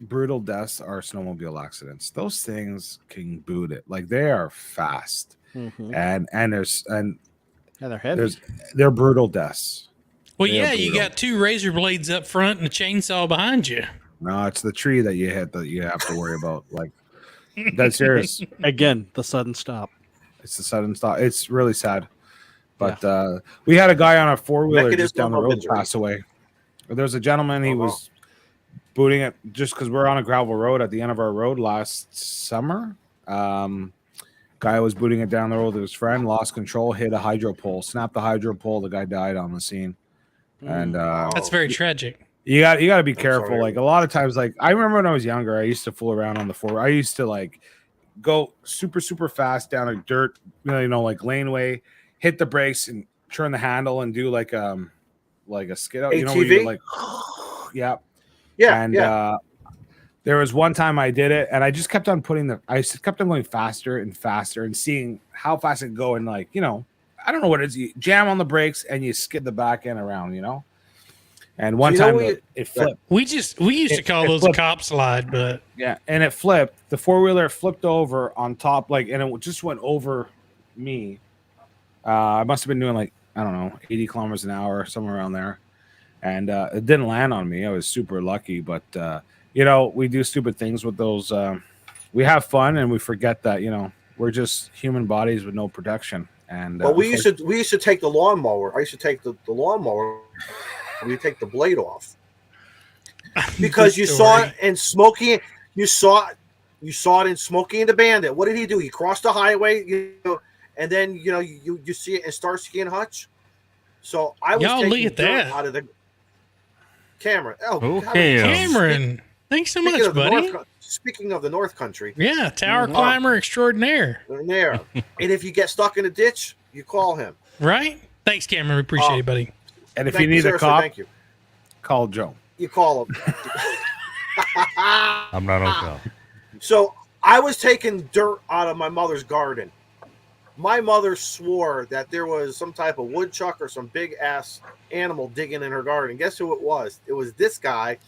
brutal deaths are snowmobile accidents. Those things can boot it. Like they are fast. Mm-hmm. And they're heavy. they're brutal deaths. Well, They are yeah, you brutal. got 2 razor blades up front and a chainsaw behind you. No, it's the tree that you hit that you have to worry about. Like that's serious. Again, the sudden stop. It's the sudden stop. It's really sad. But we had a guy on a 4-wheeler just down the road pass away. There was a gentleman. He was booting it just because we're on a gravel road at the end of our road last summer. Guy was booting it down the road with his friend, lost control, hit a hydro pole, snapped the hydro pole. The guy died on the scene. And That's very tragic. you got to be careful. sorry. Like a lot of times, like I remember when I was younger, I used to fool around on the 4. I used to like go super fast down a dirt, like laneway, hit the brakes and turn the handle and do like a skid out. ATV? You know, where you like, yeah. And there was one time I did it, and I just kept on I kept on going faster and faster and seeing how fast it could go. And like, I don't know what it is. You jam on the brakes and you skid the back end around, And one time it flipped. We used to call those a cop slide, but And it flipped. The 4-wheeler flipped over on top, and it just went over me. I must have been doing like, I don't know, 80 kilometers an hour, somewhere around there. And it didn't land on me. I was super lucky, but we do stupid things with those. We have fun and we forget that, we're just human bodies with no protection. And we used to take the lawnmower. I used to take the lawnmower. We take the blade off because you saw it in Smokey. You saw it in Smokey and the Bandit. What did he do? He crossed the highway, and then you see it in Starsky and Hutch. So I was taking look at that out of the Cameron. Cameron. Thanks so much, buddy. Speaking of the North Country, yeah, tower climber extraordinaire. There, and if you get stuck in a ditch, you call him. Right? Thanks, Cameron. We appreciate it, buddy. And if you need a cop, thank you. Call Joe. You call him. I'm not on call. So I was taking dirt out of my mother's garden. My mother swore that there was some type of woodchuck or some big ass animal digging in her garden. Guess who it was? It was this guy.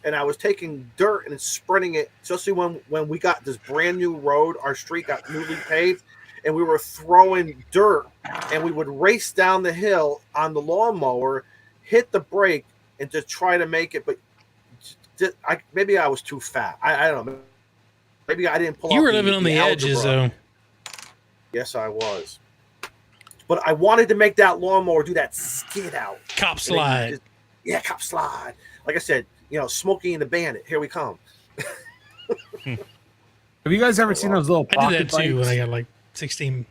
And I was taking dirt and spreading it, especially when we got this brand new road. Our street got newly paved, and we were throwing dirt, and we would race down the hill on the lawnmower, hit the brake, and just try to make it. But maybe I was too fat. I don't know. Maybe I didn't pull. You were living on the edges, though. Yes, I was. But I wanted to make that lawnmower do that skid out. Cop slide. Cop slide. Like I said, Smokey and the Bandit. Here we come. Have you guys ever seen those little pocket I did that too bikes? when I got like 16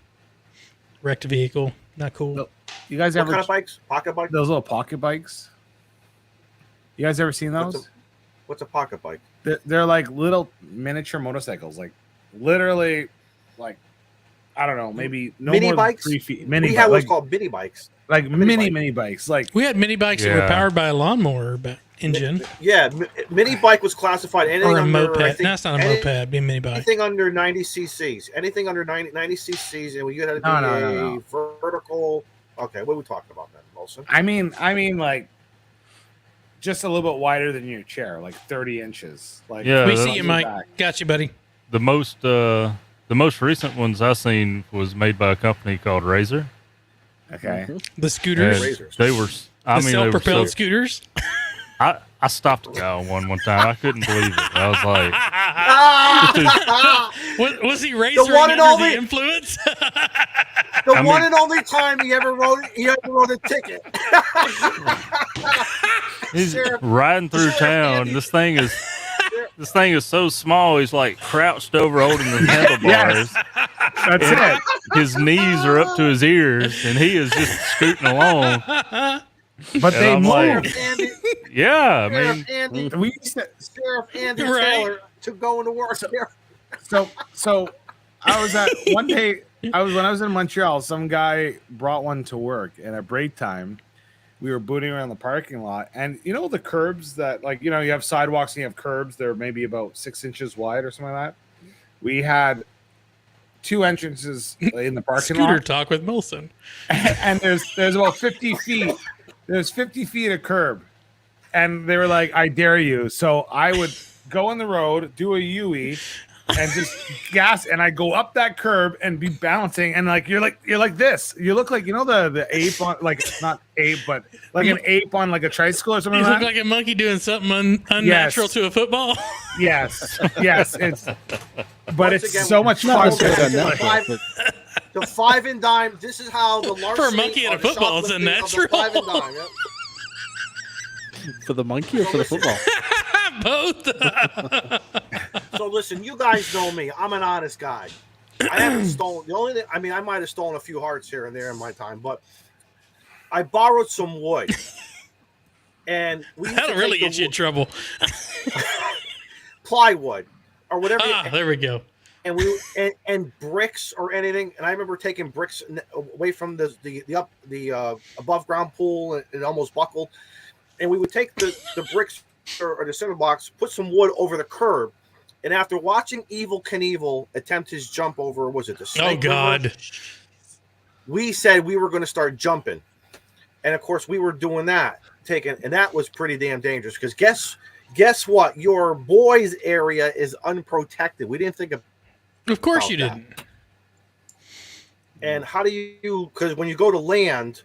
wrecked vehicle. Not cool. You guys What ever kind of bikes? Pocket bikes? those little pocket bikes? You guys ever seen those? What's a pocket bike? They're like little miniature motorcycles, like literally, like I don't know, maybe no Mini more bikes? than 3 feet. We had what's called mini bikes. like mini bikes. Like We had mini bikes that were Yeah. powered by a lawnmower engine Yeah, mini bike was classified anything or a under, moped. I think, No, it's not a moped. It'd be a mini bike. anything under 90 cc's. Anything under 90 cc's, and you had to be No. vertical. Okay, what are we talking about then, Wilson? I mean, like just a little bit wider than your chair, like 30 inches. Like Yeah, We that's- see you, Mike. Got you, buddy. The most recent ones I seen was made by a company called Razor. Okay. The scooters, Razors. They were, the they were self-propelled so, scooters. I stopped a guy on one time. I couldn't believe it. I was like, was he racing under the influence? The one and only time he ever wrote a ticket. he's riding through town. This thing is so small. He's like crouched over holding the handlebars. That's it. His knees are up to his ears, and he is just scooting along. But they I'm move. like, yeah, I mean, Sheriff Andy Taylor to going to work. So I was at one day. When I was in Montreal, some guy brought one to work, and at break time, we were booting around the parking lot, and you know the curbs that, like, you know, you have sidewalks and you have curbs. They're maybe about 6 inches wide or something like that. We had 2 entrances in the parking lot. Scooter talk with Molson. And there's about 50 feet. There's 50 feet of curb, and they were like, "I dare you!" So I would go on the road, do a U-E, and just gas, and I go up that curb and be bouncing, and you're like this. You look like, you know, the ape on, like, not ape, but like an ape on like a tricycle or something. You like look like a monkey doing something unnatural to a football. Yes, it's Again, so much fun. The 5 and dime. This is how the large for a monkey and a football is unnatural. 5 and dime. Yep. For the monkey or for the football? Both. So listen, you guys know me. I'm an honest guy. I haven't stolen. The only thing, I mean, I might have stolen a few hearts here and there in my time, but I borrowed some wood, and that'll really get you in trouble. Plywood or whatever. There we go. And and bricks or anything. And I remember taking bricks away from the above ground pool, and it almost buckled. And we would take the bricks or the cinder blocks, put some wood over the curb. And after watching Evel Knievel attempt his jump over, was it the Snake River? We said we were going to start jumping. And of course we were doing that, and that was pretty damn dangerous, because guess what? Your boys' area is unprotected. We didn't think of course you didn't. And how do you, because when you go to land,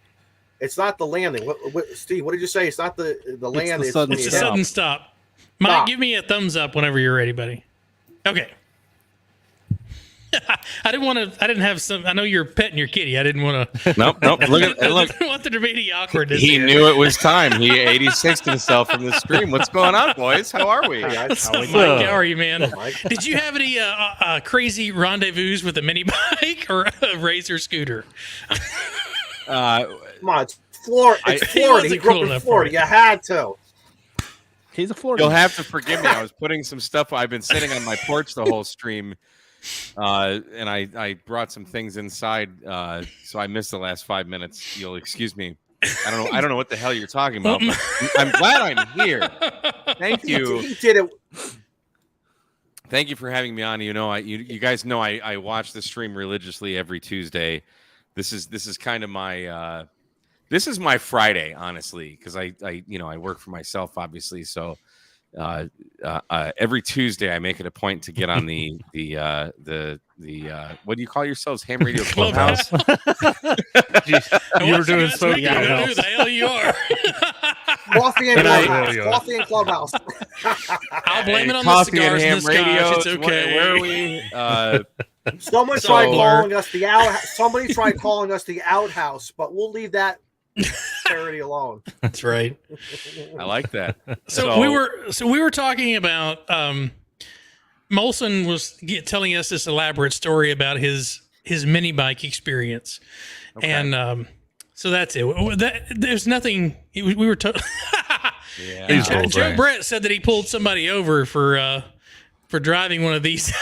it's not the landing. Steve, what did you say? It's not the land. It's a sudden stop. Mike, give me a thumbs up whenever you're ready, buddy. Okay. I didn't have some. I know you're petting your kitty. I didn't want to. Nope. Look. I didn't want there to be any awkwardness. He knew it was time. He 86'd himself from the stream. What's going on, boys? How are we? Mike, how are you, man? Did you have any crazy rendezvous with a mini bike or a Razor scooter? Come on, it's Florida. It's Florida. He grew up in Florida. You had to. He's a Florida. You'll have to forgive me. I was putting some stuff. I've been sitting on my porch the whole stream. And I brought some things inside, so I missed the last 5 minutes. You'll excuse me. I don't know what the hell you're talking about. But I'm glad I'm here. Thank you. He did it. Thank you for having me on. You know, you guys know I watch the stream religiously every Tuesday. This is kind of my this is my Friday, honestly, because I work for myself, obviously, so. Every Tuesday I make it a point to get on the what do you call yourselves? Ham Radio Clubhouse. You were doing so good. Who the hell you are? Coffee and Clubhouse. I'll blame it on Coffee the cigars and and the radio. scotch. It's okay. Where are we? Someone tried calling us the out. Somebody tried calling us the outhouse, but we'll leave that charity alone. That's right. I like that. So we were talking about Molson was telling us this elaborate story about his mini bike experience, and so that's it. There's nothing. We were. Yeah. Joe Brett said that he pulled somebody over for driving one of these.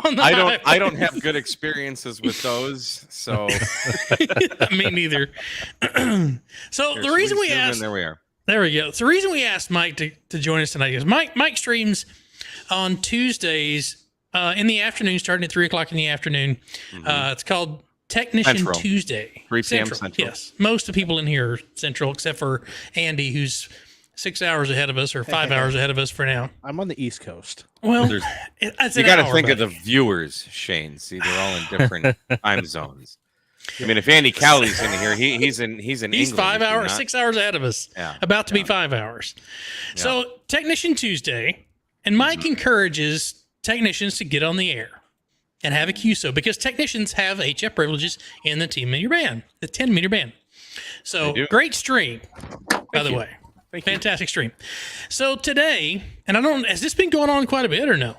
I don't have good experiences with those, so me neither. So the reason we asked, there we are. There we go. So the reason we asked Mike to join us tonight is Mike streams on Tuesdays in the afternoon, starting at 3:00 in the afternoon. Mm-hmm. It's called Technician Central. Tuesday, 3 p.m. Central. Yes, most of the people in here are Central, except for Andy, who's 6 hours ahead of us, or 5 hours ahead of us for now. I'm on the East Coast. Well, you got to think of the viewers, Shane. See, they're all in different time zones. I mean, if Andy Cowley's in here, he's in England. 5 hours, 6 hours ahead of us. Yeah. About to be 5 hours. Yeah. So Technician Tuesday, and Mike encourages technicians to get on the air and have a QSO because technicians have HF privileges in the 10-meter band, the 10-meter band. So great stream, by the way. Fantastic stream. So today, and has this been going on quite a bit or no?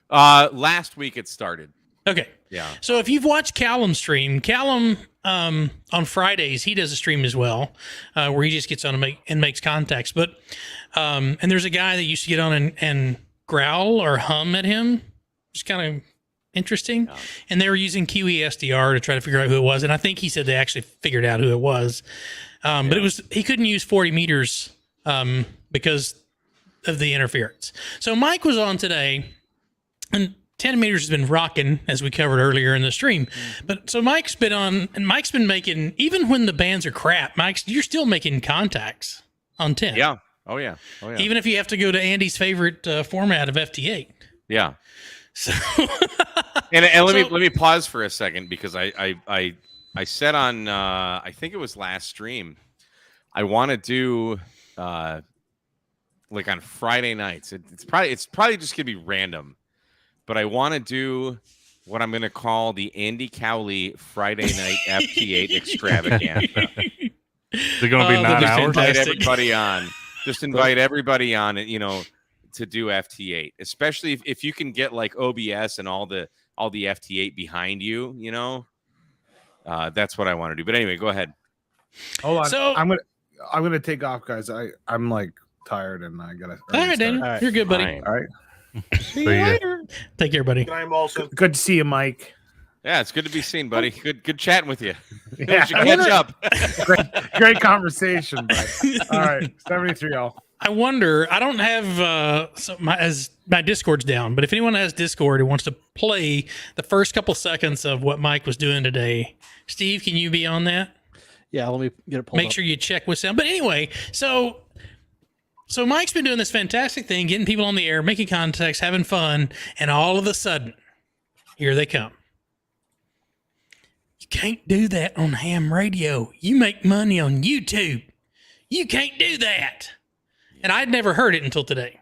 Last week it started. Okay. Yeah. So if you've watched Callum's stream, Callum on Fridays he does a stream as well, where he just gets on and makes contacts. But and there's a guy that used to get on and growl or hum at him, just kind of interesting. Yeah. And they were using QESDR to try to figure out who it was, and I think he said they actually figured out who it was. But he couldn't use 40 meters because of the interference. So Mike was on today, and 10 meters has been rocking, as we covered earlier in the stream. But so Mike's been on, and Mike's been making, even when the bands are crap, you're still making contacts on 10. Yeah. Oh yeah. Even if you have to go to Andy's favorite format of FT8. Yeah. So and let me pause for a second because I said on I think it was last stream, I want to do like on Friday nights. It's probably just gonna be random, but I want to do what I'm gonna call the Andy Cowley Friday night FT8 extravaganza. Is it gonna be 9 hours? Invite everybody on. Just invite everybody on, to do FT8, especially if you can get like OBS and all the FT8 behind you. That's what I want to do. But anyway, go ahead. Hold on. So I'm gonna take off, guys. I'm like tired and I gotta. All right, Daniel. Right. You're good, buddy. Fine. All right. See you later. Take care, buddy. I'm also Good to see you, Mike. Yeah, it's good to be seen, buddy. Good chatting with you. Yeah. We should catch up. Great conversation, bud. All right, 73 all. I wonder. I don't have my Discord's down, but if anyone has Discord and wants to play the first couple seconds of what Mike was doing today, Steve, can you be on that? Yeah, let me get it pulled Make up. sure you check with sound. But anyway, so Mike's been doing this fantastic thing, getting people on the air, making contacts, having fun, and all of a sudden, here they come. You can't do that on ham radio. You make money on YouTube. You can't do that. And I'd never heard it until today.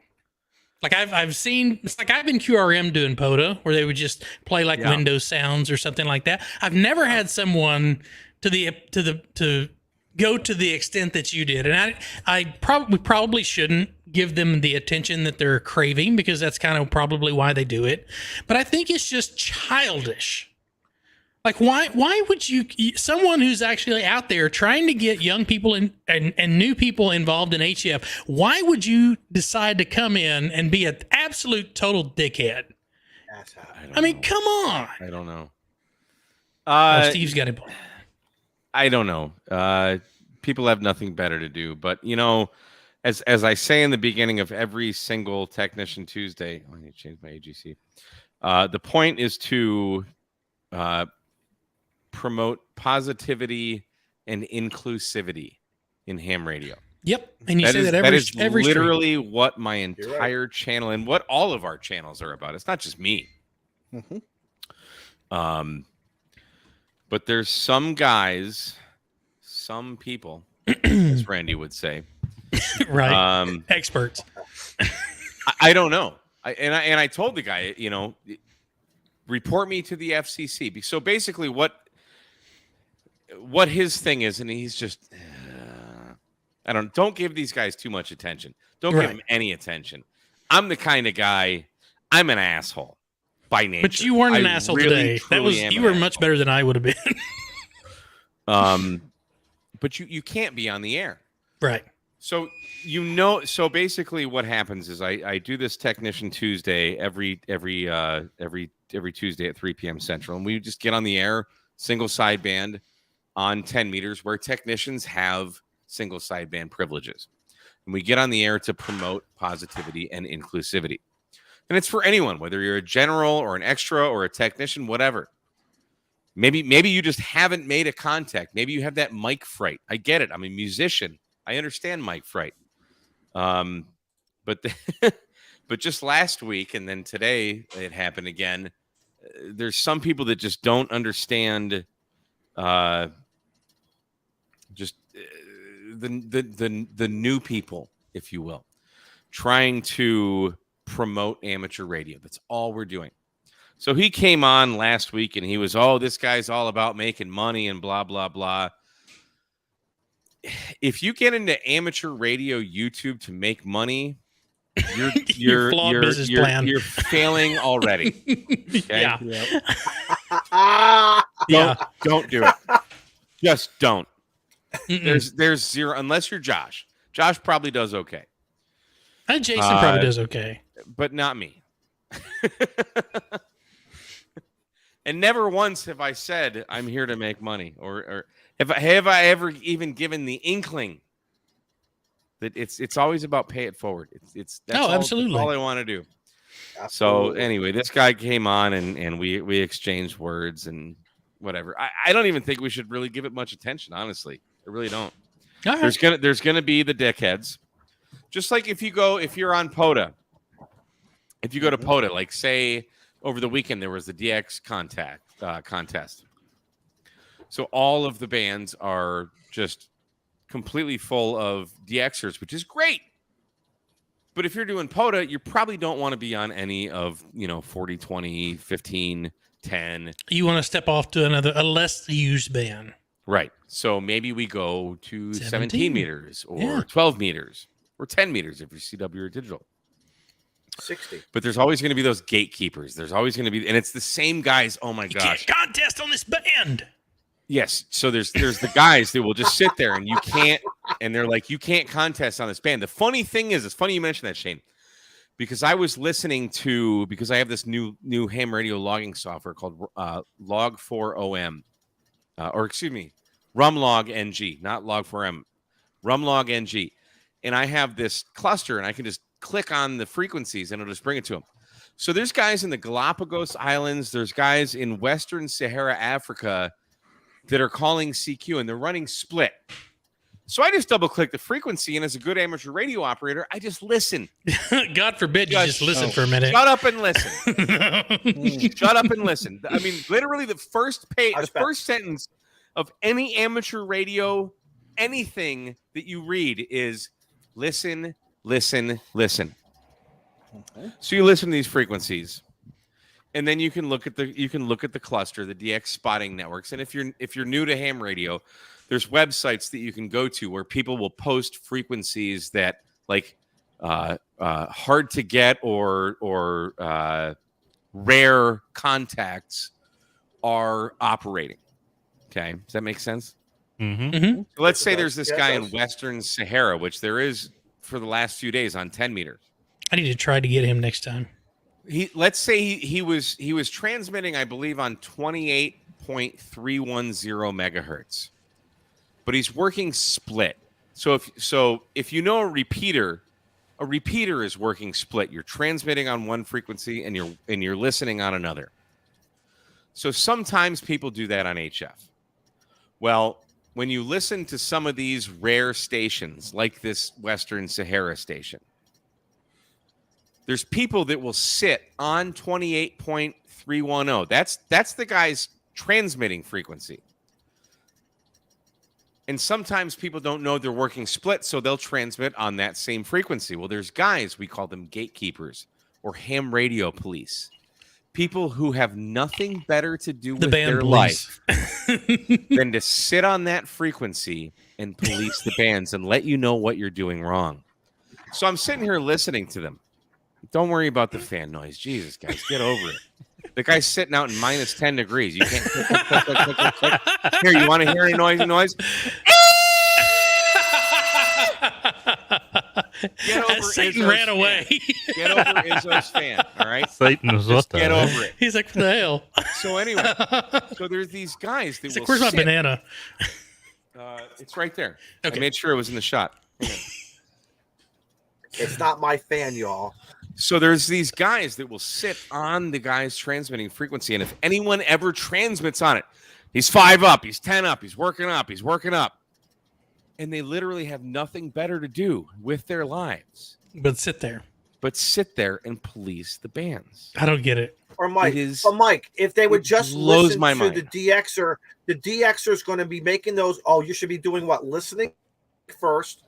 Like I've seen, it's like I've been QRM doing POTA where they would just play like Windows sounds or something like that. I've never had someone to go to the extent that you did. And I probably shouldn't give them the attention that they're craving because that's kind of probably why they do it. But I think it's just childish. Like, why would someone who's actually out there trying to get young people and new people involved in HF, why would you decide to come in and be an absolute total dickhead? I mean, come on. I don't know. Steve's got it. I don't know. People have nothing better to do. But, as I say in the beginning of every single Technician Tuesday, I need to change my AGC. The point is to promote positivity and inclusivity in ham radio. Yep. And you say that every literally stream. what my entire channel and what all of our channels are about. It's not just me. Mm-hmm. But there's some guys, some people, as Randy would say. Right. Experts. I don't know. I told the guy, report me to the FCC. So basically what his thing is, and he's just, don't give these guys too much attention. Don't give them any attention. I'm the kind of guy, I'm an asshole by nature. But you weren't an asshole today. You were much better than I would have been. But you can't be on the air. Right. So, basically what happens is I do this Technician Tuesday every Tuesday at 3 p.m. Central, and we just get on the air, single sideband on 10 meters where technicians have single sideband privileges. And we get on the air to promote positivity and inclusivity. And it's for anyone, whether you're a general or an extra or a technician, whatever. Maybe you just haven't made a contact. Maybe you have that mic fright. I get it. I'm a musician. I understand mic fright. But just last week and then today it happened again. There's some people that just don't understand just the new people, if you will, trying to promote amateur radio. That's all we're doing. So he came on last week and he was, this guy's all about making money and blah, blah, blah. If you get into amateur radio YouTube to make money, you're failing already. Okay? Yeah. Don't do it. Just don't. There's zero, unless you're Josh. Josh probably does okay. Jason probably does okay. But not me. And never once have I said I'm here to make money, or have I ever even given the inkling that it's always about pay it forward. Absolutely. That's all I want to do. Absolutely. So anyway, this guy came on and we exchanged words and whatever. I don't even think we should really give it much attention, honestly. I really don't. All right. There's gonna be the dickheads. Just like if you're on POTA, if you go to POTA, like say over the weekend there was the DX contest. So all of the bands are just completely full of DXers, which is great. But if you're doing POTA, you probably don't want to be on any of 40, 20, 15, 10. You want to step off to a less used band. Right. So maybe we go to 17 meters or 12 meters or 10 meters if you're CW or digital. 60. But there's always going to be those gatekeepers. There's always going to be, and it's the same guys. Oh my gosh. Can't contest on this band. Yes. So there's the guys that will just sit there and they're like, you can't contest on this band. The funny thing is, it's funny you mentioned that, Shane, because I was listening because I have this new ham radio logging software called Log4OM, Rumlog NG, not Log4M, Rumlog NG. And I have this cluster and I can just click on the frequencies and it'll just bring it to them. So there's guys in the Galapagos Islands. There's guys in Western Sahara Africa that are calling CQ and they're running split. So I just double click the frequency. And as a good amateur radio operator, I just listen. God forbid you just listen for a minute. Shut up and listen. Shut up and listen. I mean, literally the first sentence of any amateur radio, anything that you read is listen, listen, listen. Okay. So you listen to these frequencies, and then you can look at the cluster, the DX spotting networks. And if you're new to ham radio, there's websites that you can go to where people will post frequencies that like hard to get or rare contacts are operating. Okay, does that make sense? Mm-hmm. Mm-hmm. So let's say there's this guy in Western Sahara, which there is for the last few days on 10 meters. I need to try to get him next time. Let's say he was transmitting, I believe, on 28.310 megahertz, but he's working split. So if you know a repeater is working split. You're transmitting on one frequency and you're listening on another. So sometimes people do that on HF. Well, when you listen to some of these rare stations, like this Western Sahara station, there's people that will sit on 28.310. That's the guy's transmitting frequency. And sometimes people don't know they're working split, so they'll transmit on that same frequency. Well, there's guys, we call them gatekeepers or ham radio police. People who have nothing better to do with their life than to sit on that frequency and police the bands and let you know what you're doing wrong. So I'm sitting here listening to them. Don't worry about the fan noise. Jesus, guys, get over it. The guy's sitting out in minus 10 degrees. You can't click. Here, you want to hear any noise? Satan ran away. Get over Izzo's fan, all right? Satan is what? Get over it. He's like, what the hell? So anyway, there's these guys that He's will like, where's my banana? It's right there. Okay. I made sure it was in the shot. It's not my fan, y'all. So there's these guys that will sit on the guy's transmitting frequency, and if anyone ever transmits on it, he's 5 up, he's 10 up, he's working up. And they literally have nothing better to do with their lives but sit there and police the bands. I don't get it. or Mike. It is. But Mike, if they would just blows listen my to mind. the DXer, the DXer is going to be making those. Oh, you should be doing what? Listening first,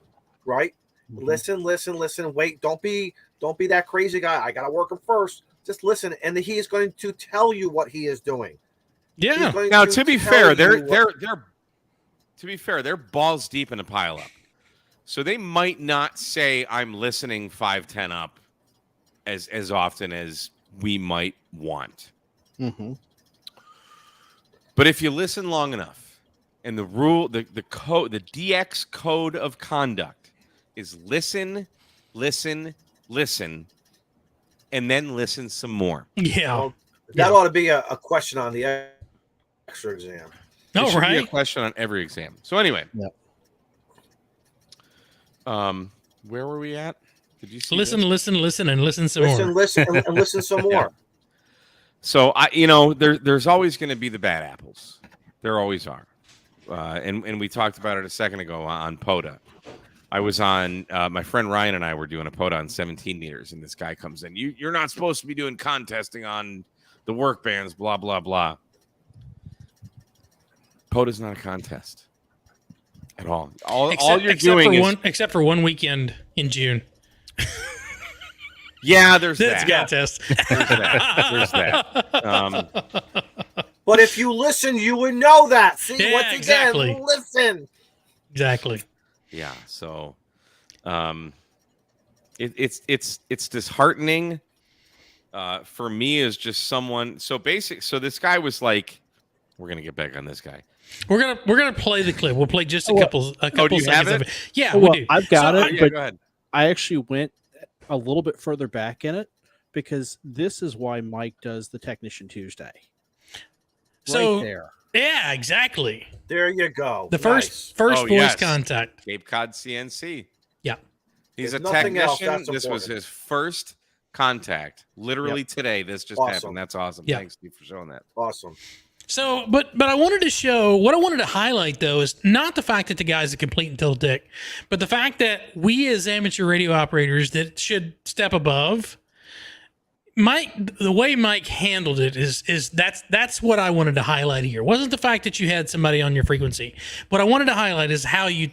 right? Mhm. Listen. Wait, don't be that crazy guy. I gotta work him first. Just listen, and he is going to tell you what he is doing. Yeah. Now, to be fair, they're balls deep in a pile up. So they might not say I'm listening 5-10 up as often as we might want. Mm-hmm. But if you listen long enough, and the rule, the code, the DX code of conduct is listen, and then listen some more. Yeah. Well, that ought to be a question on the extra exam. It should be a Right. question on every exam. So anyway, Yep. where were we at? Did you see Listen, this? listen, and listen some more. Listen, and listen some more. So there's always going to be the bad apples. There always are, and we talked about it a second ago on POTA. I was on my friend Ryan and I were doing a POTA on 17 meters, and this guy comes in. You're not supposed to be doing contesting on the work bands, blah blah blah. POTA's not a contest at all. All you're doing is except for one weekend in June. yeah. There's That's that. a contest. There's that. But if you listen, you would know that. See, Yeah, once again, exactly. listen. Exactly. Yeah. So, it's disheartening. For me as just someone. So this guy was like, we're gonna get back on this guy. We're gonna play the clip. We'll play just a Well, couple do you have seconds of it? it. Yeah, Well, we do. I've got So it, Yeah, but go ahead. I actually went a little bit further back in it because this is why Mike does the Technician Tuesday. So- Right there. Yeah, exactly. There you go. The Nice. first Oh, voice yes. contact. Cape Cod CNC. Yeah. He's If a nothing else, technician. that's This was important. his first contact. Literally today, this just Awesome. happened. That's awesome. Yeah. Thanks, Steve, for showing that. Awesome. So, but I wanted to show what I wanted to highlight though is not the fact that the guy's a complete and total dick, but the fact that we as amateur radio operators that should step above. Mike, the way Mike handled it is that's what I wanted to highlight here. It wasn't the fact that you had somebody on your frequency. What I wanted to highlight is how you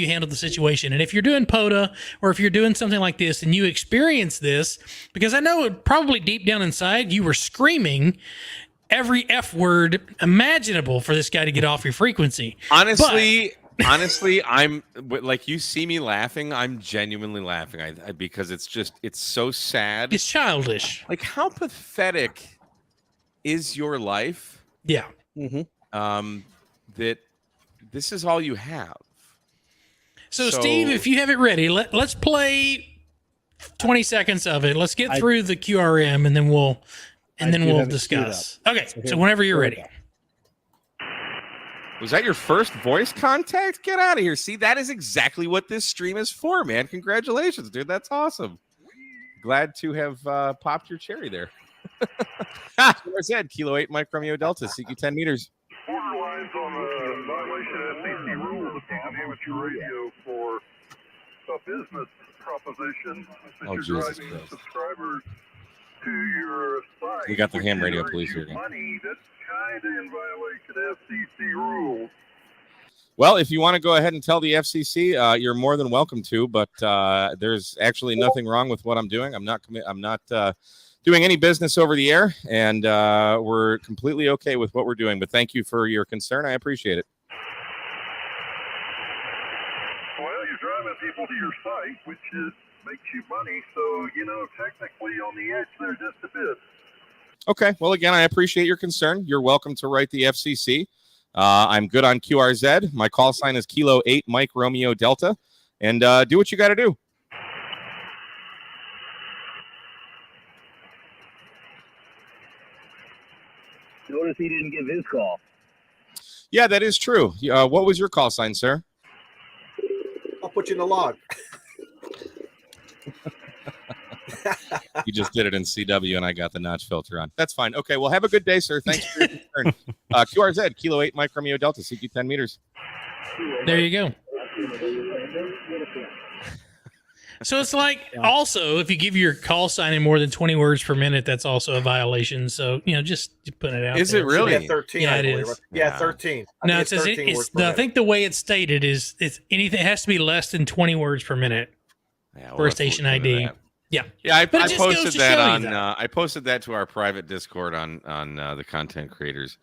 handled the situation. And if you're doing POTA or if you're doing something like this and you experience this, because I know probably deep down inside you were screaming every F word imaginable for this guy to get off your frequency. Honestly, I'm like, you see me laughing. I'm genuinely laughing because it's so sad. It's childish. Like, how pathetic is your life? Yeah. Mm-hmm. That this is all you have. So Steve, if you have it ready, let's play 20 seconds of it. Let's get through the QRM and then we'll discuss. Okay, so whenever you're ready. Was that your first voice contact? Get out of here. See, that is exactly what this stream is for, man. Congratulations, dude. That's awesome. Glad to have popped your cherry there. Where's Ed? Kilo 8 Mike Romeo Delta, CQ 10 meters. Borderlines on the violation of FCC rules using amateur radio for a business proposition. That you're Jesus driving Christ. subscribers to your site. We got the which ham radio earns police you here again. Money that's kind of in violation of FCC rules. Well, if you want to go ahead and tell the FCC, you're more than welcome to. But there's actually nothing wrong with what I'm doing. I'm not doing any business over the air, and we're completely okay with what we're doing. But thank you for your concern. I appreciate it. Well, you're driving people to your site, which makes you money. So, technically on the edge there just a bit. Okay. Well, again, I appreciate your concern. You're welcome to write the FCC. I'm good on QRZ. My call sign is Kilo 8 Mike Romeo Delta. And do what you got to do. Notice he didn't give his call. Yeah, that is true. What was your call sign, sir? I'll put you in the log. You just did it in CW, and I got the notch filter on. That's fine. Okay, well, have a good day, sir. Thanks for your concern. QRZ, Kilo 8 Mike Romeo Delta, CQ 10 meters. There you go. So it's like also if you give your call sign in more than 20 words per minute, that's also a violation. So just putting it out. Is there. it really? Yeah, 13. Yeah, I it believe. is. Yeah, 13. No, it says I think the way it's stated is it's anything. It has to be less than 20 words per minute for a station ID. Yeah, I But it just posted goes to that show you on. that. I posted that to our private Discord on the content creators.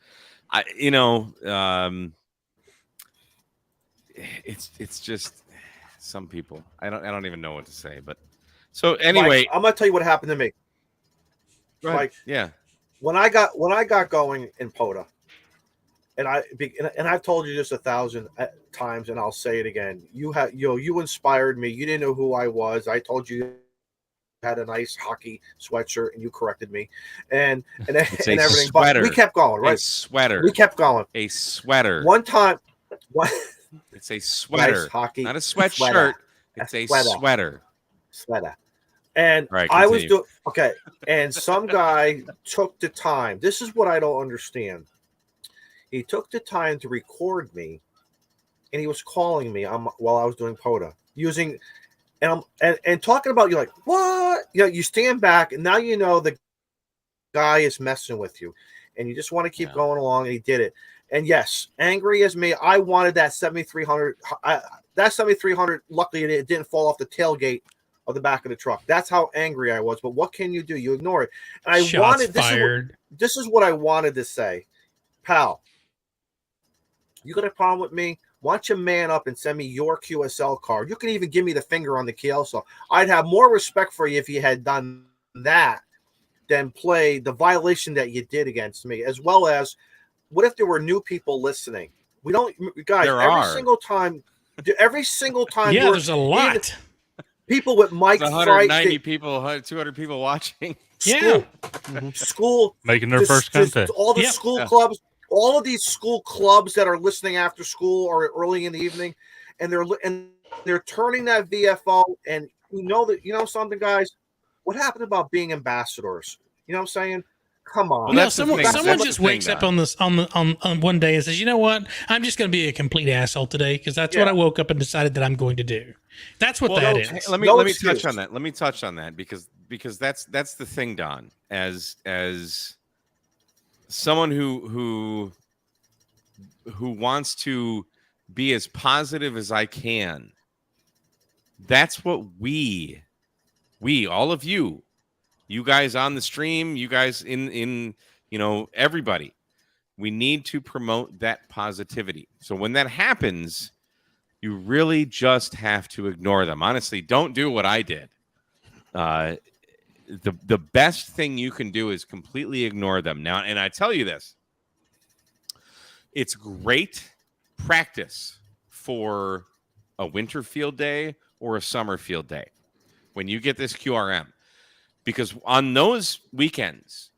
It's just some people. I don't even know what to say. But so anyway, Mike, I'm gonna tell you what happened to me. go ahead. Mike, Yeah. when I got going in POTA, and I've told you this 1,000 times, and I'll say it again. You inspired me. You didn't know who I was. I told you had a nice hockey sweatshirt, and you corrected me, and everything. Sweater. But we kept going, right? A sweater. We kept going. A sweater. One time, it's a sweater, nice hockey, not a sweatshirt. sweater. It's a sweater. Sweater. And right, I was doing okay, and some guy took the time. This is what I don't understand. He took the time to record me, and he was calling me while I was doing POTA using. And talking about, you're like, what? You stand back, and now you know the guy is messing with you, and you just want to keep going along, and he did it. And yes, angry as me, I wanted that 7300. That 7300, luckily it didn't fall off the tailgate of the back of the truck. That's how angry I was. But what can you do? You ignore it. And I Shots fired. This is what I wanted to say. Pal, you got a problem with me? Why don't you man up and send me your QSL card? You can even give me the finger on the QSL. I'd have more respect for you if you had done that than play the violation that you did against me, as well as what if there were new people listening? We don't, guys, every single time. Yeah, there's a lot. People with mic 190 people, 200 people watching. School making their first contact. All the school clubs. All of these school clubs that are listening after school or early in the evening, and they're turning that VFO. And something, guys. What happened about being ambassadors? You know what I'm saying? Come on. Well, someone just wakes up on one day and says, "You know what? I'm just going to be a complete asshole today because that's what I woke up and decided that I'm going to do." That's what that is. Let me touch on that. Let me touch on that because that's the thing, Don. As someone who wants to be as positive as I can, that's what we all of you guys on the stream, you guys in everybody, we need to promote that positivity. So when that happens, you really just have to ignore them. Honestly, don't do what I did. The best thing you can do is completely ignore them. Now, and I tell you this, it's great practice for a winter field day or a summer field day when you get this QRM, because on those weekends,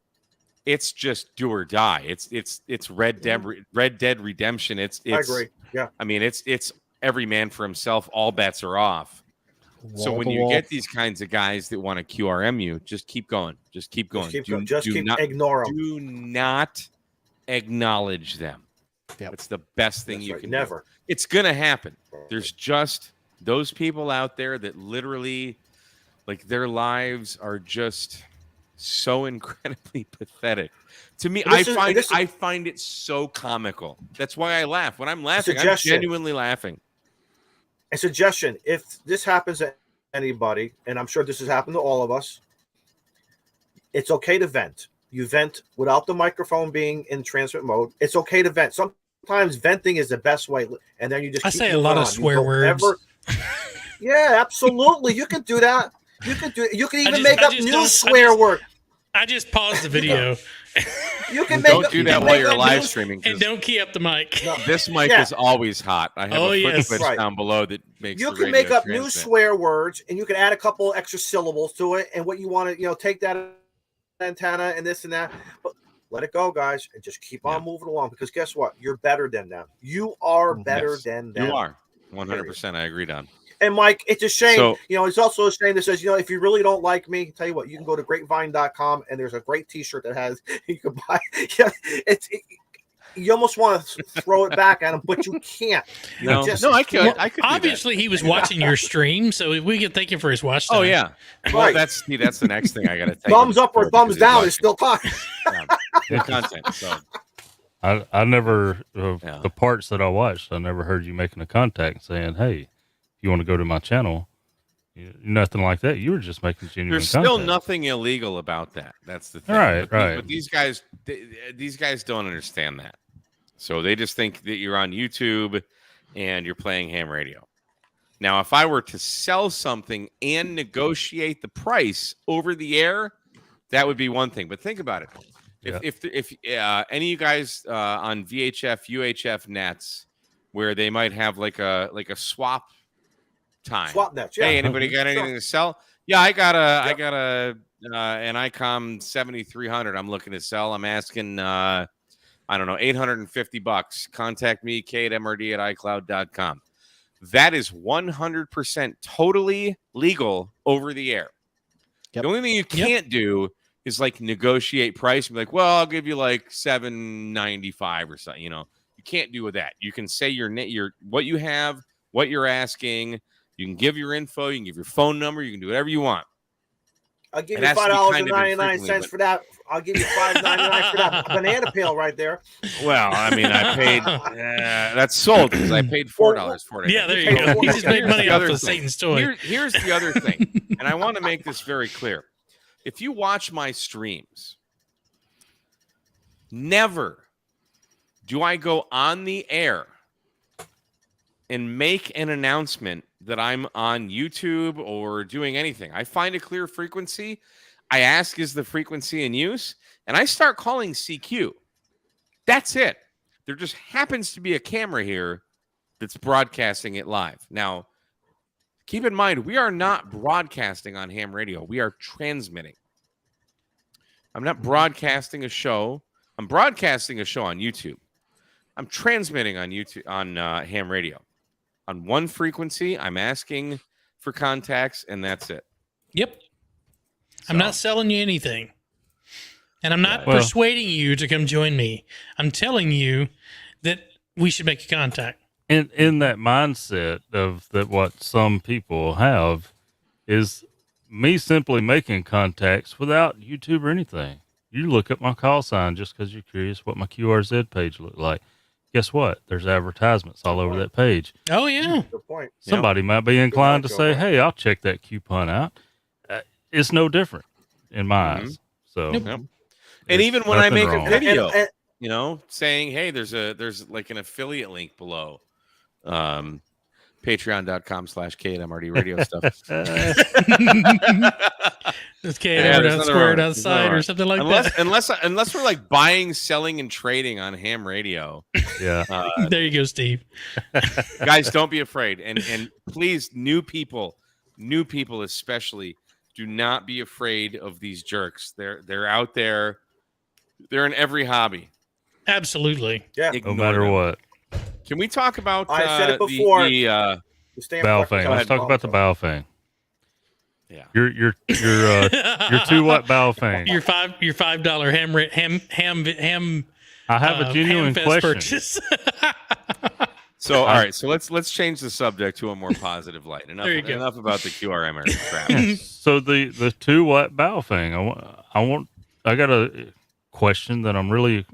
it's just do or die. It's Red Dead Redemption. It's I agree. Yeah. I mean, it's every man for himself. All bets are off. So when you get these kinds of guys that want to QRM you, just keep going. Just keep going. Ignore them. Do not acknowledge them. Yep. It's the best thing you can never. do. It's going to happen. There's just those people out there that literally, like, their lives are just so incredibly pathetic. To me, I find it so comical. That's why I laugh. When I'm laughing, I'm genuinely laughing. A suggestion: if this happens to anybody, and I'm sure this has happened to all of us, it's okay to vent. You vent without the microphone being in transmit mode. It's okay to vent. Sometimes venting is the best way, and then you just. I say a lot of swear words. Yeah, absolutely. You can do that. You can do. You can even make up new swear words. I just paused the video. You can don't do that while you're live streaming, and don't key up the mic. No. This mic is always hot. I have a foot switch down below that makes. You can make up new swear words, and you can add a couple extra syllables to it, and what you want to, take that antenna and this and that, but let it go, guys, and just keep on moving along, because guess what? You're better than them. You are better than them. You are 100%. I agree, Don. And Mike, it's a shame. It's also a shame that says, if you really don't like me, tell you what, you can go to grapevine.com and there's a great T-shirt that has you can buy. Yeah, you almost want to throw it back at him, but you can't. You No, just no, I could. can't. I could. do that. Obviously, he was watching your stream, so we can thank him for his watch time. Oh yeah. Well, Right. that's the next thing I got to take. Thumbs up or thumbs down is still talking. good content. So I never Yeah. the parts that I watched, I never heard you making a contact saying, "Hey, if you want to go to my channel." Nothing like that. You were just making genuine there's content. still nothing illegal about that. That's the thing. Right, But these guys, these guys don't understand that. So they just think that you're on YouTube and you're playing ham radio. Now, if I were to sell something and negotiate the price over the air, that would be one thing. But think about it. If any of you guys on VHF, UHF nets, where they might have like a swap time. Swap nets, yeah. Hey, anybody got anything to sell? Yeah, I got an ICOM 7300. I'm looking to sell. I'm asking, I don't know, $850. Contact me, kate@mrd@icloud.com. That is 100% totally legal over the air. Yep. The only thing you can't do is like negotiate price and be like, well, I'll give you like $795 or something. You know, you can't do with that. You can say your what you have, what you're asking. You can give your info. You can give your phone number. You can do whatever you want. I'll give you $5.99 for that. I'll give you $5.99 for that banana peel right there. Well, I mean, I paid. That's sold because I paid $4 for it. Yeah, there you go. He just made money off of Satan's toy. Here's the other thing, and I want to make this very clear. If you watch my streams, never do I go on the air and make an announcement that I'm on YouTube or doing anything. I find a clear frequency. I ask, is the frequency in use? And I start calling CQ. That's it. There just happens to be a camera here that's broadcasting it live. Now, keep in mind, we are not broadcasting on ham radio. We are transmitting. I'm not broadcasting a show. I'm broadcasting a show on YouTube. I'm transmitting on YouTube on ham radio. On one frequency, I'm asking for contacts, and that's it. Yep. I'm not selling you anything. And I'm not persuading you to come join me. I'm telling you that we should make a contact. In that mindset of that, what some people have is me simply making contacts without YouTube or anything. You look up my call sign just because you're curious what my QRZ page looked like. Guess what? There's advertisements all over that page. Oh, yeah. Good point. Somebody might be inclined to say, hey, I'll check that coupon out. It's no different in my eyes. So, and even when I make wrong. a video, you know, saying, hey, there's like an affiliate link below. Patreon.com/KMRD radio stuff. It's KMRD squared outside or something like that. Unless we're like buying, selling, and trading on ham radio. Yeah. There you go, Steve. Guys, don't be afraid. And please, new people especially, do not be afraid of these jerks. They're out there. They're in every hobby. Absolutely. Yeah. No matter what. Can we talk about I said it before. the Baofeng. Let's talk about the Baofeng. Yeah. Your 2-watt Baofeng. Your $5 ham. I have a genuine question. Purchase. So all right, so let's change the subject to a more positive light. Enough about the QRM crap. So the 2-watt Baofeng. I got a question that I'm really.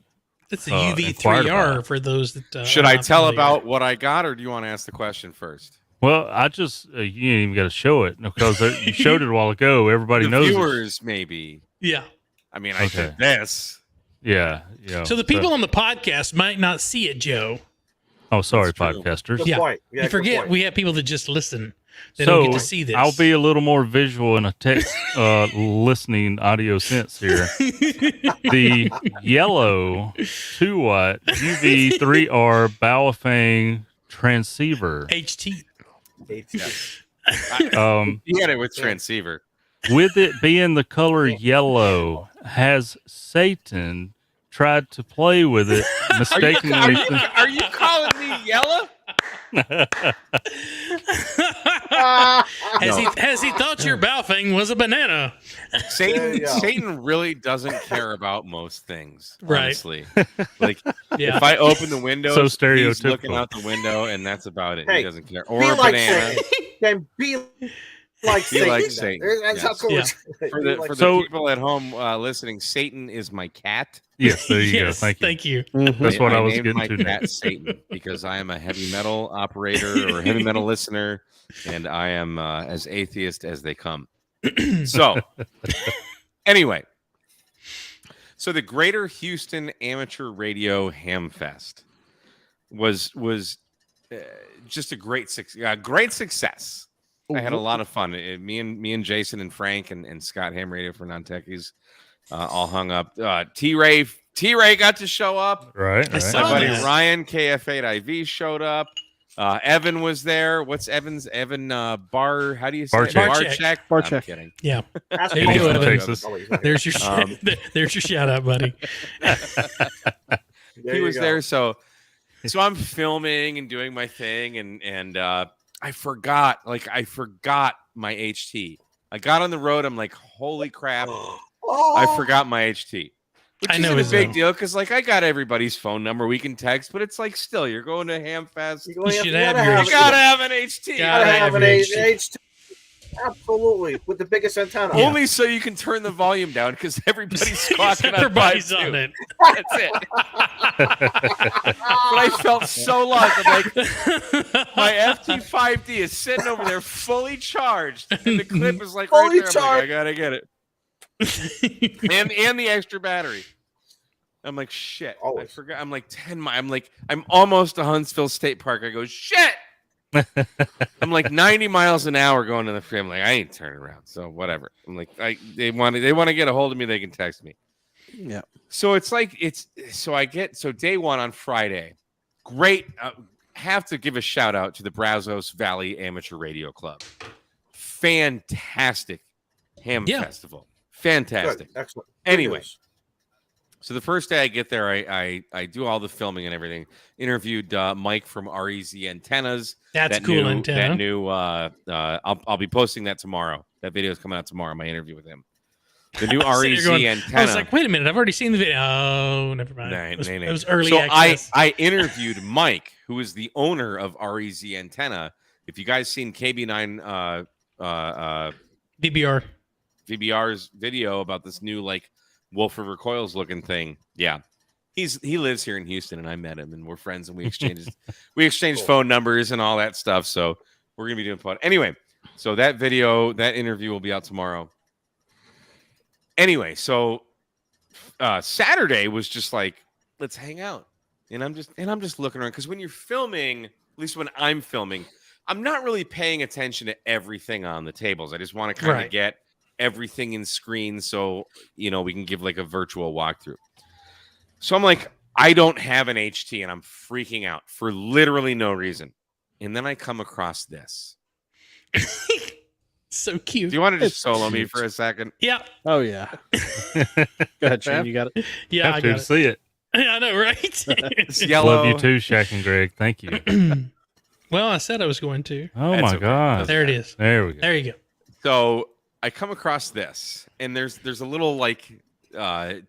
It's a UV3R for those that. Should I tell about what I got, or do you want to ask the question first? Well, I just you ain't even got to show it because you showed it a while ago. Everybody knows. Viewers, maybe. Yeah. I mean, I did this. Yeah. So the people on the podcast might not see it, Joe. Oh, sorry, podcasters. Good point. Yeah, you forget we have people that just listen. They so don't get to see this. I'll be a little more visual in a text listening audio sense here. The yellow 2-watt UV3R Baofeng transceiver. HT. You got it with transceiver. With it being the color yellow, has Satan tried to play with it mistakenly? Are you calling me yellow? Has he thought your Baofeng was a banana? Satan really doesn't care about most things, Right. honestly. Like, Yeah. if I open the window, So he's stereotypical. looking out the window, and that's about it. Hey, He doesn't care. Be Or a like banana. Satan. Then be like Be Satan. like then. Satan, That's how yes. cool Yeah. it's- For be the, like for the So- people at home listening, Satan is my cat. Yes, there you Yes, go. Thank you. That's what I was named getting my to cat next. Satan because I am a heavy metal operator or heavy metal listener, and I am as atheist as they come. So, anyway, so the Greater Houston Amateur Radio Hamfest was just a great success. I had a lot of fun. Me and Jason and Frank and Scott, Ham Radio for Non-Techies, all hung up. T-Ray got to show up. Right. I saw My buddy that. Ryan KF8IV showed up. Evan was there. What's Evan's Bar? How do you say it? Barcheck. I'm kidding. Yeah. That's There you go, cool. Evan. Texas. Oh, he's not here. There's your there's your shout out, buddy. There He you was go. there, so I'm filming and doing my thing, and I forgot my HT. I got on the road. I'm like, holy crap! Oh, I forgot my HT. Which I know isn't a his big own. deal because, like, I got everybody's phone number. We can text, but it's like, still, you're going to Hamfest. You gotta should have- have you your gotta You gotta have an HT. Gotta gotta have an your H2. Absolutely, with the biggest antenna. Only so you can turn the volume down because everybody's squawking on Everybody's 5.2. on it. That's it. But I felt so lost. I'm like, my FT5D is sitting over there fully charged, and the clip is like Fully right there. I'm like, I charged. gotta get it, and the extra battery. I'm like, shit. I Always. forgot. I'm like 10 miles. I'm almost to Huntsville State Park. I go, shit. I'm like 90 miles an hour going to the frame. Like, I ain't turning around. So whatever. I'm like, they want to get a hold of me. They can text me. Yeah. So it's like so day one on Friday. Great. Have to give a shout out to the Brazos Valley Amateur Radio Club. Fantastic ham festival. Fantastic. Good. Excellent. Anyway, Good news. so the first day I get there, I do all the filming and everything. Interviewed Mike from REZ Antennas. That's a cool antenna. That new. I'll be posting that tomorrow. That video is coming out tomorrow. My interview with him. The new So REZ you're going- antenna. I was like, wait a minute, I've already seen the video. Oh, never mind. Nah, It was, nah, nah. it was early So access. I interviewed Mike, who is the owner of REZ Antenna. If you guys seen KB9 DBR. VBR's video about this new like Wolf River Coils looking thing, yeah, he lives here in Houston, and I met him, and we're friends, and we exchanged Cool. phone numbers and all that stuff. So we're gonna be doing fun anyway. So that interview will be out tomorrow. Anyway, so Saturday was just like, let's hang out, and I'm just looking around because when you're filming, at least when I'm filming, I'm not really paying attention to everything on the tables. I just want to kind of Right. get everything in screen so we can give like a virtual walkthrough. So I'm like, I don't have an HT, and I'm freaking out for literally no reason. And then I come across this. So cute. Do you want to just It's solo me cute. for a second? Yeah. Oh yeah. Go ahead, Shane. You got it. Yeah, I Have to got it. see it. I know, right? It's yellow. Love you too, Shaq and Greg. Thank you. Well, I said I was going to. Oh That's my okay. God. There it is. There we go. There you go. So I come across this, and there's a little like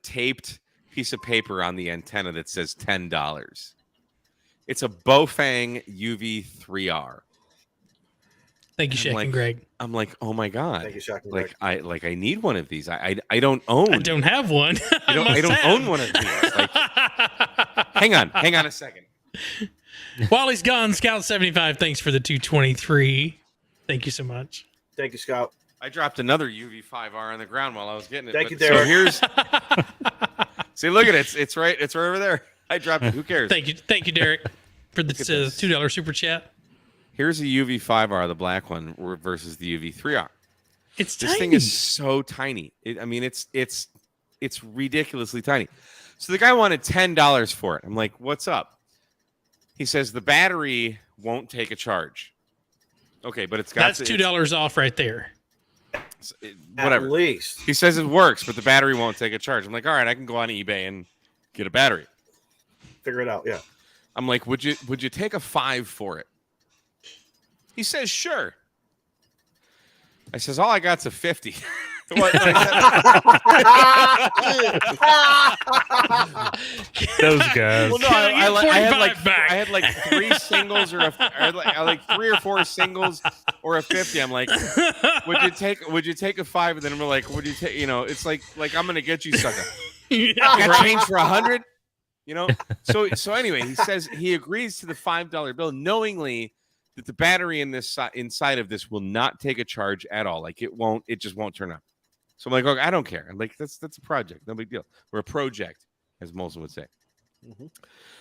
taped piece of paper on the antenna that says $10. It's a Baofeng UV3R. Thank you, I'm Shaq like- and Greg. I'm like, oh my god! Thank you, Shaq and Like Greg. I need one of these. I don't own. I don't have one. I don't own one of these. Like, hang on a second. While he's gone, Scout 75, thanks for the 223. Thank you so much. Thank you, Scout. I dropped another UV5R on the ground while I was getting it. Thank you, So Derek. here's. See, look at it. It's right over there. I dropped it. Who cares? Thank you, Derek, for the at this. $2 super chat. Here's a UV5R, the black one, versus the UV3R. It's This tiny. thing is so tiny. It's ridiculously tiny. So the guy wanted $10 for it. I'm like, what's up? He says the battery won't take a charge. Okay, but it's got That's $2 off right there. whatever. At least. He says it works, but the battery won't take a charge. I'm like, all right, I can go on eBay and get a battery. Figure it out. Yeah. I'm like, would you take a $5 for it? He says, sure. I says, all I got's a 50. Those guys. Well, no, I had like 3 singles I had like 3 or 4 singles or a 50. I'm like, would you take a 5? And then I'm like, would you take, it's like I'm going to get you, sucker. I got change for 100, So anyway, he says he agrees to the $5 bill knowingly that the battery in this inside of this will not take a charge at all. Like it just won't turn on. So I'm like, okay, I don't care. I'm like, that's a project, no big deal. Or a project, as Molson would say. Mm-hmm.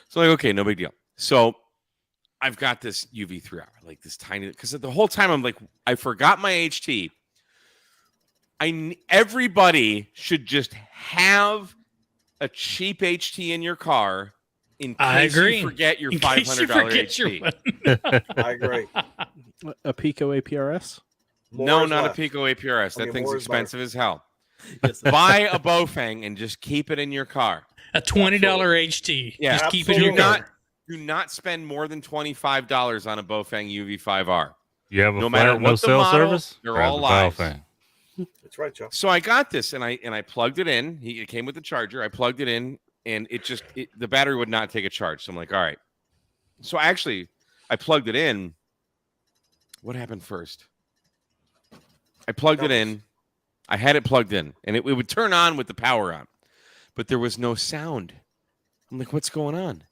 So I'm like, okay, no big deal. So I've got this UV 3 hour, like this tiny, because the whole time I'm like, I forgot my HT. Everybody should just have a cheap HT in your car in case you forget your $500 HT. I agree. A Pico APRS? No, not a Pico APRS. That thing's expensive as hell. Buy a Bofang and just keep it in your car. A $20 HT. Yeah, just keep it in your car. Do not spend more than $25 on a Bofang UV5R. You have a no matter what the model, service? They're all lies. That's right, Joe. So I got this and I plugged it in. It came with the charger. I plugged it in and the battery would not take a charge. So I'm like, all right. So actually, I plugged it in. What happened first? I plugged it in. I had it plugged in, and it would turn on with the power on, but there was no sound. I'm like, what's going on?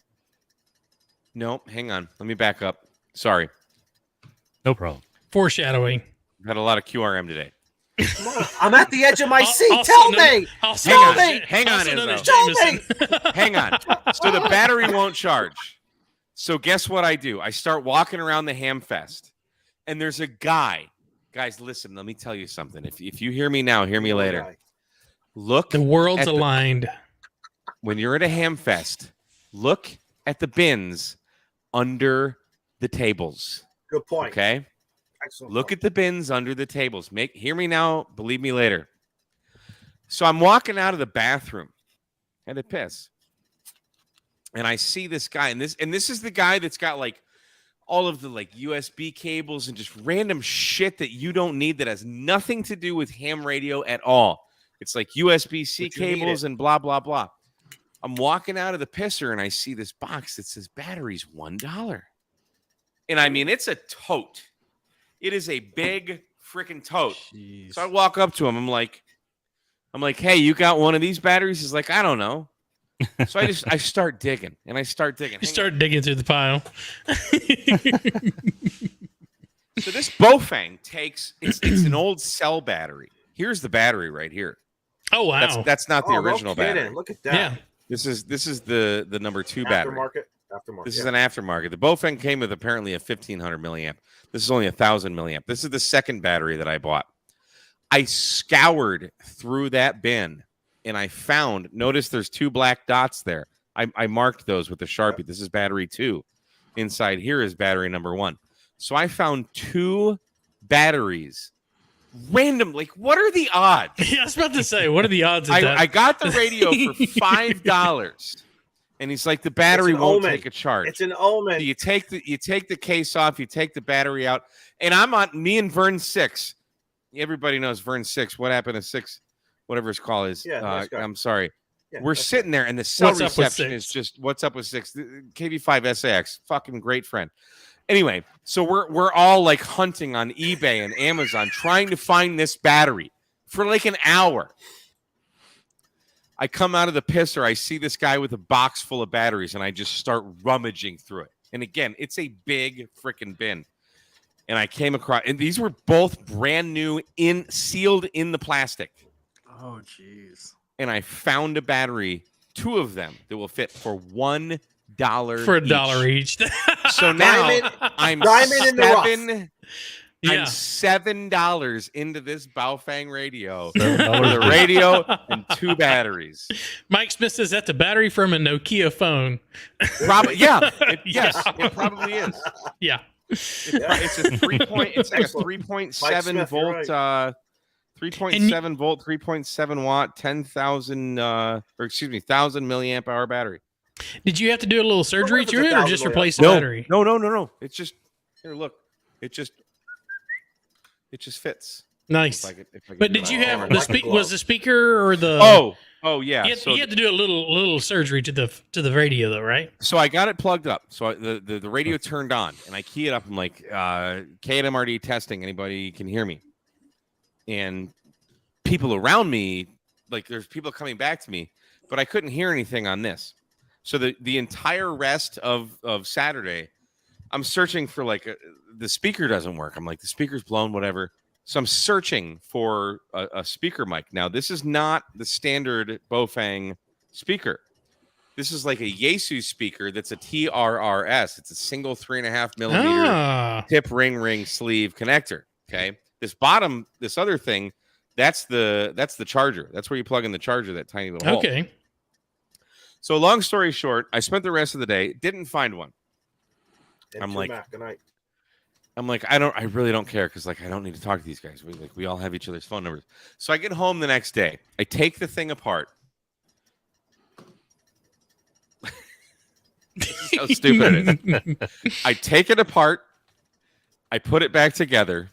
No, hang on. Let me back up. Sorry. No problem. Foreshadowing. I've had a lot of QRM today. I'm at the edge of my seat. Tell me. Hang on, Izzo. Hang on. So the battery won't charge. So guess what I do? I start walking around the Hamfest, and there's a guy. Guys, listen, let me tell you something. If you hear me now, hear me later. Look. The world's aligned. When you're at a Hamfest, look at the bins under the tables. Good point. Okay? Excellent. Look at the bins under the tables. Hear me now, believe me later. So I'm walking out of the bathroom. Had to piss. And I see this guy, and this is the guy that's got like all of the like USB cables and just random shit that you don't need that has nothing to do with ham radio at all. It's like USB-C cables and blah, blah, blah. I'm walking out of the pisser and I see this box that says batteries $1. And I mean, it's a tote. It is a big freaking tote. Jeez. So I walk up to him. I'm like, hey, you got one of these batteries? He's like, I don't know. So I start digging and I start digging. You start digging through the pile. So this Bofang takes it's an old cell battery. Here's the battery right here. Oh wow, that's not the original battery. Look at that. Yeah, this is the number 2 battery. Aftermarket. This is an aftermarket. The Bofang came with apparently a 1500 milliamp. This is only 1000 milliamp. This is the second battery that I bought. I scoured through that bin. And I found, notice there's 2 black dots there. I marked those with a Sharpie. This is battery 2. Inside here is battery number 1. So I found 2 batteries. Random, like, what are the odds? Yeah, I was about to say, what are the odds of that? I got the radio for $5. And he's like, the battery won't take a charge. It's an omen. So you take the case off, you take the battery out. And I'm on me and Vern 6. Everybody knows Vern 6. What happened to 6? Whatever his call is. Yeah, I'm sorry. Yeah, we're sitting there, and the cell reception is just, what's up with 6? KV5 SAX, fucking great friend. Anyway, so we're all like hunting on eBay and Amazon trying to find this battery for like an hour. I come out of the pisser, I see this guy with a box full of batteries, and I just start rummaging through it. And again, it's a big freaking bin. And I came across, and these were both brand new, sealed in the plastic. Oh, jeez. And I found a battery, 2 of them, that will fit for $1 for $1 each. So now I'm $7 into this Baofeng radio. The radio and 2 batteries. Mike Smith says that's a battery from a Nokia phone. Probably, yeah. Yes, it probably is. Yeah. It's a 3.7 volt. Right. 3.7 volt, 3.7 watt, 10,000 1,000 milliamp hour battery. Did you have to do a little surgery to it or just replace the battery? No. It's just, here, look. It just fits. Nice. If I could But do did it you on have camera. was the speaker or the? Oh yeah. You had to do a little surgery to the radio though, right? So I got it plugged up. So the radio turned on, and I key it up. I'm like, KMRD testing. Anybody can hear me? And people around me, like there's people coming back to me, but I couldn't hear anything on this. So the entire rest of Saturday, I'm searching for the speaker doesn't work. I'm like, the speaker's blown, whatever. So I'm searching for a speaker mic. Now, this is not the standard Bofang speaker. This is like a Yaesu speaker that's a TRRS. It's a single 3.5 millimeter tip ring sleeve connector. Okay. This other thing, that's the charger. That's where you plug in the charger, that tiny little hole. Okay. So long story short, I spent the rest of the day, didn't find one. I'm like, I really don't care because I don't need to talk to these guys. We all have each other's phone numbers. So I get home the next day. I take the thing apart. This is how stupid it is. I take it apart. I put it back together.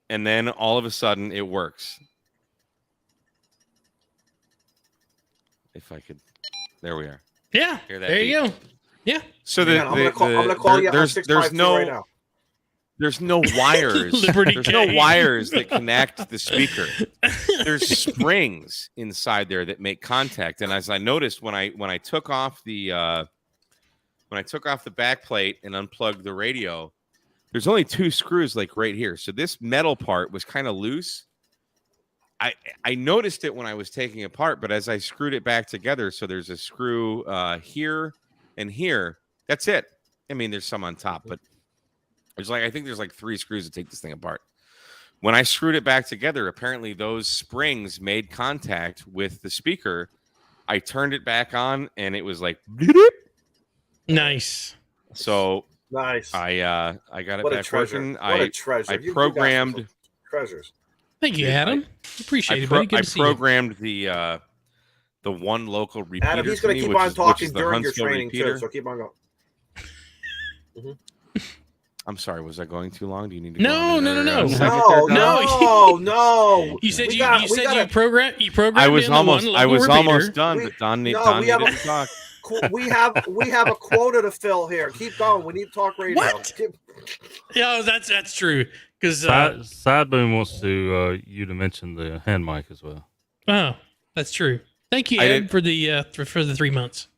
And then all of a sudden it works. If I could. There we are. Yeah. There you go. Yeah. So I'm gonna call you there's no right now. There's no wires. There's no wires that connect the speaker. There's springs inside there that make contact. And as I noticed when I took off the back plate and unplugged the radio, there's only 2 screws right here. So this metal part was kind of loose. I noticed it when I was taking it apart, but as I screwed it back together, so there's a screw here and here. That's it. I mean, there's some on top, but I think there's 3 screws to take this thing apart. When I screwed it back together, apparently those springs made contact with the speaker. I turned it back on, and it was like, nice. So nice. I got it what back working. What a treasure! I programmed treasures. Thank you, Adam. Appreciate it, buddy. Good to see you. I programmed the one local repeater. Adam, he's going to keep on talking during your training too. So keep on going. Mm-hmm. I'm sorry. Was that going too long? Do you need to? No. You said you programmed. I was almost done, but Don needed to talk. We have a quota to fill here. Keep going. We need to talk radio. What? Yeah, that's true. Because Sideboom wants you to mention the hand mic as well. Oh, that's true. Thank you, Ed, for the 3 months.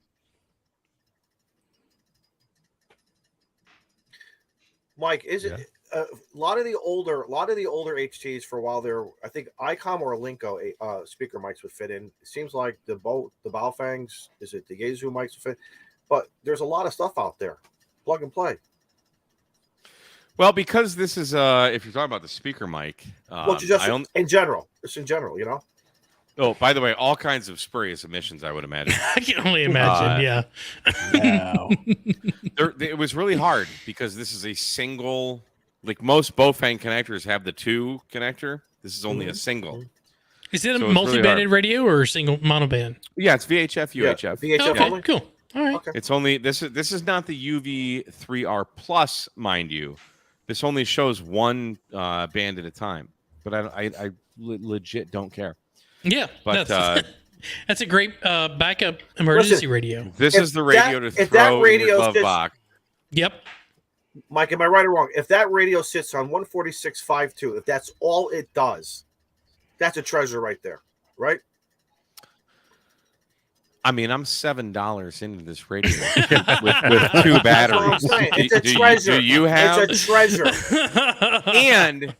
Mike, is it a lot of the older HTs for a while there? I think ICOM or Linko speaker mics would fit in. It seems like the Baofangs, is it the Yaesu mics would fit? But there's a lot of stuff out there. Plug and play. Well, because this is if you're talking about the speaker mic, in general, it's in general, you know. Oh, by the way, all kinds of spurious emissions, I would imagine. I can only imagine, yeah. Wow. It was really hard because this is a single, most Bofang connectors have the 2 connector. This is only a single. Is it a multi-banded radio or a single monoband? Yeah, it's VHF, UHF. VHF okay, only? Cool. All right. Okay. It's only this is not the UV3R Plus, mind you. This only shows 1 band at a time. But I legit don't care. Yeah, but that's a great backup emergency radio. This is the radio to throw in your glove box. Yep. Mike, am I right or wrong? If that radio sits on 146.52, if that's all it does, that's a treasure right there, right? I mean, I'm $7 into this radio with 2 batteries. It's a treasure. Do you have? It's a treasure. And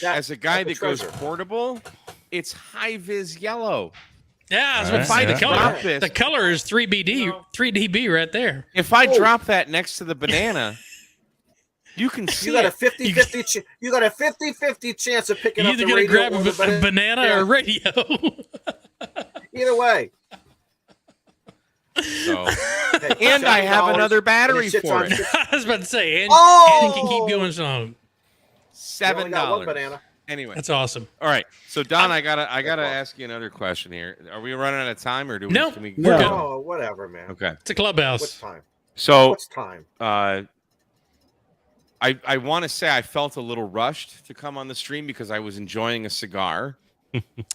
as a guy that goes portable, it's high vis yellow. Yeah, I was going to say the color. The color is 3 dB right there. If I drop that next to the banana, you can see you got a 50-50 you got a 50-50 chance of picking up the radio. You're going to grab a banana or radio. Either way. So, and I have another battery for it. I was about to say, and can keep going strong. $7. Anyway, that's awesome. All right, so Don, I gotta ask you another question here. Are we running out of time, or do we? No, can we we're good. Oh, whatever, man. Okay, it's a Clubhouse. What's time? So what's time? I want to say I felt a little rushed to come on the stream because I was enjoying a cigar.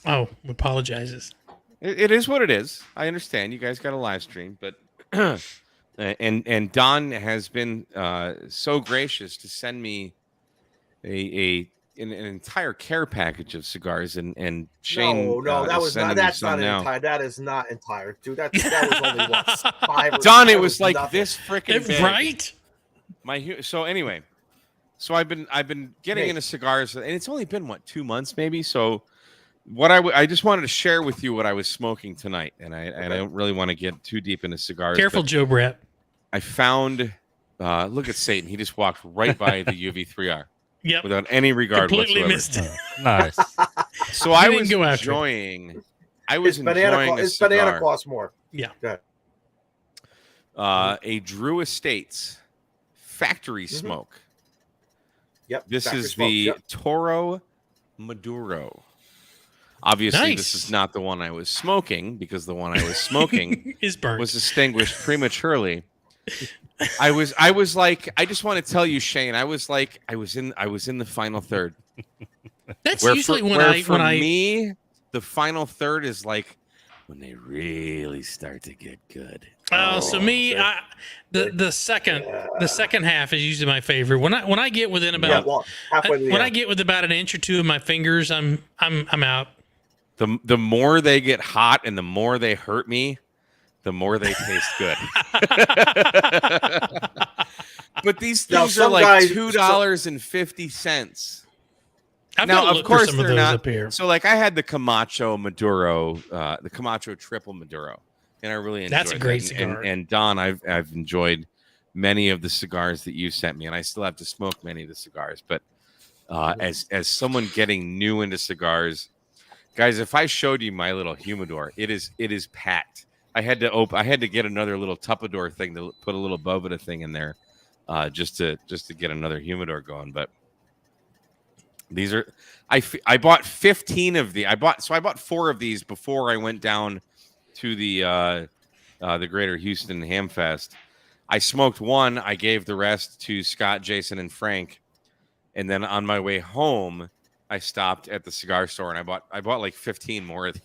Oh, apologizes. It is what it is. I understand. You guys got a live stream, but and Don has been so gracious to send me an entire care package of cigars, and Shane No, that is was sending not. me That's some not now. entire. That is not entire, dude. That was only what 5 or Don, it that was like nothing. this freaking big. Right? So anyway, so I've been getting into cigars, and it's only been 2 months maybe. So what I just wanted to share with you what I was smoking tonight, and I don't really want to get too deep into cigars. Careful, Joe Brett. I found look at Satan. He just walked right by the UV3R. Yep. Without any regard Completely whatsoever. missed it. Nice. So I was didn't go after enjoying. I was His enjoying banana costs more. Yeah. A Drew Estates factory smoke. Yep. This factory is smoke, the yep. Toro Maduro. Obviously, Nice. this is not the one I was smoking because the one I was smoking is burnt. was extinguished prematurely. I was like, I just want to tell you, Shane. I was in the final third. That's Where usually for, when where I for when I me, the final third is like when they really start to get good. so me, the second half is usually my favorite. When I get within about halfway to the when I end. get with about an inch or two of my fingers, I'm out. The more they get hot and the more they hurt me, the more they taste good. But these things are like $2.50. I've Now, got to of look course, for some of they're those not. up here. So, like, I had the Camacho Maduro, the Camacho Triple Maduro, and I really enjoyed That's a great that. cigar. And Don, I've enjoyed many of the cigars that you sent me, and I still have to smoke many of the cigars. But as someone getting new into cigars, guys, if I showed you my little humidor, it is packed. I had to get another little Tupperware thing to put a little Boveda thing in there, just to get another humidor going. But these are I bought 15 of the I bought 4 of these before I went down to the Greater Houston Ham Fest. I smoked one. I gave the rest to Scott, Jason, and Frank, and then on my way home, I stopped at the cigar store and I bought like 15 more of these.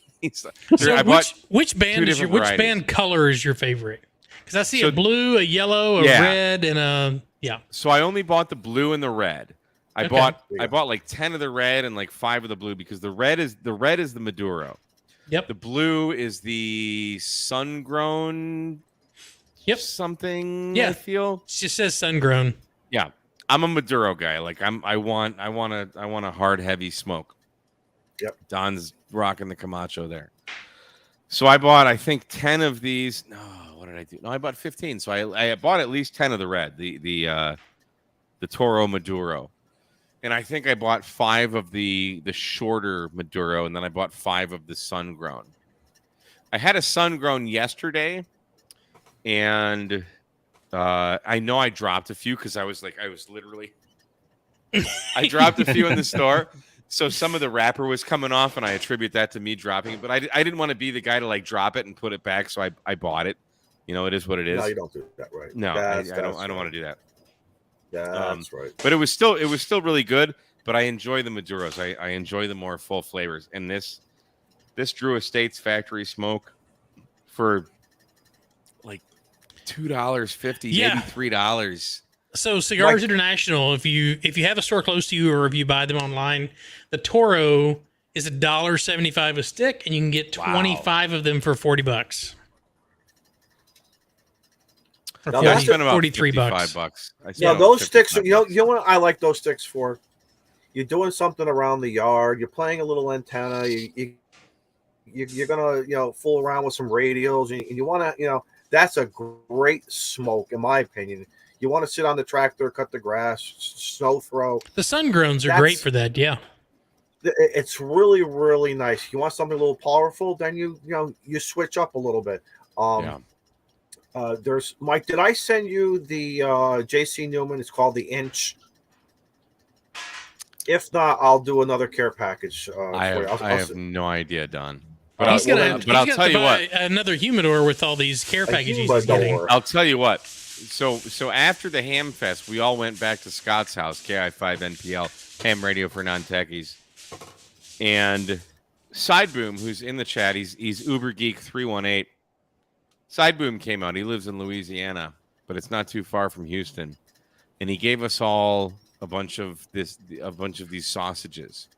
So which band color is your favorite? Because I see a blue, a yellow, a red, and a So I only bought the blue and the red. I bought like 10 of the red and like 5 of the blue because the red is the Maduro. Yep. The blue is the sun-grown. Yep. Something. Yeah. I feel it just says sun-grown. Yeah. I'm a Maduro guy. Like I want a hard, heavy smoke. Yep. Don's rocking the Camacho there. So I bought, I think, 10 of these. No, what did I do? No, I bought 15. So I bought at least 10 of the red, the Toro Maduro. And I think I bought 5 of the shorter Maduro, and then I bought 5 of the sun-grown. I had a sun-grown yesterday, and I know I dropped a few because I was literally I dropped a few in the store. So some of the wrapper was coming off, and I attribute that to me dropping it. But I didn't want to be the guy to like drop it and put it back, so I bought it. You know, it is what it is. No, you don't do that, right? No, I don't want to do that. Yeah, that's right. But it was still really good. But I enjoy the Maduros. I enjoy the more full flavors. And this Drew Estates factory smoke for like $2.50, maybe $3. So Cigars International, if you have a store close to you or if you buy them online, the Toro is $1.75 a stick, and you can get 25 of them for $40. Or I spent about $43. Yeah, those sticks. You know what I like those sticks for? You're doing something around the yard. You're playing a little antenna. You're gonna fool around with some radios, and you want to that's a great smoke in my opinion. You want to sit on the tractor, cut the grass, snow throw. The sun-growns are great for that. Yeah, it's really, really nice. You want something a little powerful, then you switch up a little bit. There's Mike. Did I send you the JC Newman? It's called the Inch. If not, I'll do another care package. I have no idea, Don. But I'll tell you what. Another humidor with all these care packages he's getting. I'll tell you what. So after the Ham Fest, we all went back to Scott's house, KI5NPL, Ham Radio for Non-Techies. And Sideboom, who's in the chat, he's Uber Geek 318. Sideboom came out. He lives in Louisiana, but it's not too far from Houston. And he gave us all a bunch of these sausages.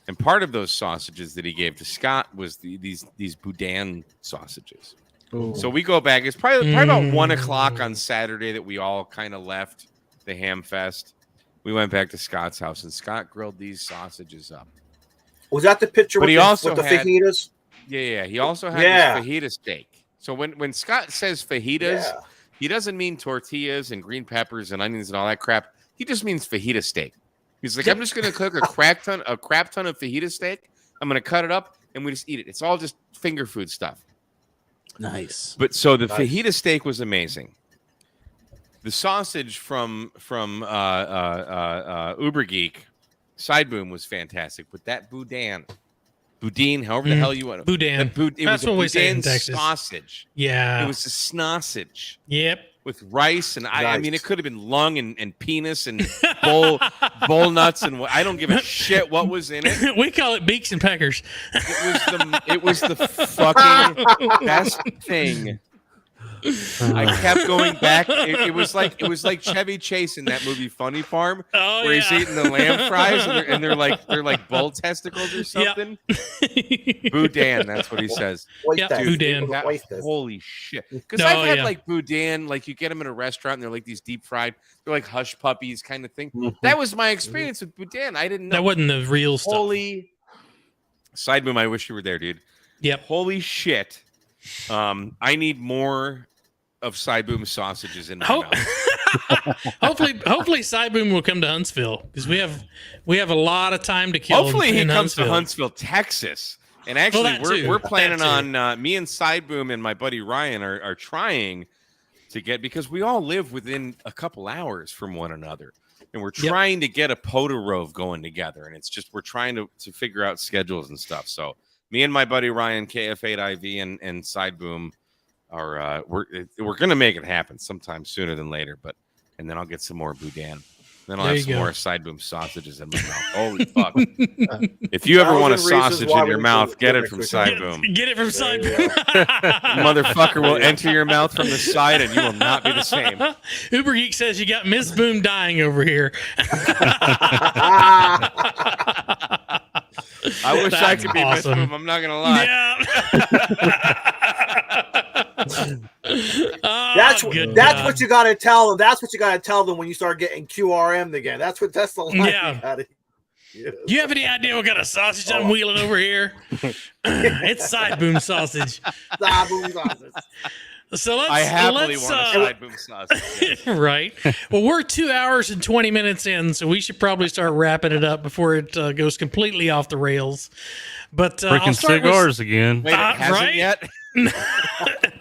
And part of those sausages that he gave to Scott was these boudin sausages. Ooh. So we go back. It's probably about 1 o'clock on Saturday that we all kind of left the Ham Fest. We went back to Scott's house, and Scott grilled these sausages up. Was that the picture with the fajitas? Yeah. He also had this fajita steak. So when Scott says fajitas, he doesn't mean tortillas and green peppers and onions and all that crap. He just means fajita steak. He's like, I'm just going to cook a crap ton of fajita steak. I'm going to cut it up, and we just eat it. It's all just finger food stuff. Nice. But so the fajita steak was amazing. The sausage from Uber Geek, Sideboom, was fantastic. But that boudin, however the hell you want it. Boudin. That's what we say in Texas. Sausage. Yeah. It was a sausage. Yep. With rice and I mean, it could have been lung and penis and bull nuts and I don't give a shit what was in it. We call it beaks and peckers. It was the fucking best thing. I kept going back. It was like Chevy Chase in that movie Funny Farm, where he's eating the lamb fries and they're like bull testicles or something. Yep. Boudin, that's what he says. Yeah, boudin. Holy shit! Because I've had like boudin, like you get them in a restaurant and they're like these deep fried, they're like hush puppies kind of thing. Mm-hmm. That was my experience with boudin. I didn't know that wasn't the real stuff. Holy Sideboom, I wish you were there, dude. Yep. Holy shit. I need more of Sideboom sausages in my mouth. hopefully Sideboom will come to Huntsville because we have a lot of time to kill. Hopefully he comes to Huntsville, Texas. And actually, we're planning on me and Sideboom and my buddy Ryan are trying to get, because we all live within a couple hours from one another, and we're trying to get a Podorov going together. And it's just we're trying to figure out schedules and stuff. So me and my buddy Ryan, KF8IV, and Sideboom are we're gonna make it happen sometime sooner than later. And then I'll get some more boudin. Then I'll have some more Sideboom sausages in my mouth. Holy fuck! If you ever want a sausage in your mouth, get it from Sideboom. Get it from Sideboom. Motherfucker will enter your mouth from the side, and you will not be the same. Uber Geek says you got Miss Boom dying over here. I wish I could be Miss Boom. I'm not gonna lie. That's what you gotta tell them. That's what you gotta tell them when you start getting QRM'd again. That's the line. Yeah. Do you have any idea what kind of sausage I'm wheeling over here? It's Sideboom sausage. Sideboom sausage. So I happily want a Sideboom sausage. Right. Well, we're 2 hours and 20 minutes in, so we should probably start wrapping it up before it goes completely off the rails. But freaking cigars again. Wait, it hasn't yet.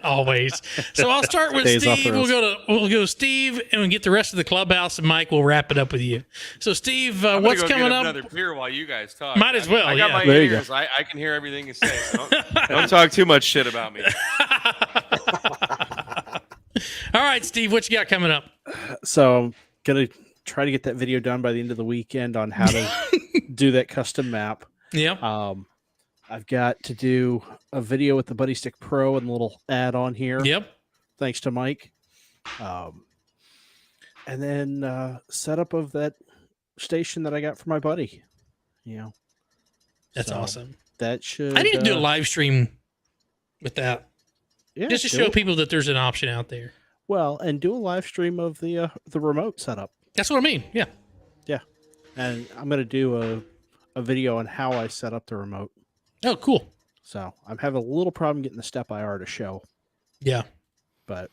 Always. So I'll start with Steve. We'll go Steve, and we'll get the rest of the clubhouse, and Mike will wrap it up with you. So Steve, what's coming up? Another beer while you guys talk. Might as well. I got my ears. I can hear everything you say. So don't talk too much shit about me. All right, Steve, what you got coming up? So I'm gonna try to get that video done by the end of the weekend on how to do that custom map. Yep. I've got to do a video with the Buddy Stick Pro and a little add-on here. Yep. Thanks to Mike. And then setup of that station that I got for my buddy. That's awesome. That should. I need to do a live stream with that. Yeah, just to show people that there's an option out there. Well, and do a live stream of the remote setup. That's what I mean. Yeah. Yeah. And I'm going to do a video on how I set up the remote. Oh, cool. So I'm having a little problem getting the step IR to show. Yeah. But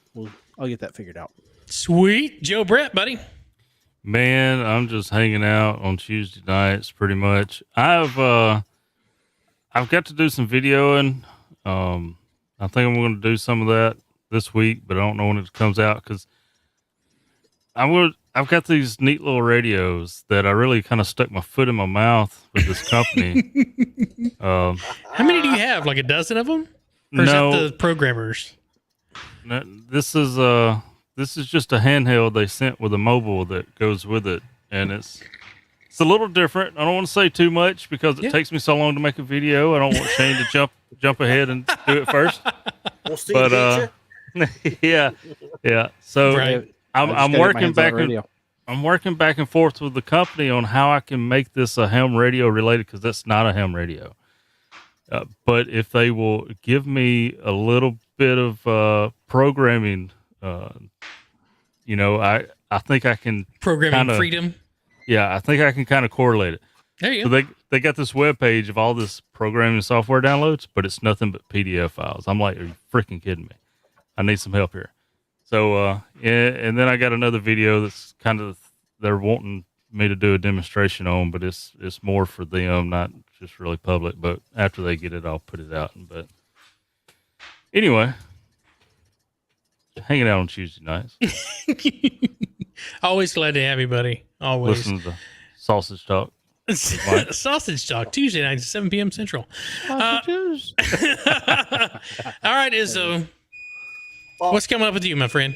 I'll get that figured out. Sweet. Joe Brett, buddy. Man, I'm just hanging out on Tuesday nights pretty much. I've got to do some videoing. I think I'm going to do some of that this week, but I don't know when it comes out because I've got these neat little radios that I really kind of stuck my foot in my mouth with this company. How many do you have? Like a dozen of them? Or is that the programmers? No, this this is just a handheld they sent with a mobile that goes with it, and it's a little different. I don't want to say too much because it takes me so long to make a video. I don't want Shane to jump ahead and do it first. We'll see. But yeah. So Right. I'm working back. I'm working back and forth with the company on how I can make this a ham radio related, because that's not a ham radio. But if they will give me a little bit of programming, you know, I think I can Programming freedom. Yeah, I think I can kind of correlate it. There you So go. they got this web page of all this programming software downloads, but it's nothing but PDF files. I'm like, are you freaking kidding me? I need some help here. So and then I got another video that's kind of they're wanting me to do a demonstration on, but it's more for them, not just really public. But after they get it, I'll put it out. But anyway, hanging out on Tuesday nights. Always glad to have you, buddy. Always. Listen to the sausage talk. Sausage talk Tuesday nights, 7 p.m. Central. All right, Izzo. What's coming up with you, my friend?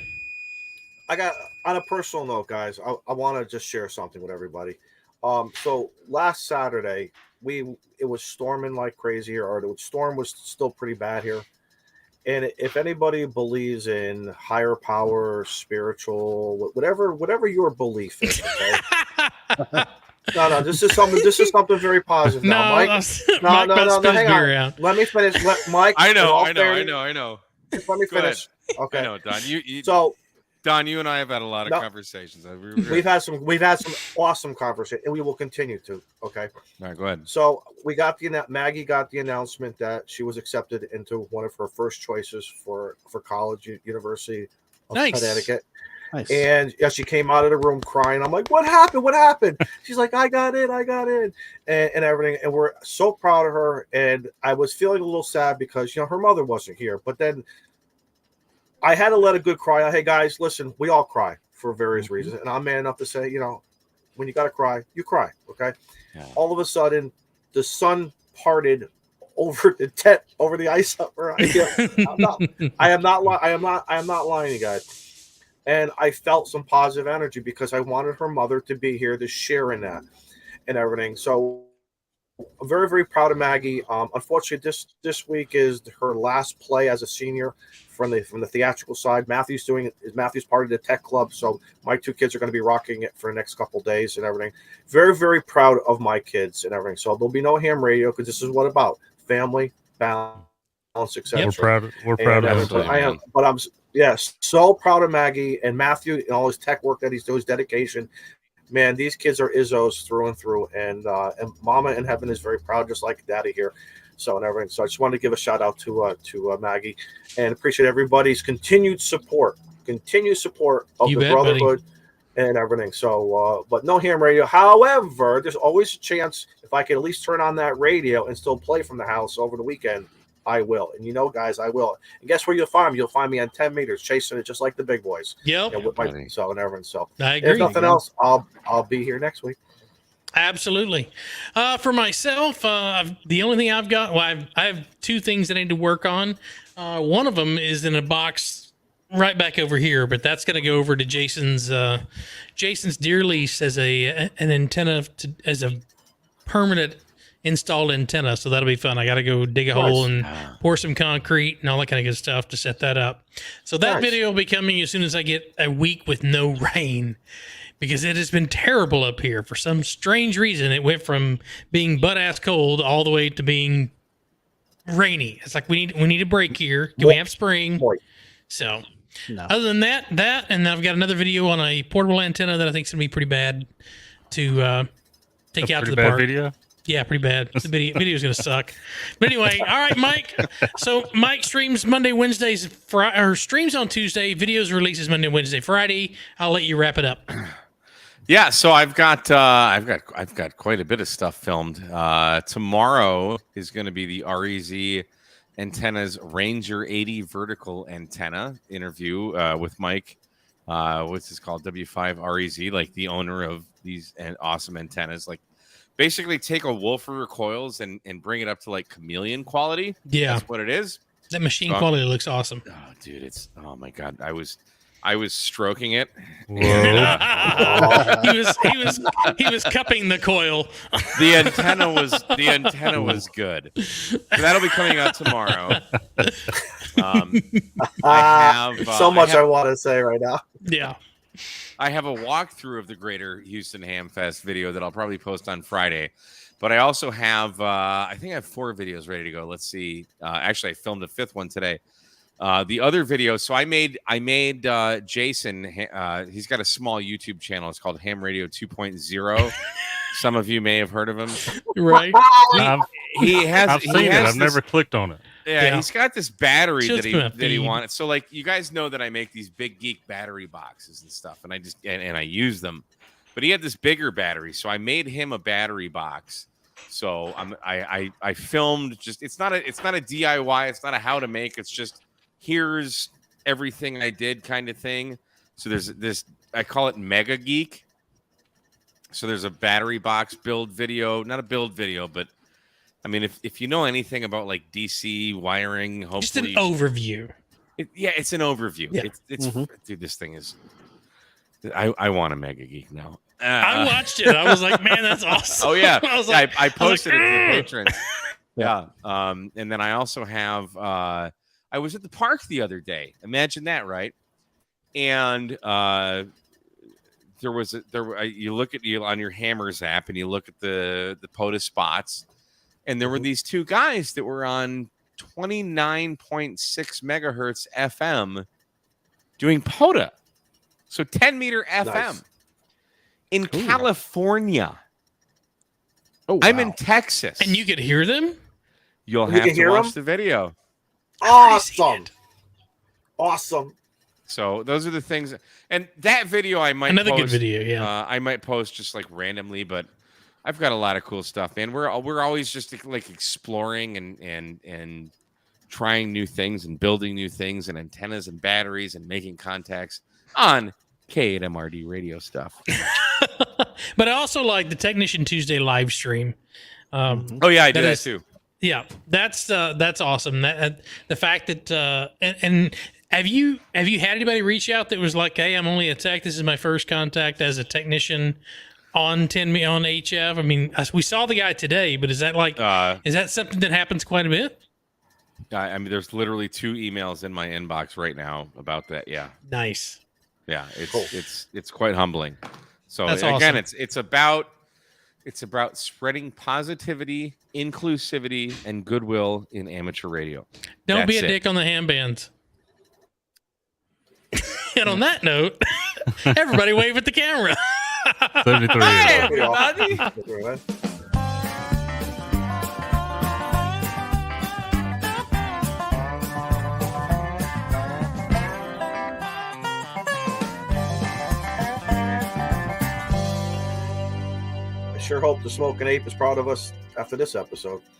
I got, on a personal note, guys, I want to just share something with everybody. So last Saturday, it was storming like crazy here, or the storm was still pretty bad here. And if anybody believes in higher power, spiritual, whatever your belief is, okay? No, this is something very positive. No, Mike, no, hang on. Let me finish. Mike. I know. Let me finish. Okay. I know, Don. Don, you and I have had a lot of conversations. We've had some awesome conversations, and we will continue to. Okay. All right, go ahead. So Maggie got the announcement that she was accepted into one of her first choices for college, University of Connecticut. Nice. And she came out of the room crying. I'm like, what happened? What happened? She's like, I got in, and everything. And we're so proud of her. And I was feeling a little sad because her mother wasn't here, but then I had to let a good cry out. Hey guys, listen, we all cry for various reasons, and I'm man enough to say, when you got to cry, you cry. Okay. Yeah. All of a sudden, the sun parted over the ice upper. I am not lying, you guys. And I felt some positive energy because I wanted her mother to be here to share in that and everything. So I'm very, very proud of Maggie. Unfortunately, this week is her last play as a senior from the theatrical side. Matthew's part of the tech club, so my two kids are going to be rocking it for the next couple of days and everything. Very, very proud of my kids and everything. So there'll be no ham radio because this is what about family, balance, etc. We're proud of him. I am, but I'm so proud of Maggie and Matthew and all his tech work that he's doing, his dedication. Man, these kids are Izzos through and through, and Mama in heaven is very proud, just like Daddy here. So and everything. So I just wanted to give a shout out to Maggie, and appreciate everybody's continued support of the brotherhood, buddy, and everything. So, but no ham radio. However, there's always a chance if I can at least turn on that radio and still play from the house over the weekend, I will. And guys, I will. And guess where you'll find me? You'll find me on 10 meters chasing it just like the big boys. Yep. And with my and everything. So I agree. If nothing else, I'll be here next week. Absolutely. For myself, the only thing I've got, I have two things that I need to work on. One of them is in a box right back over here, but that's going to go over to Jason's dear lease as an antenna as a permanent installed antenna. So that'll be fun. I got to go dig a hole and pour some concrete and all that kind of good stuff to set that up. So that video will be coming as soon as I get a week with no rain, because it has been terrible up here. For some strange reason, it went from being butt-ass cold all the way to being rainy. It's like we need a break here. Can we have spring? So other than that, and I've got another video on a portable antenna that I think is going to be pretty bad to take out to the park. Video? Yeah, pretty bad. The video is going to suck. But anyway, all right, Mike. So Mike streams Monday, Wednesdays, or streams on Tuesday. Videos releases Monday, Wednesday, Friday. I'll let you wrap it up. Yeah, so I've got quite a bit of stuff filmed. Tomorrow is going to be the REZ Antennas Ranger 80 vertical antenna interview with Mike. What's this called? W5 REZ, like the owner of these awesome antennas. Like basically take a Wolfer coils and bring it up to like chameleon quality. Yeah, that's what it is. That machine quality looks awesome. Oh, dude, oh my God. I was I was stroking it. Whoa. he was cupping the coil. The antenna was good. So that'll be coming out tomorrow. I have so much I want to say right now. Yeah. I have a walkthrough of the Greater Houston Ham Fest video that I'll probably post on Friday. But I also have, I think I have 4 videos ready to go. Let's see. Actually, I filmed a 5th one today. The other video, so I made Jason. He's got a small YouTube channel. It's called Ham Radio 2.0. Some of you may have heard of him, right? I've seen it. I've never clicked on it. Yeah, he's got this battery Just that he wanted. So, like, you guys know that I make these big geek battery boxes and stuff, and I just and I use them. But he had this bigger battery, so I made him a battery box. So I filmed just it's not a DIY. It's not a how to make. It's just here's everything I did kind of thing. So there's this, I call it Mega Geek. So there's a battery box build video, not a build video, but I mean, if you know anything about like DC wiring, hopefully just an overview. It's an overview. Yeah. It's dude, this thing is. I want a Mega Geek now. I watched it. I was like, man, that's awesome. Oh yeah, I posted it to the "Mm." patrons. Yeah. And then I also have. I was at the park the other day. Imagine that, right? And you look at you on your Hammers app, and you look at the POTUS spots, and there were these 2 guys that were on 29.6 megahertz FM doing POTA, so 10 meter FM. Nice. In California. Oh, wow. I'm in Texas. And you could hear them? You'll You have can to hear watch them? the video. Awesome. Awesome. So those are the things. And that video I might Another post, good video, yeah. I might post just like randomly, but I've got a lot of cool stuff, man. We're always just like exploring and trying new things and building new things and antennas and batteries and making contacts on K8MRD radio stuff. But I also like the Technician Tuesday live stream. Oh yeah, I do that too. Yeah, that's awesome. That the fact that and have you had anybody reach out that was like, hey, I'm only a tech. This is my first contact as a technician on on HF. I mean, we saw the guy today, but is that like is that something that happens quite a bit? I mean, there's literally 2 emails in my inbox right now about that. Yeah. Nice. Yeah, Cool. it's quite humbling. So That's again, awesome. it's about spreading positivity, inclusivity, and goodwill in amateur radio. Don't be a That's it. dick on the ham bands. And on that note, everybody wave at the camera. 73 Hi, years old. everybody. I sure hope the Smoking Ape is proud of us after this episode.